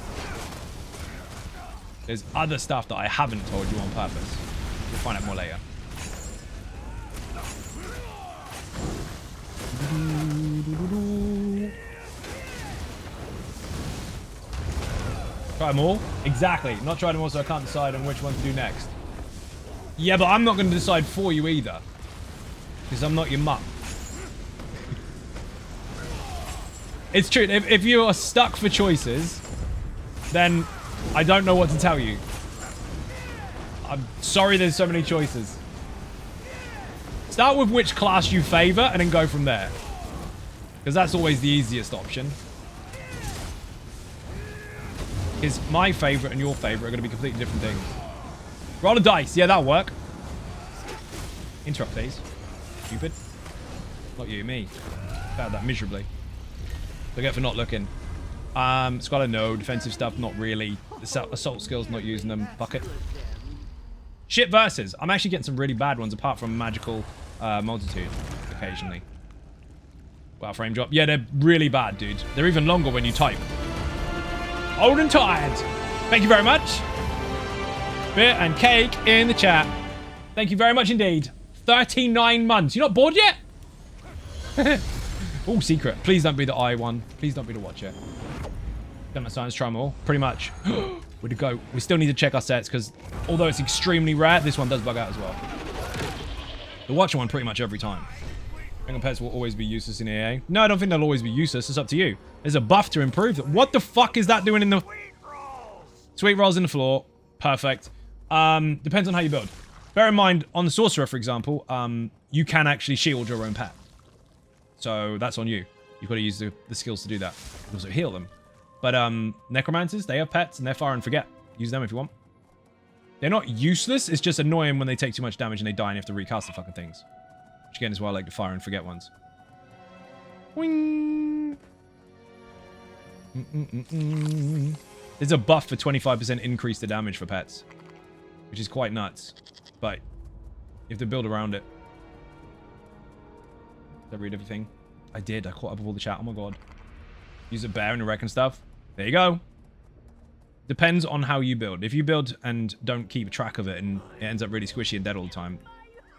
There's other stuff that I haven't told you on purpose. You'll find out more later. Try them all? Exactly. Not try them all so I can't decide on which one to do next. Yeah, but I'm not going to decide for you either. Because I'm not your mum. It's true. If you are stuck for choices, then I don't know what to tell you. I'm sorry there's so many choices. Start with which class you favor and then go from there. Because that's always the easiest option. Because my favorite and your favorite are going to be completely different things. Roll a dice. Yeah, that'll work. Interrupt, please. Stupid. Not you, me. Failed that miserably. Forget for not looking. Scholar, no. Defensive stuff, not really. Assault skills, not using them. Fuck it. Shit versus. I'm actually getting some really bad ones apart from magical multitude occasionally. Wow, frame drop. Yeah, they're really bad, dude. They're even longer when you type. Old and tired. Thank you very much. Beer and cake in the chat. Thank you very much indeed. 39 months. You're not bored yet? Oh, secret. Please don't be the I one. Please don't be the watcher. Done my science try them all. Pretty much. Where'd to go? We still need to check our sets because although it's extremely rare, this one does bug out as well. The watcher one pretty much every time. Ring pets will always be useless in EA. No, I don't think they'll always be useless. It's up to you. There's a buff to improve them. What the fuck is that doing in the... Sweet rolls in the floor. Perfect. Depends on how you build. Bear in mind, on the Sorcerer, for example, you can actually shield your own pet. So that's on you. You've got to use the skills to do that. You can also heal them. But Necromancers, they have pets and they're fire and forget. Use them if you want. They're not useless. It's just annoying when they take too much damage and they die and you have to recast the fucking things. Which again is why I like the fire and forget ones. Wing. There's a buff for 25% increase the damage for pets. Which is quite nuts. But you have to build around it. Did I read everything? I did. I caught up with all the chat. Oh my god. Use a bear and a wreck and stuff. There you go. Depends on how you build. If you build and don't keep track of it and it ends up really squishy and dead all the time,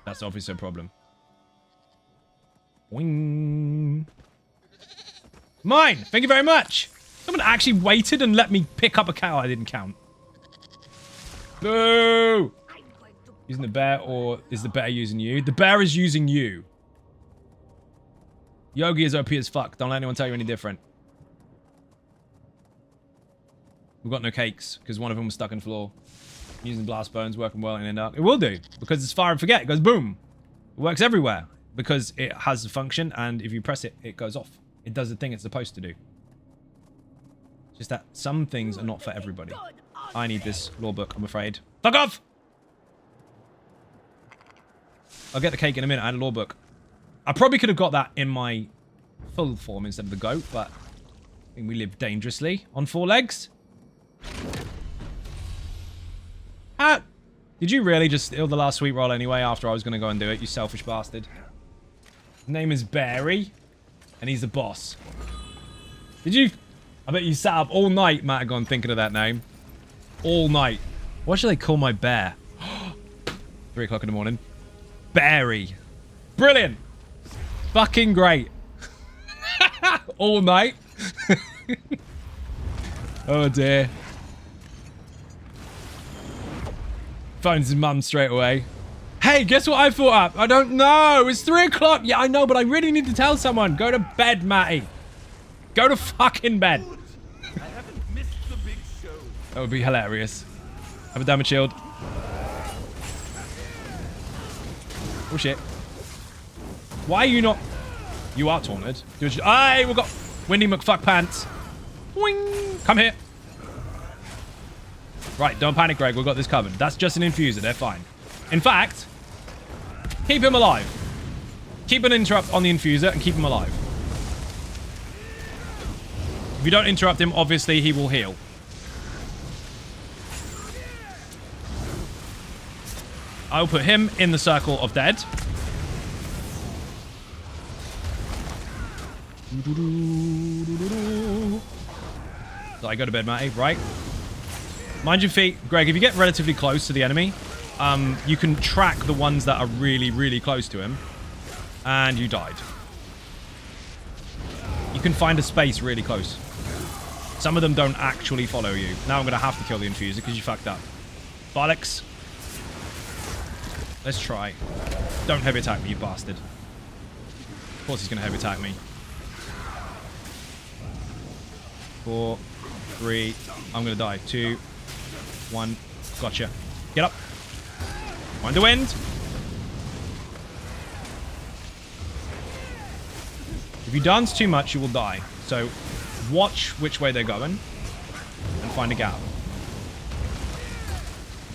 that's obviously a problem. Boing. Mine! Thank you very much! Someone actually waited and let me pick up a cow I didn't count. Boo! Using the bear, or is the bear using you? The bear is using you. Yogi is OP as fuck. Don't let anyone tell you any different. We've got no cakes, because one of them was stuck in the floor. Using blast bones, working well in the dark. It will do, because it's fire and forget. It goes boom. It works everywhere, because it has a function, and if you press it, it goes off. It does the thing it's supposed to do. Just that some things are not for everybody. I need this law book, I'm afraid. Fuck off! I'll get the cake in a minute. I had a law book. I probably could have got that in my full form instead of the goat, but I think we live dangerously on 4 legs. Did you really just steal the last sweet roll anyway after I was going to go and do it, you selfish bastard? His name is Barry, and he's the boss. Did you... I bet you sat up all night, Matagon, thinking of that name. All night. What should they call my bear? 3 o'clock in the morning. Barry. Brilliant. Fucking great. All night. Oh dear. Phones his mum straight away. Hey, guess what I thought up? I don't know. It's 3 o'clock. Yeah, I know, but I really need to tell someone. Go to bed, Matty. Go to fucking bed. I haven't missed the big show. That would be hilarious. Have a damage shield. Oh shit. Why are you not... You are taunted. Hey, we've got Windy McFuckpants. Wing. Come here. Right, don't panic, Greg. We've got this covered. That's just an infuser. They're fine. In fact, keep him alive. Keep an interrupt on the infuser and keep him alive. If you don't interrupt him, obviously he will heal. I'll put him in the circle of dead. So I go to bed, Matty, right? Mind your feet. Greg, if you get relatively close to the enemy, you can track the ones that are really, really close to him. And you died. You can find a space really close. Some of them don't actually follow you. Now I'm going to have to kill the infuser because you fucked up. Bollocks. Let's try. Don't heavy attack me, you bastard. Of course he's going to heavy attack me. 4, 3. I'm going to die. 2, 1. Gotcha. Get up. Wind the wind. If you dance too much, you will die. So watch which way they're going and find a gap.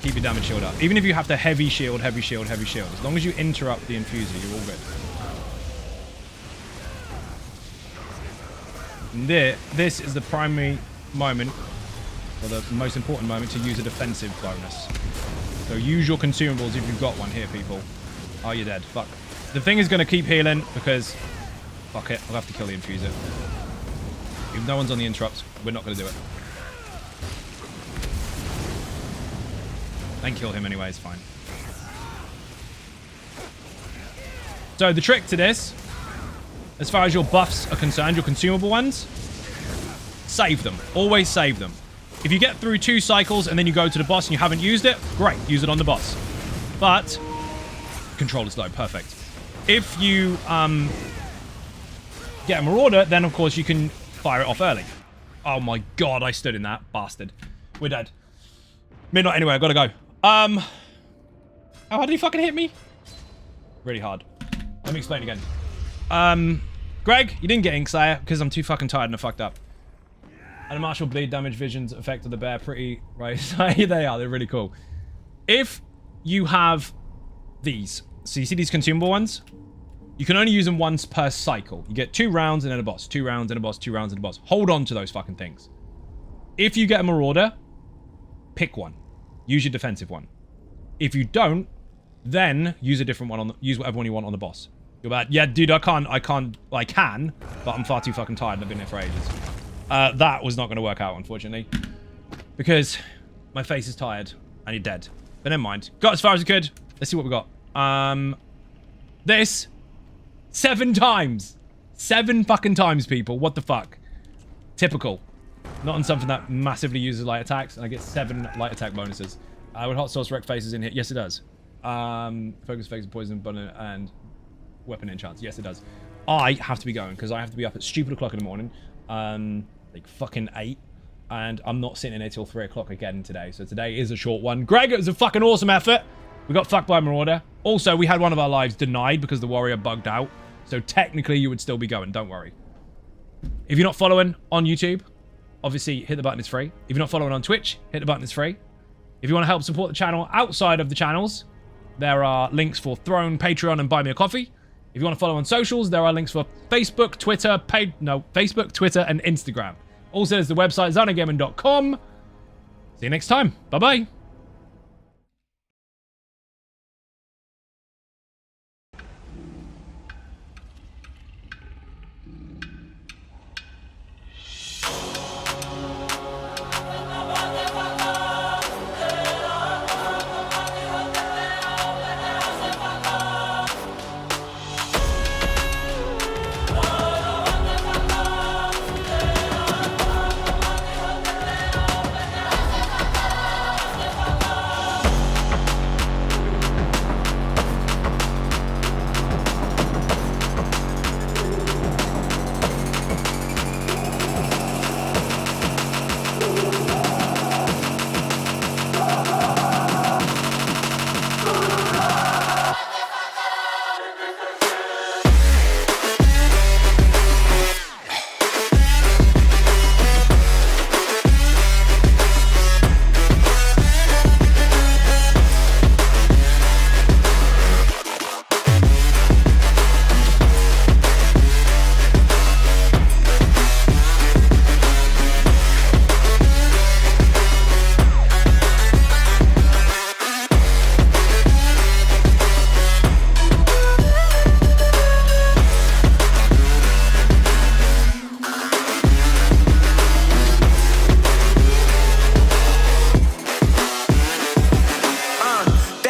Keep your damage shield up. Even if you have to heavy shield, heavy shield, heavy shield. As long as you interrupt the infuser, you're all good. And this is the primary moment, or the most important moment, to use a defensive bonus. So use your consumables if you've got one here, people. Oh, you're dead. Fuck. The thing is going to keep healing because... Fuck it. I'll have to kill the infuser. If no one's on the interrupt, we're not going to do it. Then kill him anyway, it's fine. So the trick to this, as far as your buffs are concerned, your consumable ones, save them. Always save them. If you get through 2 cycles and then you go to the boss and you haven't used it, great, use it on the boss. But controller's low, perfect. If you get a Marauder, then of course you can fire it off early. Oh my god, I stood in that bastard. We're dead. Midnight anyway, I gotta go. How hard did he fucking hit me? Really hard. Let me explain again. Greg, you didn't get Ink Slayer because I'm too fucking tired and I fucked up. And the martial bleed damage visions affected the bear pretty right. They are, they're really cool. If you have these, so you see these consumable ones? You can only use them once per cycle. You get 2 rounds and then a boss, 2 rounds and a boss, 2 rounds and a boss. Hold on to those fucking things. If you get a Marauder, pick one. Use your defensive one. If you don't, then use a different one on the, use whatever one you want on the boss. You're bad. Yeah, dude, I can, but I'm far too fucking tired and I've been here for ages. That was not going to work out, unfortunately. Because my face is tired and you're dead. But never mind. Got as far as we could. Let's see what we got. This. 7 times. 7 fucking times, people. What the fuck? Typical. Not on something that massively uses light attacks. And I get 7 light attack bonuses. Would hot sauce wreck faces in here? Yes, it does. Focus, phase, poison, button, and weapon enchants. Yes, it does. I have to be going because I have to be up at stupid o'clock in the morning. Like fucking 8. And I'm not sitting in here till 3 o'clock again today. So today is a short one. Greg, it was a fucking awesome effort. We got fucked by a Marauder. Also, we had one of our lives denied because the warrior bugged out. So technically, you would still be going. Don't worry. If you're not following on YouTube, obviously hit the button. It's free. If you're not following on Twitch, hit the button. It's free. If you want to help support the channel outside of the channels, there are links for Throne, Patreon, and Buy Me a Coffee. If you want to follow on socials, there are links for Facebook, Twitter, Facebook, Twitter, and Instagram. Also, there's the website, xynodegaming.com. See you next time. Bye-bye.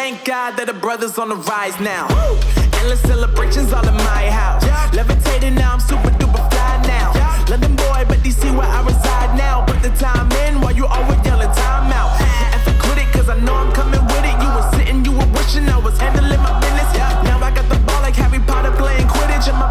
thank God that the brothers on the rise now. Endless celebrations all in my house. Levitating now, I'm super duper fly now. London boy, but DC where I reside now.